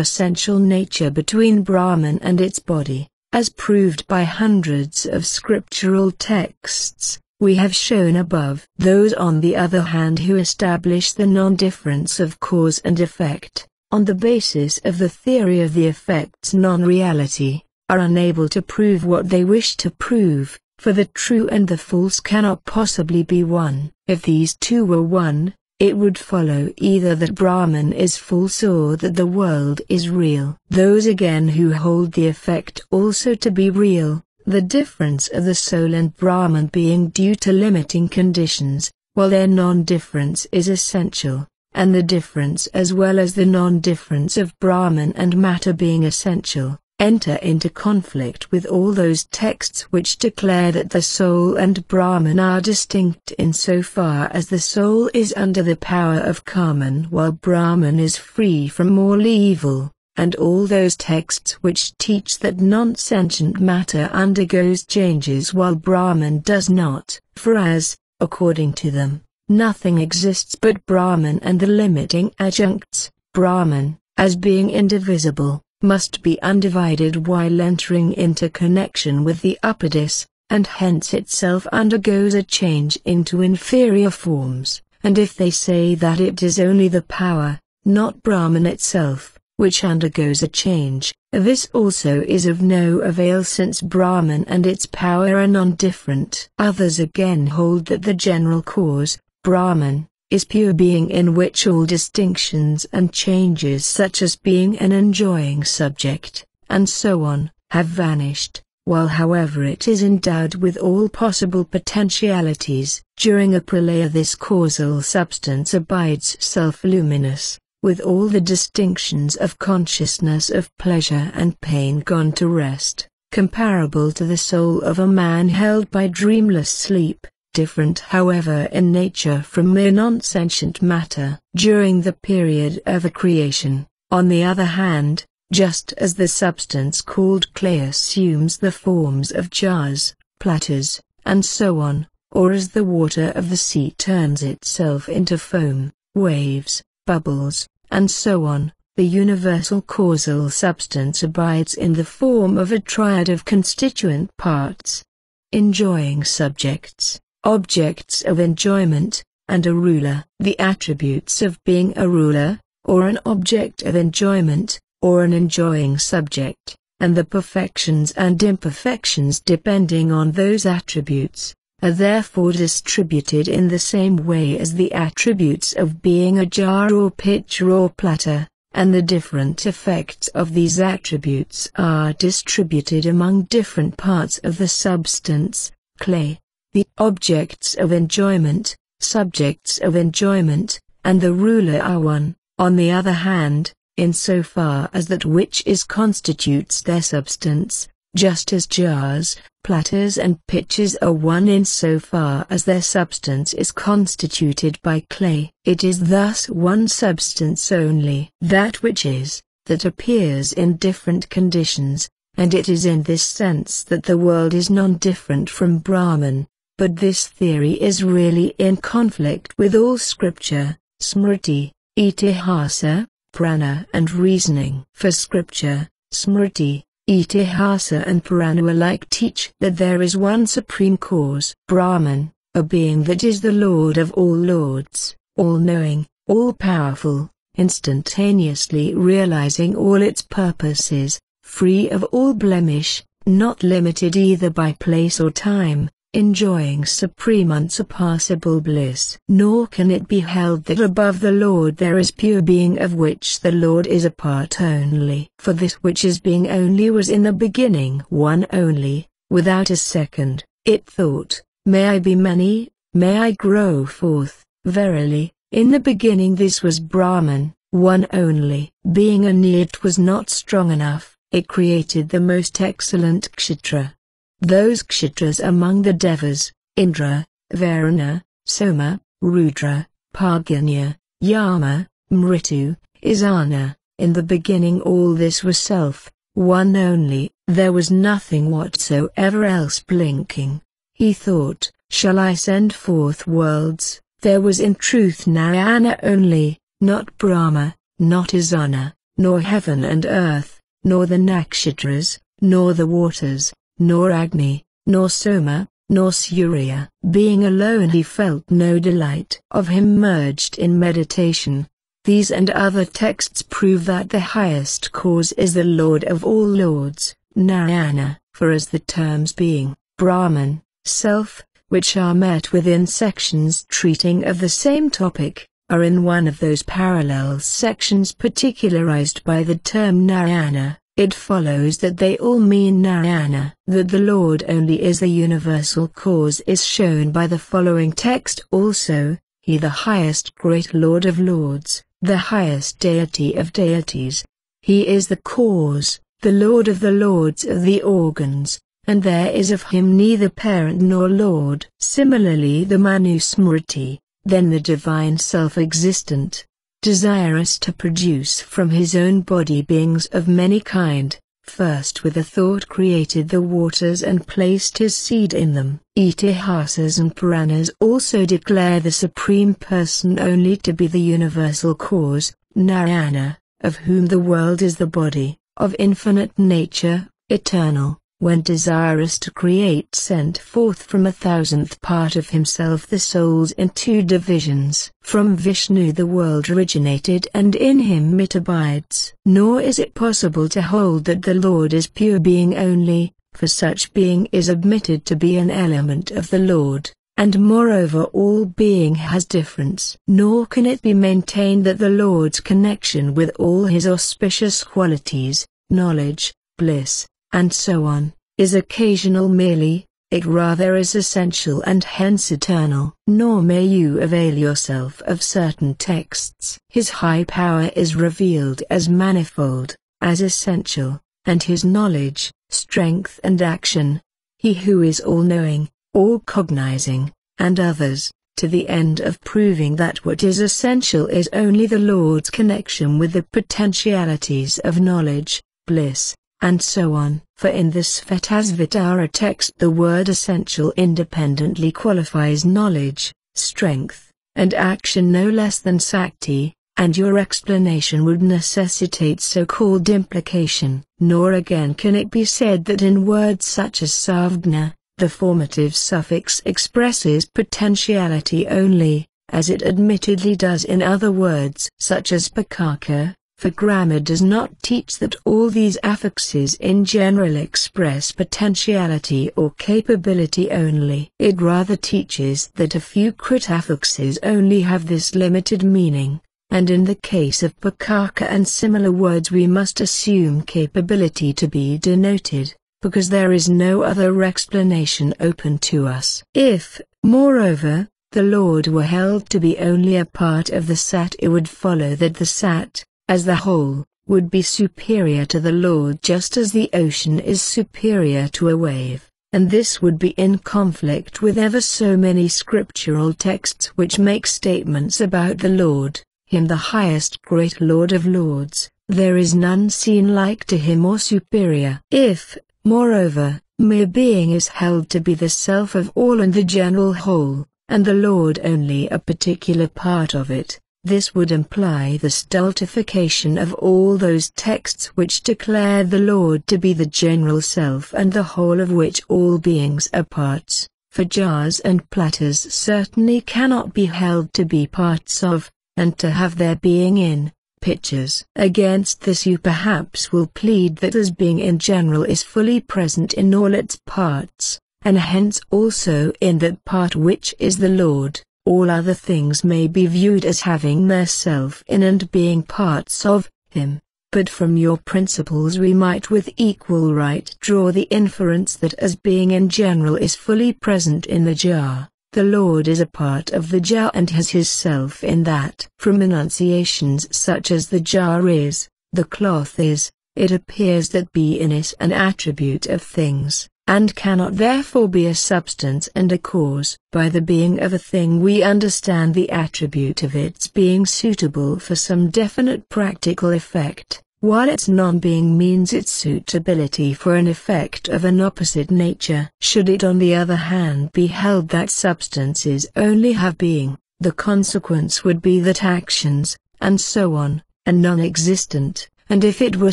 essential nature between Brahman and its body, as proved by hundreds of scriptural texts. We have shown above. Those on the other hand who establish the non-difference of cause and effect, on the basis of the theory of the effect's non-reality, are unable to prove what they wish to prove, for the true and the false cannot possibly be one. If these two were one, it would follow either that Brahman is false or that the world is real. Those again who hold the effect also to be real, the difference of the soul and Brahman being due to limiting conditions, while their non-difference is essential, and the difference as well as the non-difference of Brahman and matter being essential, enter into conflict with all those texts which declare that the soul and Brahman are distinct in so far as the soul is under the power of karma while Brahman is free from all evil, and all those texts which teach that non-sentient matter undergoes changes while Brahman does not, for as, according to them, nothing exists but Brahman and the limiting adjuncts, Brahman, as being indivisible, must be undivided while entering into connection with the upadis, and hence itself undergoes a change into inferior forms, and if they say that it is only the power, not Brahman itself, which undergoes a change, this also is of no avail since Brahman and its power are non-different. Others again hold that the general cause, Brahman, is pure being in which all distinctions and changes such as being an enjoying subject, and so on, have vanished, while however it is endowed with all possible potentialities. During a pralaya this causal substance abides self-luminous, with all the distinctions of consciousness of pleasure and pain gone to rest, comparable to the soul of a man held by dreamless sleep, different however in nature from mere non-sentient matter. During the period of a creation, on the other hand, just as the substance called clay assumes the forms of jars, platters, and so on, or as the water of the sea turns itself into foam, waves, bubbles, and so on, the universal causal substance abides in the form of a triad of constituent parts. Enjoying subjects, objects of enjoyment, and a ruler. The attributes of being a ruler, or an object of enjoyment, or an enjoying subject, and the perfections and imperfections depending on those attributes, are therefore distributed in the same way as the attributes of being a jar or pitcher or platter, and the different effects of these attributes are distributed among different parts of the substance, clay. The objects of enjoyment, subjects of enjoyment, and the ruler are one, on the other hand, in so far as that which is constitutes their substance, just as jars, platters and pitchers are one in so far as their substance is constituted by clay. It is thus one substance only. That which is, that appears in different conditions, and it is in this sense that the world is non-different from Brahman, but this theory is really in conflict with all scripture, smriti, itihasa, prana and reasoning. For scripture, smriti, itihasa and purana alike teach that there is one supreme cause, Brahman, a being that is the Lord of all lords, all-knowing, all-powerful, instantaneously realizing all its purposes, free of all blemish, not limited either by place or time, enjoying supreme unsurpassable bliss. Nor can it be held that above the Lord there is pure being of which the Lord is a part only. For this which is being only was in the beginning one only, without a second. It thought, may I be many, may I grow forth. Verily, in the beginning this was Brahman, one only. Being a it was not strong enough, it created the most excellent Kshatra. Those Kshatras among the Devas, Indra, Varuna, Soma, Rudra, Parganya, Yama, Mritu, Isana. In the beginning all this was self, one only, there was nothing whatsoever else blinking. He thought, shall I send forth worlds? There was in truth Narayana only, not Brahma, not Isana, nor heaven and earth, nor the nakshatras, nor the waters, nor Agni, nor Soma, nor Surya. Being alone he felt no delight. Of him merged in meditation. These and other texts prove that the highest cause is the Lord of all lords, Narayana. For as the terms being, Brahman, self, which are met within sections treating of the same topic, are in one of those parallel sections particularized by the term Narayana, it follows that they all mean Narayana. That the Lord only is the universal cause is shown by the following text also, He the highest great Lord of lords, the highest deity of deities. He is the cause, the Lord of the lords of the organs, and there is of him neither parent nor lord. Similarly the Manusmriti, then the divine self-existent, desirous to produce from his own body beings of many kind, first with a thought created the waters and placed his seed in them. Itihasas and Puranas also declare the Supreme Person only to be the universal cause, Narayana, of whom the world is the body, of infinite nature, eternal. When desirous to create sent forth from a thousandth part of himself the souls in two divisions. From Vishnu the world originated and in him it abides. Nor is it possible to hold that the Lord is pure being only, for such being is admitted to be an element of the Lord, and moreover all being has difference. Nor can it be maintained that the Lord's connection with all his auspicious qualities, knowledge, bliss, and so on, is occasional merely, it rather is essential and hence eternal. Nor may you avail yourself of certain texts. His high power is revealed as manifold, as essential, and his knowledge, strength and action, he who is all-knowing, all-cognizing, and others, to the end of proving that what is essential is only the Lord's connection with the potentialities of knowledge, bliss, and so on. For in the Svetasvatara text the word essential independently qualifies knowledge, strength, and action no less than Sakti, and your explanation would necessitate so-called implication. Nor again can it be said that in words such as Savgna, the formative suffix expresses potentiality only, as it admittedly does in other words such as Pakaka. For grammar does not teach that all these affixes in general express potentiality or capability only. It rather teaches that a few crit affixes only have this limited meaning, and in the case of Pakaka and similar words we must assume capability to be denoted, because there is no other explanation open to us. If, moreover, the Lord were held to be only a part of the Sat, it would follow that the Sat, as the whole, would be superior to the Lord just as the ocean is superior to a wave, and this would be in conflict with ever so many scriptural texts which make statements about the Lord, him the highest great Lord of lords, there is none seen like to him or superior. If, moreover, mere being is held to be the self of all and the general whole, and the Lord only a particular part of it, this would imply the stultification of all those texts which declare the Lord to be the general self and the whole of which all beings are parts, for jars and platters certainly cannot be held to be parts of, and to have their being in, pitchers. Against this you perhaps will plead that as being in general is fully present in all its parts, and hence also in that part which is the Lord, all other things may be viewed as having their self in and being parts of him. But from your principles we might with equal right draw the inference that as being in general is fully present in the jar, the Lord is a part of the jar and has his self in that. From enunciations such as the jar is, the cloth is, it appears that being is an attribute of things, and cannot therefore be a substance and a cause. By the being of a thing we understand the attribute of its being suitable for some definite practical effect, while its non-being means its suitability for an effect of an opposite nature. Should it on the other hand be held that substances only have being, the consequence would be that actions, and so on, are non-existent, and if it were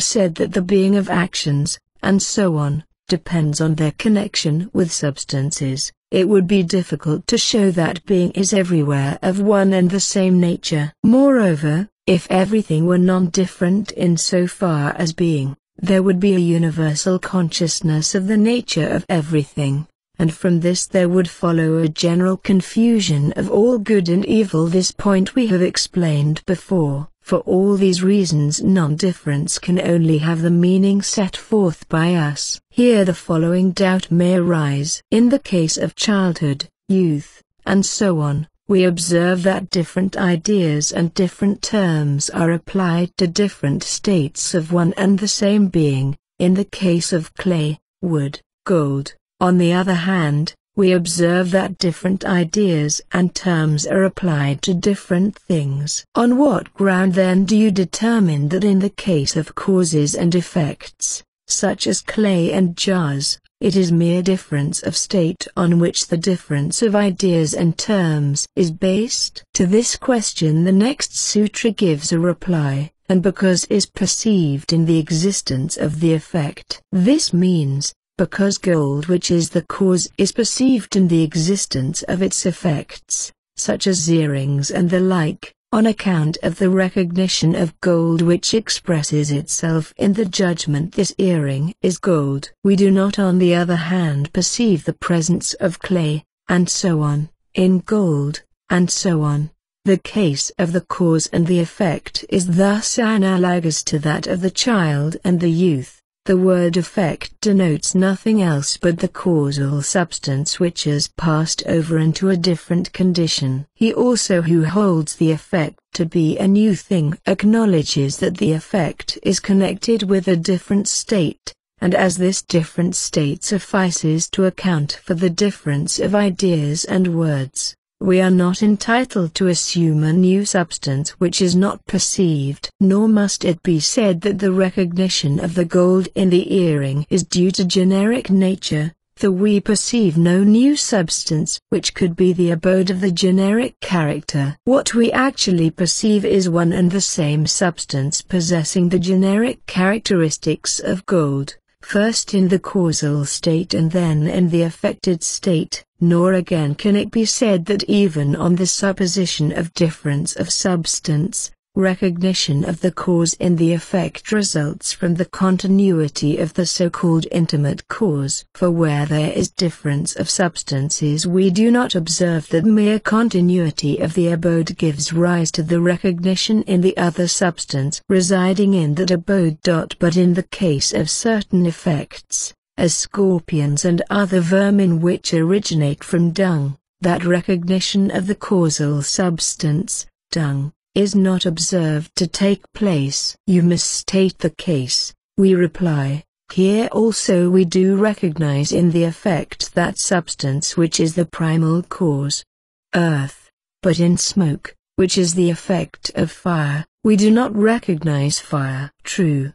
said that the being of actions, and so on, depends on their connection with substances, it would be difficult to show that being is everywhere of one and the same nature. Moreover, if everything were non-different in so far as being, there would be a universal consciousness of the nature of everything, and from this there would follow a general confusion of all good and evil. This point we have explained before. For all these reasons non-difference can only have the meaning set forth by us. Here the following doubt may arise. In the case of childhood, youth, and so on, we observe that different ideas and different terms are applied to different states of one and the same being. In the case of clay, wood, gold, on the other hand, we observe that different ideas and terms are applied to different things. On what ground then do you determine that in the case of causes and effects, such as clay and jars, it is mere difference of state on which the difference of ideas and terms is based? To this question the next sutra gives a reply, and because is perceived in the existence of the effect. This means, because gold which is the cause is perceived in the existence of its effects, such as earrings and the like, on account of the recognition of gold which expresses itself in the judgment this earring is gold. We do not on the other hand perceive the presence of clay, and so on, in gold, and so on. The case of the cause and the effect is thus analogous to that of the child and the youth. The word effect denotes nothing else but the causal substance which has passed over into a different condition. He also who holds the effect to be a new thing acknowledges that the effect is connected with a different state, and as this different state suffices to account for the difference of ideas and words, we are not entitled to assume a new substance which is not perceived. Nor must it be said that the recognition of the gold in the earring is due to generic nature, for we perceive no new substance which could be the abode of the generic character. What we actually perceive is one and the same substance possessing the generic characteristics of gold, first in the causal state and then in the affected state. Nor again can it be said that even on the supposition of difference of substance, recognition of the cause in the effect results from the continuity of the so-called intimate cause. For where there is difference of substances we do not observe that mere continuity of the abode gives rise to the recognition in the other substance residing in that abode. But in the case of certain effects, as scorpions and other vermin which originate from dung, that recognition of the causal substance, dung, is not observed to take place. You misstate the case, we reply. Here also we do recognize in the effect that substance which is the primal cause, earth, but in smoke, which is the effect of fire, we do not recognize fire. True.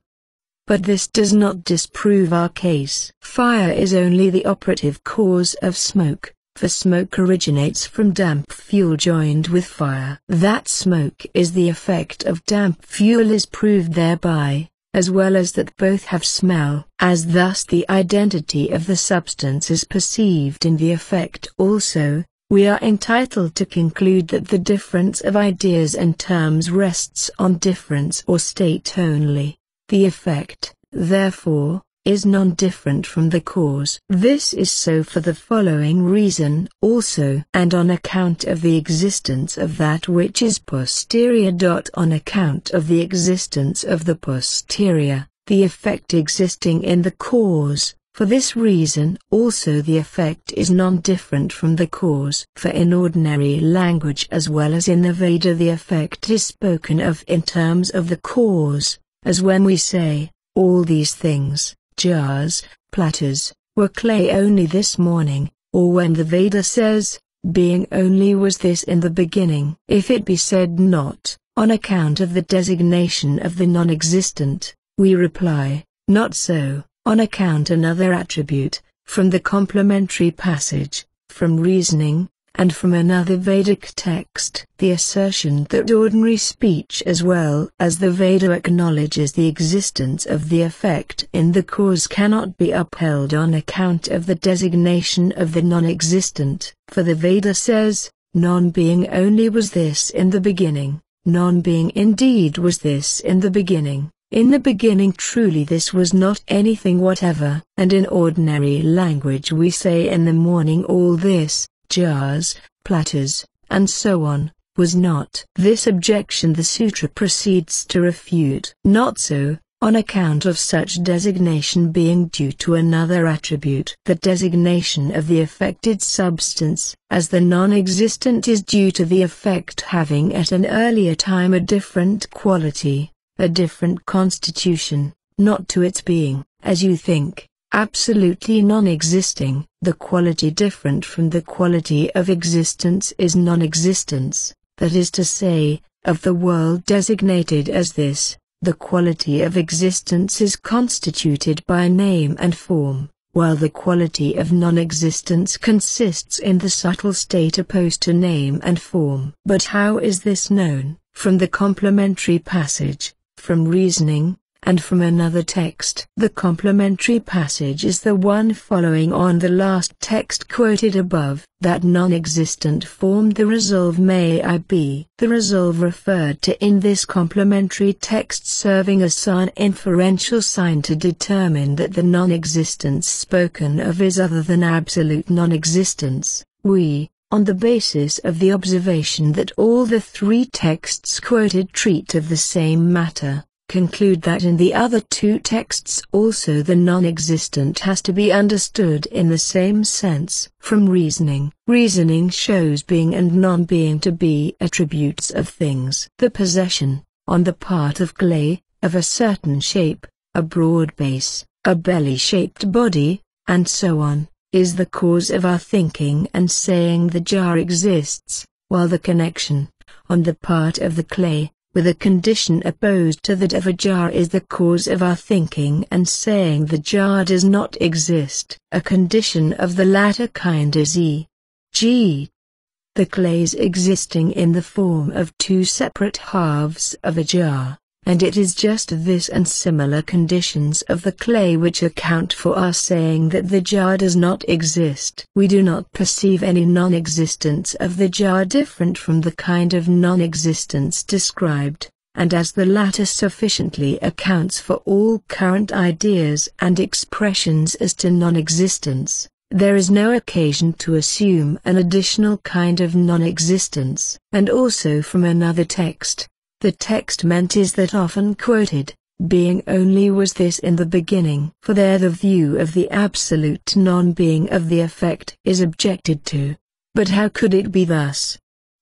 But this does not disprove our case. Fire is only the operative cause of smoke, for smoke originates from damp fuel joined with fire. That smoke is the effect of damp fuel is proved thereby, as well as that both have smell. As thus the identity of the substance is perceived in the effect also, we are entitled to conclude that the difference of ideas and terms rests on difference or state only. The effect, therefore, is non-different from the cause. This is so for the following reason also, and on account of the existence of that which is posterior. On account of the existence of the posterior, the effect existing in the cause, for this reason also the effect is non-different from the cause. For in ordinary language as well as in the Veda the effect is spoken of in terms of the cause, as when we say, all these things, jars, platters, were clay only this morning, or when the Veda says, being only was this in the beginning. If it be said not, on account of the designation of the non-existent, we reply, not so, on account another attribute, from the complementary passage, from reasoning, and from another Vedic text. The assertion that ordinary speech as well as the Veda acknowledges the existence of the effect in the cause cannot be upheld on account of the designation of the non-existent. For the Veda says, non-being only was this in the beginning, non-being indeed was this in the beginning. In the beginning truly this was not anything whatever. And in ordinary language we say in the morning all this, jars, platters, and so on, was not. This objection the sutra proceeds to refute. Not so, on account of such designation being due to another attribute. The designation of the affected substance as the non-existent is due to the effect having at an earlier time a different quality, a different constitution, not to its being, as you think, absolutely non-existing. The quality different from the quality of existence is non-existence, that is to say, of the world designated as this, the quality of existence is constituted by name and form, while the quality of non-existence consists in the subtle state opposed to name and form. But how is this known? From the complementary passage, from reasoning, and from another text. The complementary passage is the one following on the last text quoted above. That non-existent formed the resolve may I be. The resolve referred to in this complementary text serving as an inferential sign to determine that the non-existence spoken of is other than absolute non-existence. We, on the basis of the observation that all the three texts quoted treat of the same matter, conclude that in the other two texts also the non-existent has to be understood in the same sense. From reasoning. Reasoning shows being and non-being to be attributes of things. The possession, on the part of clay, of a certain shape, a broad base, a belly-shaped body, and so on, is the cause of our thinking and saying the jar exists, while the connection, on the part of the clay, with a condition opposed to that of a jar is the cause of our thinking and saying the jar does not exist. A condition of the latter kind is e.g. the clays existing in the form of two separate halves of a jar, and it is just this and similar conditions of the clay which account for our saying that the jar does not exist. We do not perceive any non-existence of the jar different from the kind of non-existence described, and as the latter sufficiently accounts for all current ideas and expressions as to non-existence, there is no occasion to assume an additional kind of non-existence. And also from another text. The text meant is that often quoted, being only was this in the beginning. For there the view of the absolute non-being of the effect is objected to. But how could it be thus?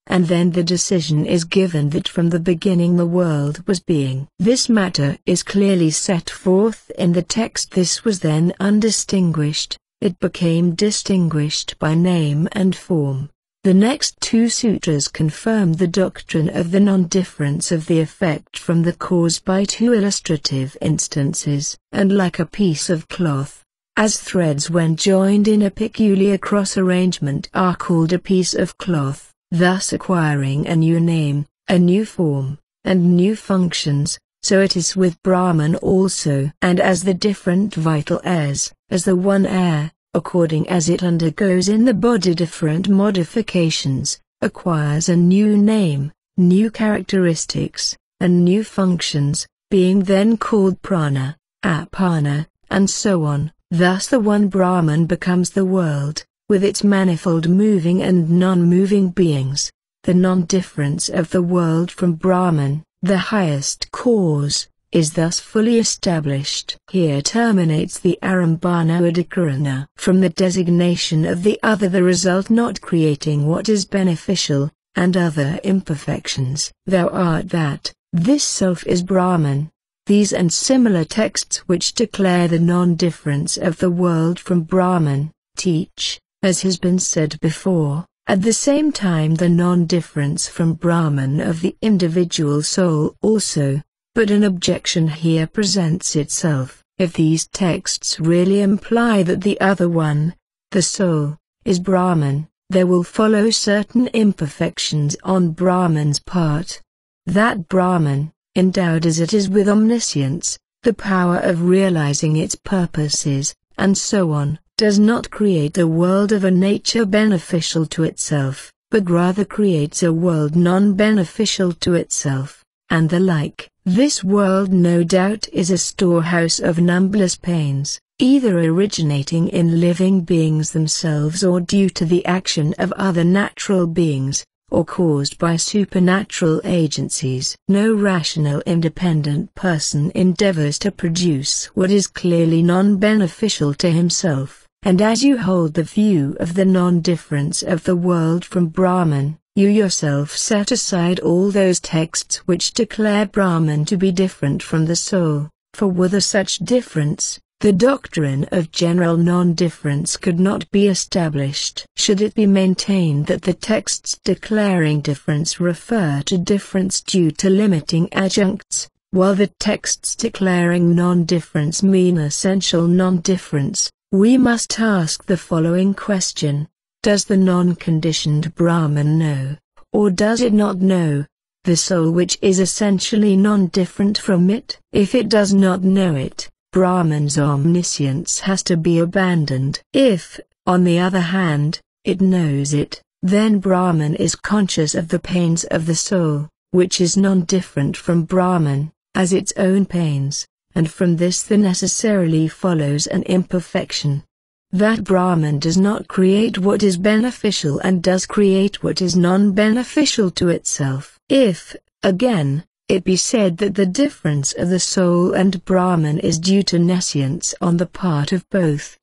And then the decision is given that from the beginning the world was being. This matter is clearly set forth in the text. This was then undistinguished, it became distinguished by name and form. The next two sutras confirm the doctrine of the non-difference of the effect from the cause by two illustrative instances. And like a piece of cloth, as threads when joined in a peculiar cross-arrangement are called a piece of cloth, thus acquiring a new name, a new form, and new functions, so it is with Brahman also. And as the different vital airs, as the one air, according as it undergoes in the body different modifications, acquires a new name, new characteristics, and new functions, being then called prana, apana, and so on. Thus the one Brahman becomes the world, with its manifold moving and non-moving beings. The non-difference of the world from Brahman, the highest cause, is thus fully established. Here terminates the Arambana Adhikarana. From the designation of the other the result not creating what is beneficial, and other imperfections. Thou art that, this self is Brahman. These and similar texts which declare the non-difference of the world from Brahman, teach, as has been said before, at the same time the non-difference from Brahman of the individual soul also. But an objection here presents itself. If these texts really imply that the other one, the soul, is Brahman, there will follow certain imperfections on Brahman's part. That Brahman, endowed as it is with omniscience, the power of realizing its purposes, and so on, does not create a world of a nature beneficial to itself, but rather creates a world non-beneficial to itself, and the like. This world no doubt is a storehouse of numberless pains, either originating in living beings themselves or due to the action of other natural beings, or caused by supernatural agencies. No rational independent person endeavors to produce what is clearly non-beneficial to himself, and as you hold the view of the non-difference of the world from Brahman, you yourself set aside all those texts which declare Brahman to be different from the soul, for were there such difference, the doctrine of general non-difference could not be established. Should it be maintained that the texts declaring difference refer to difference due to limiting adjuncts, while the texts declaring non-difference mean essential non-difference, we must ask the following question. Does the non-conditioned Brahman know, or does it not know, the soul which is essentially non-different from it? If it does not know it, Brahman's omniscience has to be abandoned. If, on the other hand, it knows it, then Brahman is conscious of the pains of the soul, which is non-different from Brahman, as its own pains, and from this there necessarily follows an imperfection. That Brahman does not create what is beneficial and does create what is non-beneficial to itself. If, again, it be said that the difference of the soul and Brahman is due to nescience on the part of both,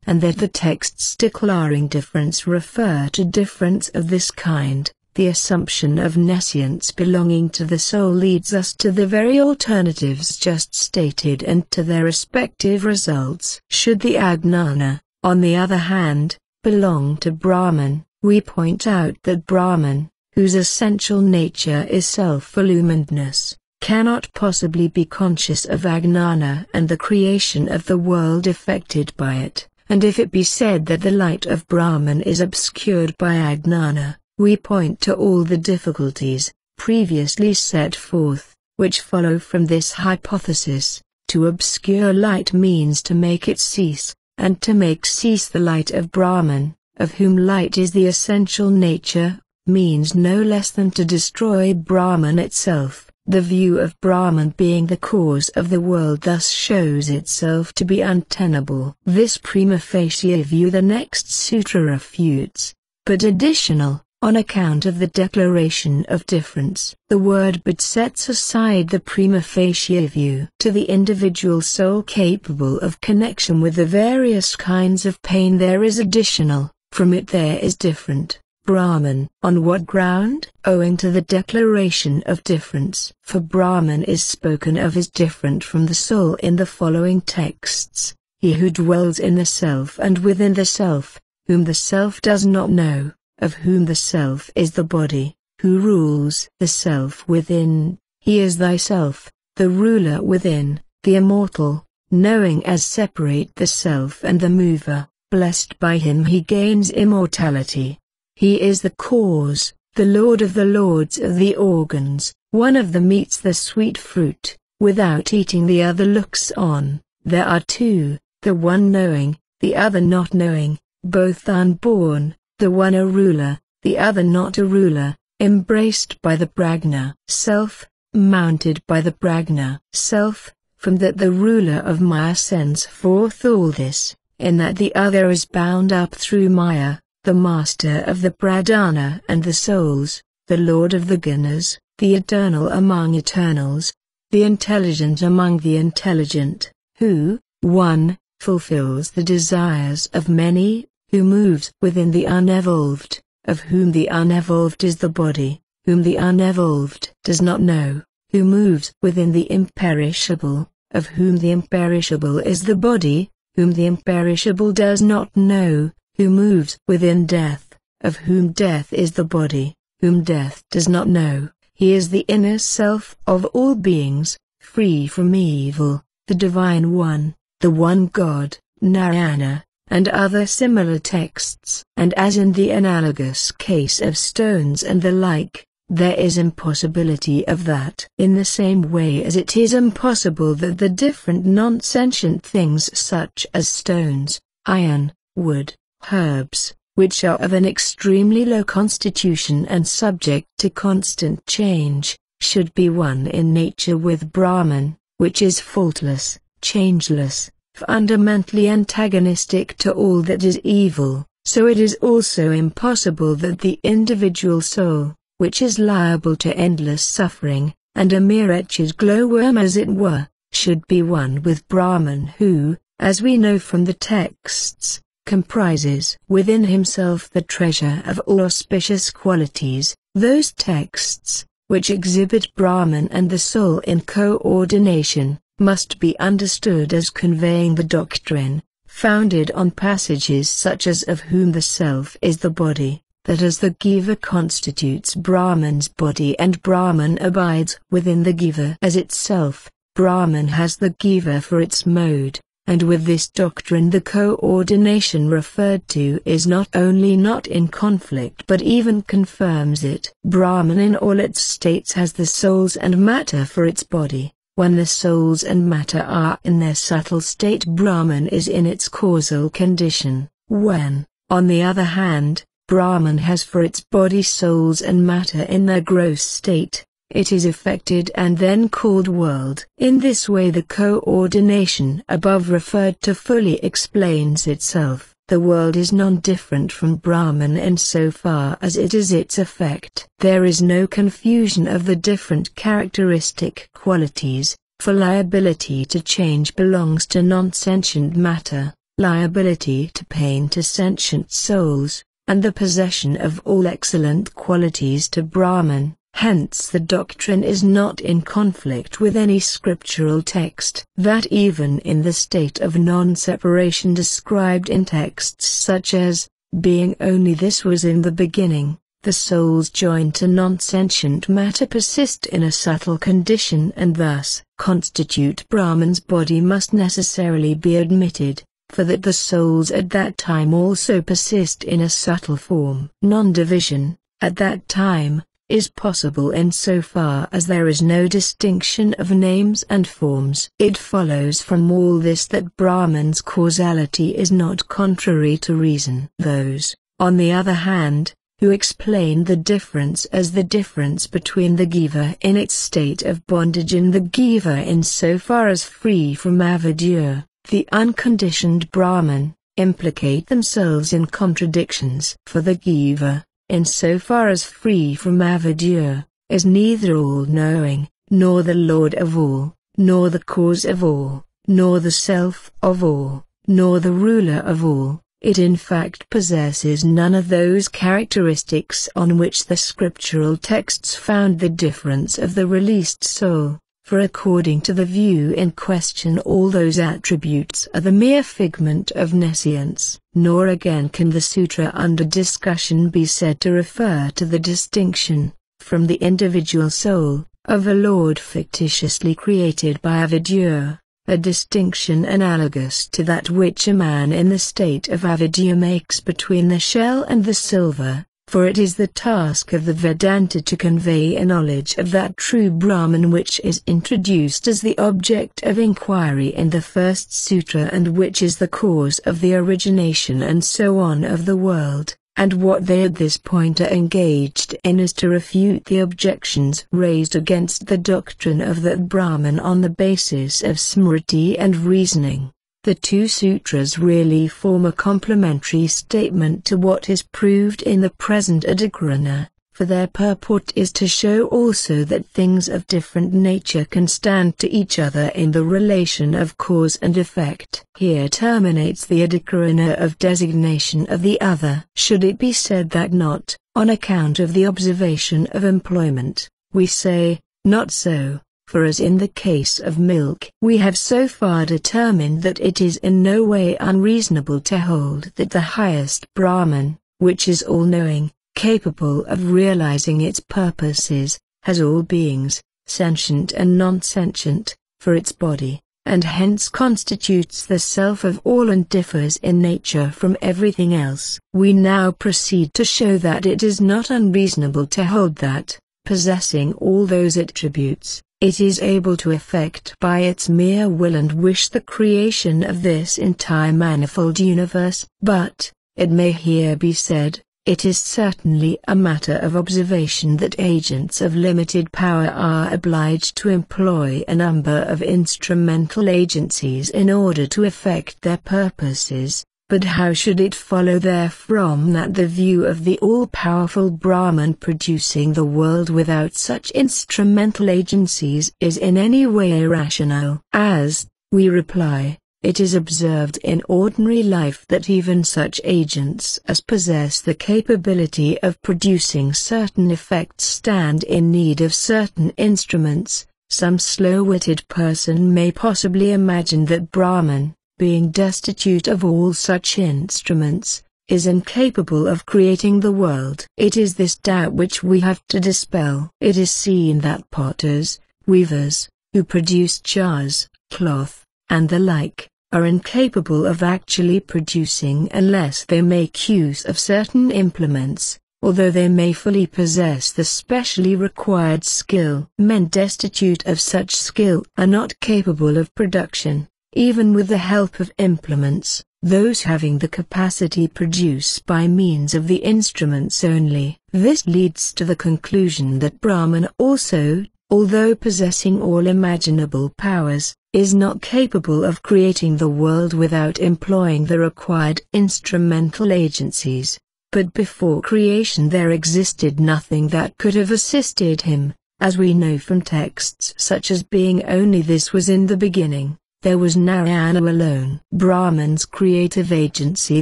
and that the texts declaring difference refer to difference of this kind, the assumption of nescience belonging to the soul leads us to the very alternatives just stated and to their respective results. Should the ajnana, on the other hand, belong to Brahman, we point out that Brahman, whose essential nature is self-illuminedness, cannot possibly be conscious of ajnana and the creation of the world affected by it, and if it be said that the light of Brahman is obscured by ajnana, we point to all the difficulties, previously set forth, which follow from this hypothesis. To obscure light means to make it cease, and to make cease the light of Brahman, of whom light is the essential nature, means no less than to destroy Brahman itself. The view of Brahman being the cause of the world thus shows itself to be untenable. This prima facie view the next sutra refutes, but additional, on account of the declaration of difference. The word but sets aside the prima facie view. To the individual soul capable of connection with the various kinds of pain there is additional, from it there is different, Brahman. On what ground? Owing to the declaration of difference. For Brahman is spoken of as different from the soul in the following texts. He who dwells in the self and within the self, whom the self does not know, of whom the self is the body, who rules the self within, he is thyself, the ruler within, the immortal, knowing as separate the self and the mover, blessed by him he gains immortality. He is the cause, the lord of the lords of the organs, one of them eats the sweet fruit, without eating the other looks on. There are two, the one knowing, the other not knowing, both unborn, the one a ruler, the other not a ruler, embraced by the prajna self, mounted by the prajna self, from that the ruler of Maya sends forth all this, in that the other is bound up through Maya, the master of the pradhana and the souls, the lord of the gunas, the eternal among eternals, the intelligent among the intelligent, who, 1, fulfills the desires of many, who moves within the unevolved, of whom the unevolved is the body, whom the unevolved does not know, who moves within the imperishable, of whom the imperishable is the body, whom the imperishable does not know, who moves within death, of whom death is the body, whom death does not know. He is the inner self of all beings, free from evil, the Divine One, the One God, Narayana, and other similar texts. And as in the analogous case of stones and the like, there is impossibility of that. In the same way as it is impossible that the different non-sentient things such as stones, iron, wood, herbs, which are of an extremely low constitution and subject to constant change, should be one in nature with Brahman, which is faultless, changeless, fundamentally antagonistic to all that is evil, so it is also impossible that the individual soul, which is liable to endless suffering, and a mere wretched glowworm as it were, should be one with Brahman who, as we know from the texts, comprises within himself the treasure of all auspicious qualities. Those texts, which exhibit Brahman and the soul in coordination, must be understood as conveying the doctrine, founded on passages such as of whom the self is the body, that as the Jiva constitutes Brahman's body and Brahman abides within the Jiva as itself, Brahman has the Jiva for its mode. And with this doctrine the coordination referred to is not only not in conflict but even confirms it. Brahman in all its states has the souls and matter for its body. When the souls and matter are in their subtle state, Brahman is in its causal condition. When, on the other hand, Brahman has for its body souls and matter in their gross state, it is affected and then called world. In this way the coordination above referred to fully explains itself. The world is non-different from Brahman in so far as it is its effect. There is no confusion of the different characteristic qualities, for liability to change belongs to non-sentient matter, liability to pain to sentient souls, and the possession of all excellent qualities to Brahman. Hence the doctrine is not in conflict with any scriptural text. That even in the state of non-separation described in texts such as, being only this was in the beginning, the souls joined to non-sentient matter persist in a subtle condition and thus constitute Brahman's body must necessarily be admitted, for that the souls at that time also persist in a subtle form. Non-division, at that time, is possible in so far as there is no distinction of names and forms. It follows from all this that Brahman's causality is not contrary to reason. Those, on the other hand, who explain the difference as the difference between the Jiva in its state of bondage and the Jiva in so far as free from avidya, the unconditioned Brahman, implicate themselves in contradictions. For the Jiva, in so far as free from avidya, is neither all-knowing, nor the Lord of all, nor the cause of all, nor the self of all, nor the ruler of all. It in fact possesses none of those characteristics on which the scriptural texts found the difference of the released soul, for according to the view in question all those attributes are the mere figment of nescience. Nor again can the sutra under discussion be said to refer to the distinction, from the individual soul, of a lord fictitiously created by avidya, a distinction analogous to that which a man in the state of avidya makes between the shell and the silver, for it is the task of the Vedanta to convey a knowledge of that true Brahman which is introduced as the object of inquiry in the first sutra and which is the cause of the origination and so on of the world. And what they at this point are engaged in is to refute the objections raised against the doctrine of that Brahman on the basis of smriti and reasoning. The two sutras really form a complementary statement to what is proved in the present Adhikārana, for their purport is to show also that things of different nature can stand to each other in the relation of cause and effect. Here terminates the Adhikārana of designation of the other. Should it be said that not, on account of the observation of employment, we say, not so. For as in the case of milk, we have so far determined that it is in no way unreasonable to hold that the highest Brahman, which is all-knowing, capable of realizing its purposes, has all beings, sentient and non-sentient, for its body, and hence constitutes the self of all and differs in nature from everything else. We now proceed to show that it is not unreasonable to hold that, possessing all those attributes, it is able to effect by its mere will and wish the creation of this entire manifold universe. But, it may here be said, it is certainly a matter of observation that agents of limited power are obliged to employ a number of instrumental agencies in order to effect their purposes. But how should it follow therefrom that the view of the all-powerful Brahman producing the world without such instrumental agencies is in any way irrational? As, we reply, it is observed in ordinary life that even such agents as possess the capability of producing certain effects stand in need of certain instruments. Some slow-witted person may possibly imagine that Brahman, being destitute of all such instruments, is incapable of creating the world. It is this doubt which we have to dispel. It is seen that potters, weavers, who produce jars, cloth, and the like, are incapable of actually producing unless they make use of certain implements, although they may fully possess the specially required skill. Men destitute of such skill are not capable of production. Even with the help of implements, those having the capacity produce by means of the instruments only. This leads to the conclusion that Brahman also, although possessing all imaginable powers, is not capable of creating the world without employing the required instrumental agencies. But before creation there existed nothing that could have assisted him, as we know from texts such as being only this was in the beginning. There was Narayana alone. Brahman's creative agency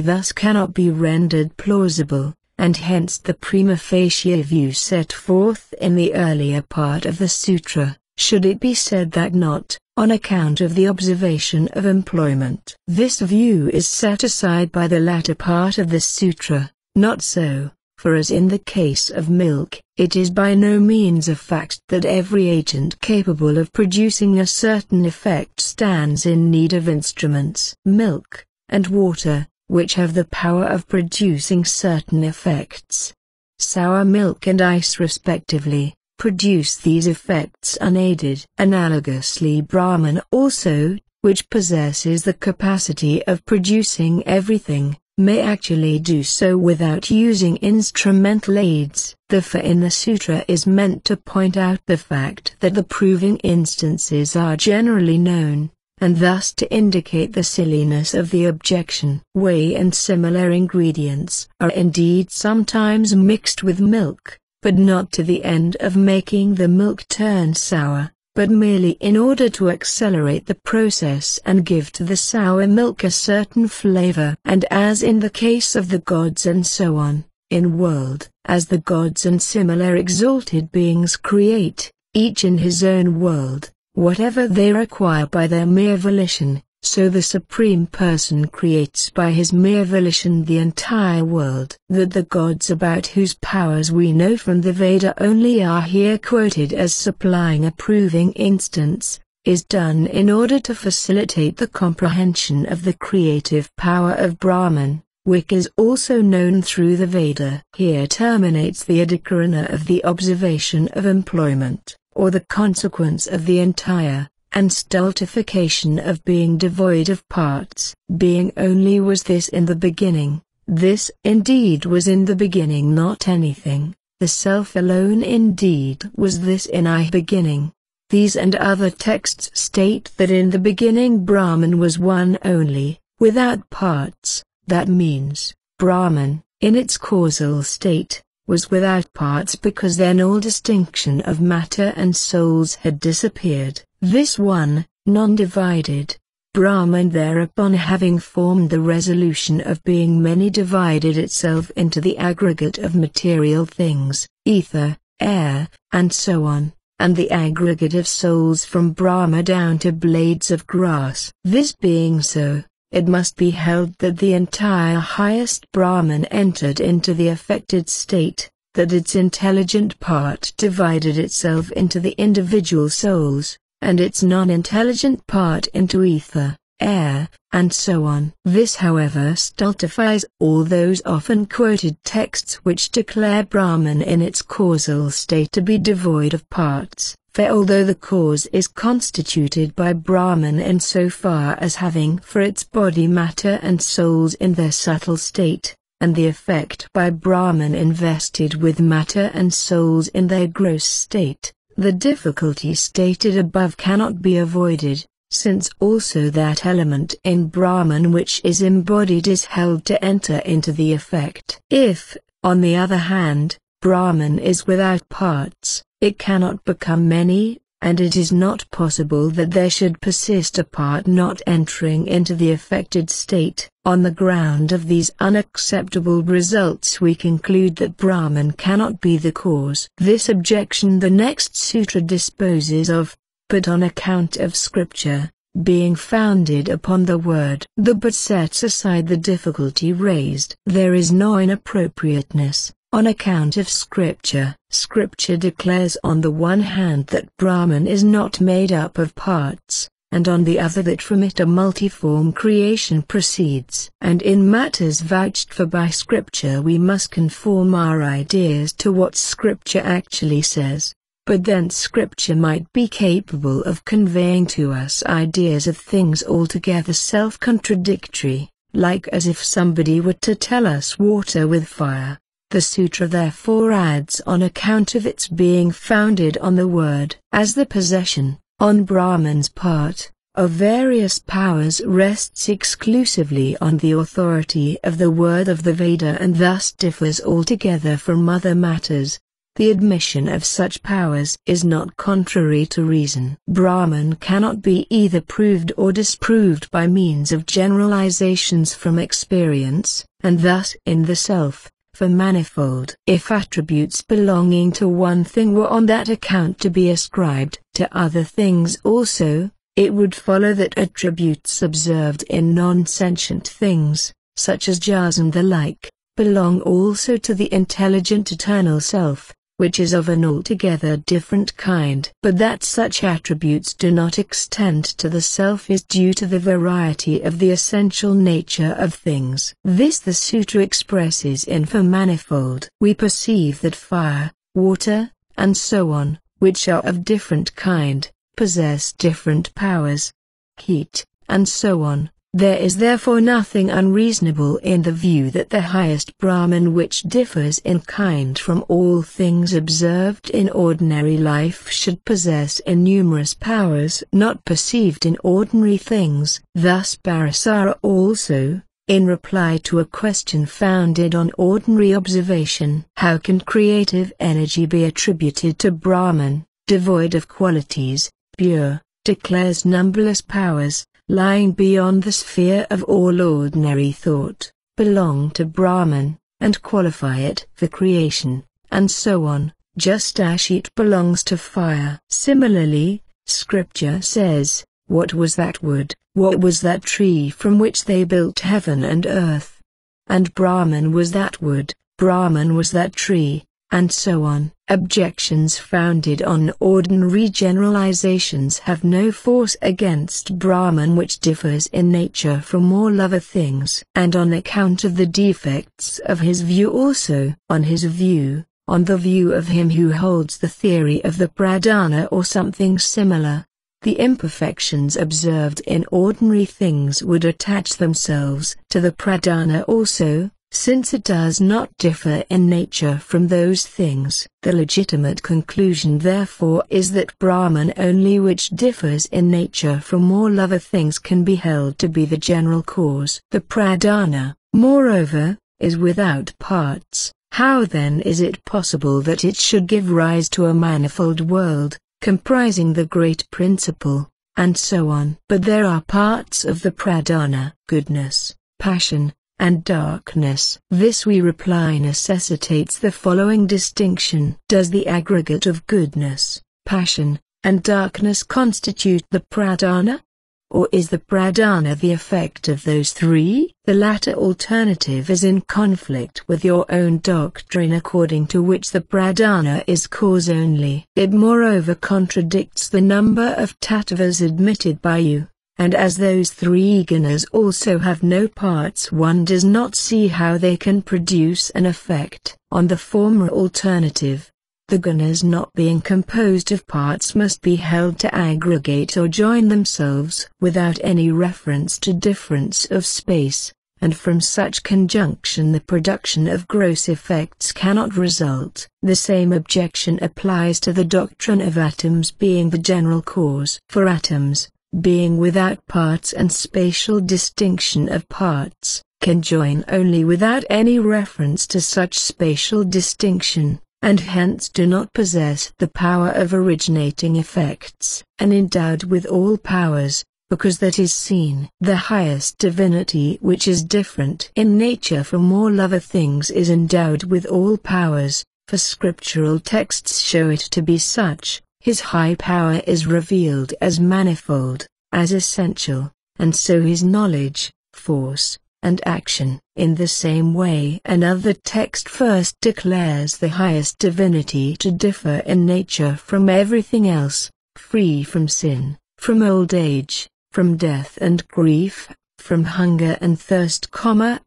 thus cannot be rendered plausible, and hence the prima facie view set forth in the earlier part of the sutra, should it be said that not, on account of the observation of employment. This view is set aside by the latter part of the sutra. Not so. For as in the case of milk, it is by no means a fact that every agent capable of producing a certain effect stands in need of instruments. Milk, and water, which have the power of producing certain effects, sour milk and ice respectively, produce these effects unaided. Analogously Brahman also, which possesses the capacity of producing everything, may actually do so without using instrumental aids. The "for" in the sutra is meant to point out the fact that the proving instances are generally known, and thus to indicate the silliness of the objection. Whey and similar ingredients are indeed sometimes mixed with milk, but not to the end of making the milk turn sour, but merely in order to accelerate the process and give to the sour milk a certain flavor. And as in the case of the gods and so on, in world, as the gods and similar exalted beings create, each in his own world, whatever they require by their mere volition, so the Supreme Person creates by his mere volition the entire world. That the gods about whose powers we know from the Veda only are here quoted as supplying a proving instance, is done in order to facilitate the comprehension of the creative power of Brahman, which is also known through the Veda. Here terminates the adhikarana of the observation of employment, or the consequence of the entire, and stultification of being devoid of parts. Being only was this in the beginning. This indeed was in the beginning not anything. The self alone indeed was this in I beginning. These and other texts state that in the beginning Brahman was one only, without parts. That means, Brahman, in its causal state, was without parts because then all distinction of matter and souls had disappeared. This one, non-divided, Brahman thereupon having formed the resolution of being many divided itself into the aggregate of material things, ether, air, and so on, and the aggregate of souls from Brahma down to blades of grass. This being so, it must be held that the entire highest Brahman entered into the affected state, that its intelligent part divided itself into the individual souls, and its non-intelligent part into ether, air, and so on. This however stultifies all those often quoted texts which declare Brahman in its causal state to be devoid of parts, for although the cause is constituted by Brahman in so far as having for its body matter and souls in their subtle state, and the effect by Brahman invested with matter and souls in their gross state, the difficulty stated above cannot be avoided, since also that element in Brahman which is embodied is held to enter into the effect. If, on the other hand, Brahman is without parts, it cannot become many, and it is not possible that there should persist a part not entering into the affected state. On the ground of these unacceptable results we conclude that Brahman cannot be the cause. This objection the next sutra disposes of, but on account of scripture, being founded upon the word the but sets aside the difficulty raised. There is no inappropriateness, on account of scripture. Scripture declares on the one hand that Brahman is not made up of parts, and on the other that from it a multiform creation proceeds. And in matters vouched for by scripture we must conform our ideas to what scripture actually says. But then scripture might be capable of conveying to us ideas of things altogether self-contradictory, like as if somebody were to tell us water with fire. The sutra therefore adds on account of its being founded on the word as the possession, on Brahman's part, of various powers rests exclusively on the authority of the word of the Veda and thus differs altogether from other matters. The admission of such powers is not contrary to reason. Brahman cannot be either proved or disproved by means of generalizations from experience, and thus in the self, for manifold. If attributes belonging to one thing were on that account to be ascribed to other things also, it would follow that attributes observed in non-sentient things, such as jars and the like, belong also to the intelligent eternal self, which is of an altogether different kind. But that such attributes do not extend to the self is due to the variety of the essential nature of things. This the sutra expresses in for manifold. We perceive that fire, water, and so on, which are of different kind, possess different powers, heat, and so on. There is therefore nothing unreasonable in the view that the highest Brahman which differs in kind from all things observed in ordinary life should possess innumerous powers not perceived in ordinary things. Thus Parasara also, in reply to a question founded on ordinary observation, how can creative energy be attributed to Brahman, devoid of qualities, pure, declares numberless powers, lying beyond the sphere of all ordinary thought, belong to Brahman, and qualify it for creation, and so on, just as heat belongs to fire. Similarly, scripture says, "What was that wood, what was that tree from which they built heaven and earth? And Brahman was that wood, Brahman was that tree, and so on. Objections founded on ordinary generalizations have no force against Brahman, which differs in nature from all other things. And on account of the defects of his view also, on his view, on the view of him who holds the theory of the pradhana or something similar, the imperfections observed in ordinary things would attach themselves to the pradhana also, since it does not differ in nature from those things. The legitimate conclusion therefore is that Brahman only, which differs in nature from all other things, can be held to be the general cause. The pradhana, moreover, is without parts. How then is it possible that it should give rise to a manifold world, comprising the great principle, and so on? But there are parts of the pradhana: goodness, passion, and darkness. This, we reply, necessitates the following distinction. Does the aggregate of goodness, passion, and darkness constitute the pradhana? Or is the pradhana the effect of those three? The latter alternative is in conflict with your own doctrine, according to which the pradhana is cause only. It moreover contradicts the number of tattvas admitted by you. And as those three gunas also have no parts, one does not see how they can produce an effect. On the former alternative, the gunas not being composed of parts must be held to aggregate or join themselves without any reference to difference of space, and from such conjunction the production of gross effects cannot result. The same objection applies to the doctrine of atoms being the general cause. For atoms, being without parts and spatial distinction of parts, can join only without any reference to such spatial distinction, and hence do not possess the power of originating effects. And endowed with all powers, because that is seen. The highest divinity, which is different in nature from all other things, is endowed with all powers, for scriptural texts show it to be such. His high power is revealed as manifold, as essential, and so his knowledge, force, and action. In the same way, another text first declares the highest divinity to differ in nature from everything else, free from sin, from old age, from death and grief, from hunger and thirst,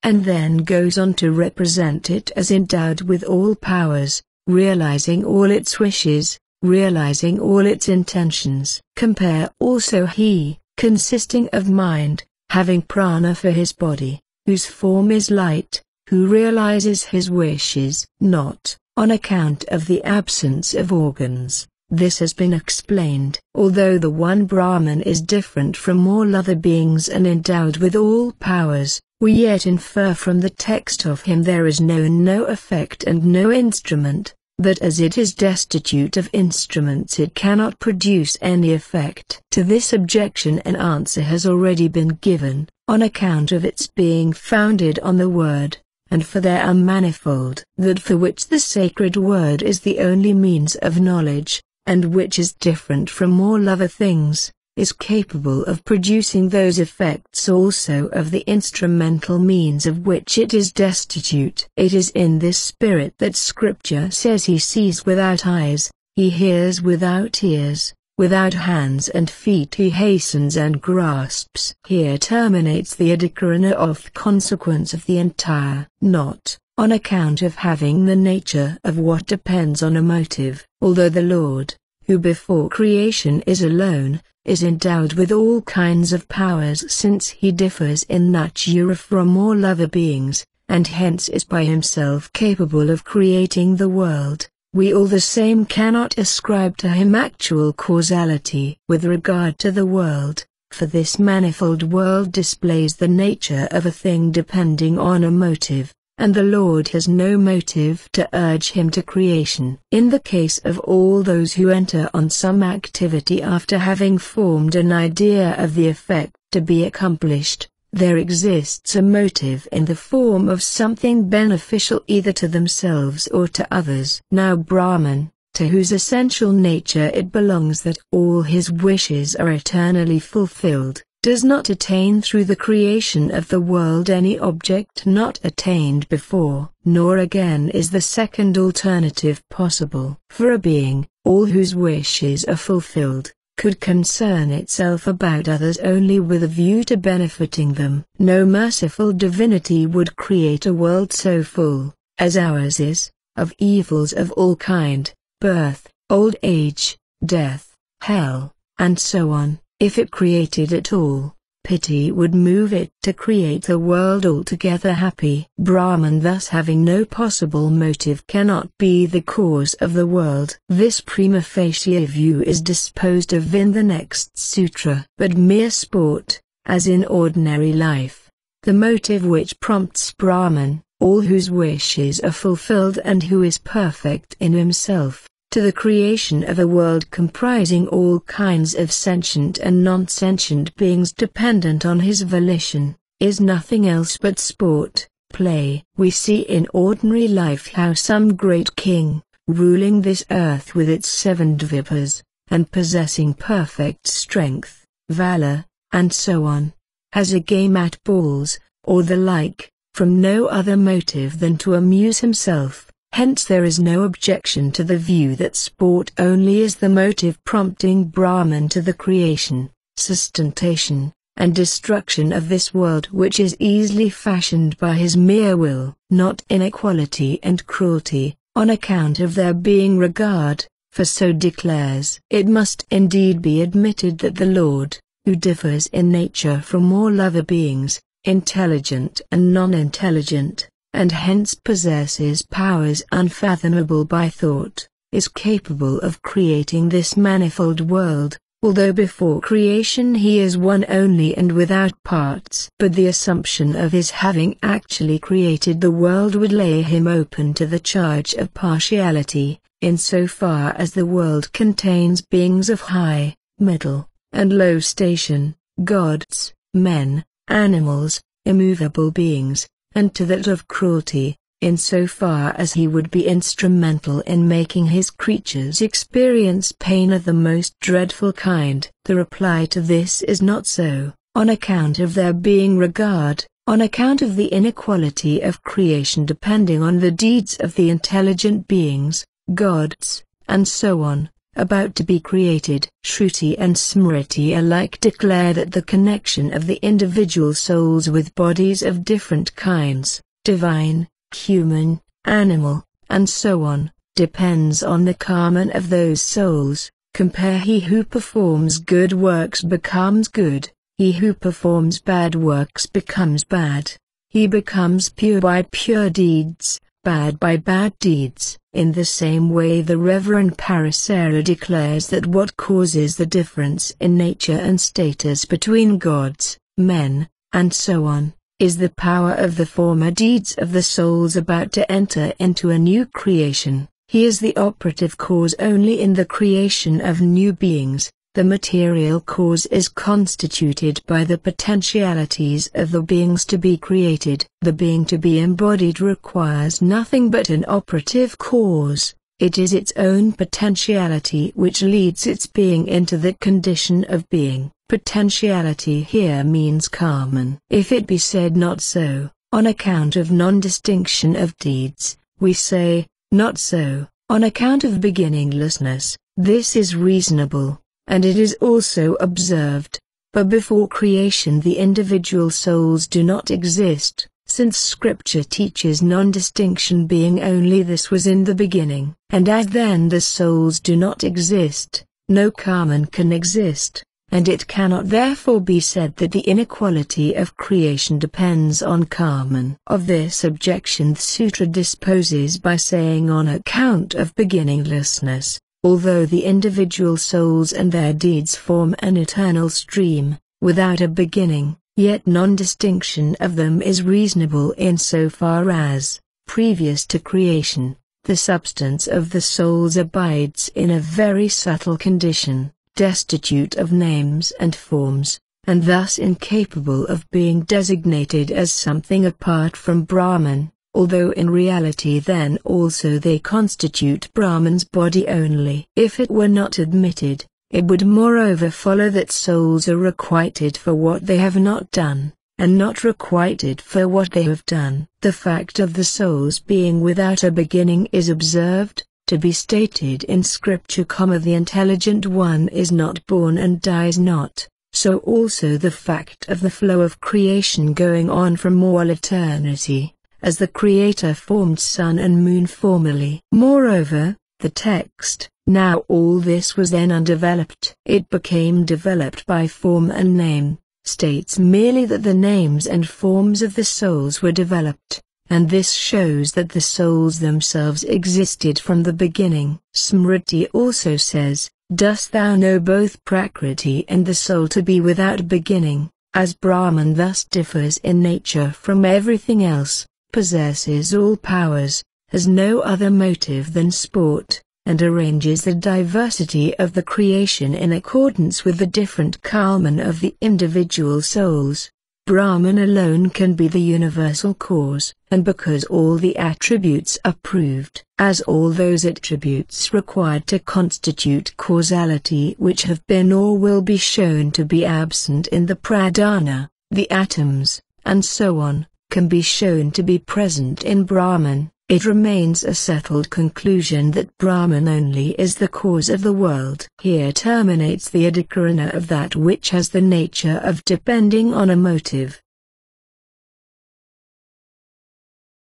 and then goes on to represent it as endowed with all powers, realizing all its wishes, realizing all its intentions. Compare also he, consisting of mind, having prana for his body, whose form is light, who realizes his wishes, not, on account of the absence of organs. This has been explained. Although the one Brahman is different from all other beings and endowed with all powers, we yet infer from the text of him there is no effect and no instrument, that as it is destitute of instruments it cannot produce any effect. To this objection an answer has already been given, on account of its being founded on the word, and for there are manifold, that for which the sacred word is the only means of knowledge, and which is different from all other things, is capable of producing those effects also of the instrumental means of which it is destitute. It is in this spirit that Scripture says he sees without eyes, he hears without ears, without hands and feet he hastens and grasps. Here terminates the adhikarana of consequence of the entire, not, on account of having the nature of what depends on a motive, although the Lord, who before creation is alone, is endowed with all kinds of powers, since he differs in natura from all other beings, and hence is by himself capable of creating the world. We all the same cannot ascribe to him actual causality with regard to the world, for this manifold world displays the nature of a thing depending on a motive, and the Lord has no motive to urge him to creation. In the case of all those who enter on some activity after having formed an idea of the effect to be accomplished, there exists a motive in the form of something beneficial either to themselves or to others. Now Brahman, to whose essential nature it belongs that all his wishes are eternally fulfilled, does not attain through the creation of the world any object not attained before, nor again is the second alternative possible. For a being, all whose wishes are fulfilled, could concern itself about others only with a view to benefiting them. No merciful divinity would create a world so full, as ours is, of evils of all kind, birth, old age, death, hell, and so on. If it created it all, pity would move it to create a world altogether happy. Brahman, thus having no possible motive, cannot be the cause of the world. This prima facie view is disposed of in the next sutra. But mere sport, as in ordinary life, the motive which prompts Brahman, all whose wishes are fulfilled and who is perfect in himself, to the creation of a world comprising all kinds of sentient and non-sentient beings dependent on his volition, is nothing else but sport, play. We see in ordinary life how some great king, ruling this earth with its 7 dvipas, and possessing perfect strength, valor, and so on, has a game at balls, or the like, from no other motive than to amuse himself. Hence there is no objection to the view that sport only is the motive prompting Brahman to the creation, sustentation, and destruction of this world which is easily fashioned by his mere will. Not inequality and cruelty, on account of their being regard, for so declares. It must indeed be admitted that the Lord, who differs in nature from all other beings, intelligent and non-intelligent, and hence possesses powers unfathomable by thought, is capable of creating this manifold world, although before creation he is one only and without parts. But the assumption of his having actually created the world would lay him open to the charge of partiality, in so far as the world contains beings of high, middle, and low station, gods, men, animals, immovable beings, and to that of cruelty, in so far as he would be instrumental in making his creatures experience pain of the most dreadful kind. The reply to this is not so, on account of their being regard, on account of the inequality of creation depending on the deeds of the intelligent beings, gods, and so on, about to be created. Shruti and Smriti alike declare that the connection of the individual souls with bodies of different kinds, divine, human, animal, and so on, depends on the karma of those souls. Compare: he who performs good works becomes good, he who performs bad works becomes bad. He becomes pure by pure deeds, bad by bad deeds. In the same way the Reverend Parasara declares that what causes the difference in nature and status between gods, men, and so on, is the power of the former deeds of the souls about to enter into a new creation. He is the operative cause only in the creation of new beings. The material cause is constituted by the potentialities of the beings to be created. The being to be embodied requires nothing but an operative cause. It is its own potentiality which leads its being into the condition of being. Potentiality here means karman. If it be said not so, on account of non-distinction of deeds, we say, not so, on account of beginninglessness. This is reasonable, and it is also observed. But before creation the individual souls do not exist, since Scripture teaches non-distinction being only this was in the beginning. And as then the souls do not exist, no karman can exist, and it cannot therefore be said that the inequality of creation depends on karman. Of this objection the sutra disposes by saying, on account of beginninglessness, although the individual souls and their deeds form an eternal stream, without a beginning, yet non-distinction of them is reasonable in so far as, previous to creation, the substance of the souls abides in a very subtle condition, destitute of names and forms, and thus incapable of being designated as something apart from Brahman, although in reality then also they constitute Brahman's body only. If it were not admitted, It would moreover follow that souls are requited for what they have not done, and not requited for what they have done. The fact of the souls being without a beginning is observed to be stated in Scripture, the intelligent one is not born and dies not, so also the fact of the flow of creation going on from all eternity, as the Creator formed sun and moon formerly. Moreover, the text, "Now all this was then undeveloped. It became developed by form and name," states merely that the names and forms of the souls were developed, and this shows that the souls themselves existed from the beginning. Smriti also says, "Dost thou know both Prakriti and the soul to be without beginning, as Brahman thus differs in nature from everything else, possesses all powers, has no other motive than sport, and arranges the diversity of the creation in accordance with the different karma of the individual souls. Brahman alone can be the universal cause, and because all the attributes are proved as all those attributes required to constitute causality which have been or will be shown to be absent in the pradhana, the atoms, and so on, can be shown to be present in Brahman, it remains a settled conclusion that Brahman only is the cause of the world." Here terminates the adhikarana of that which has the nature of depending on a motive.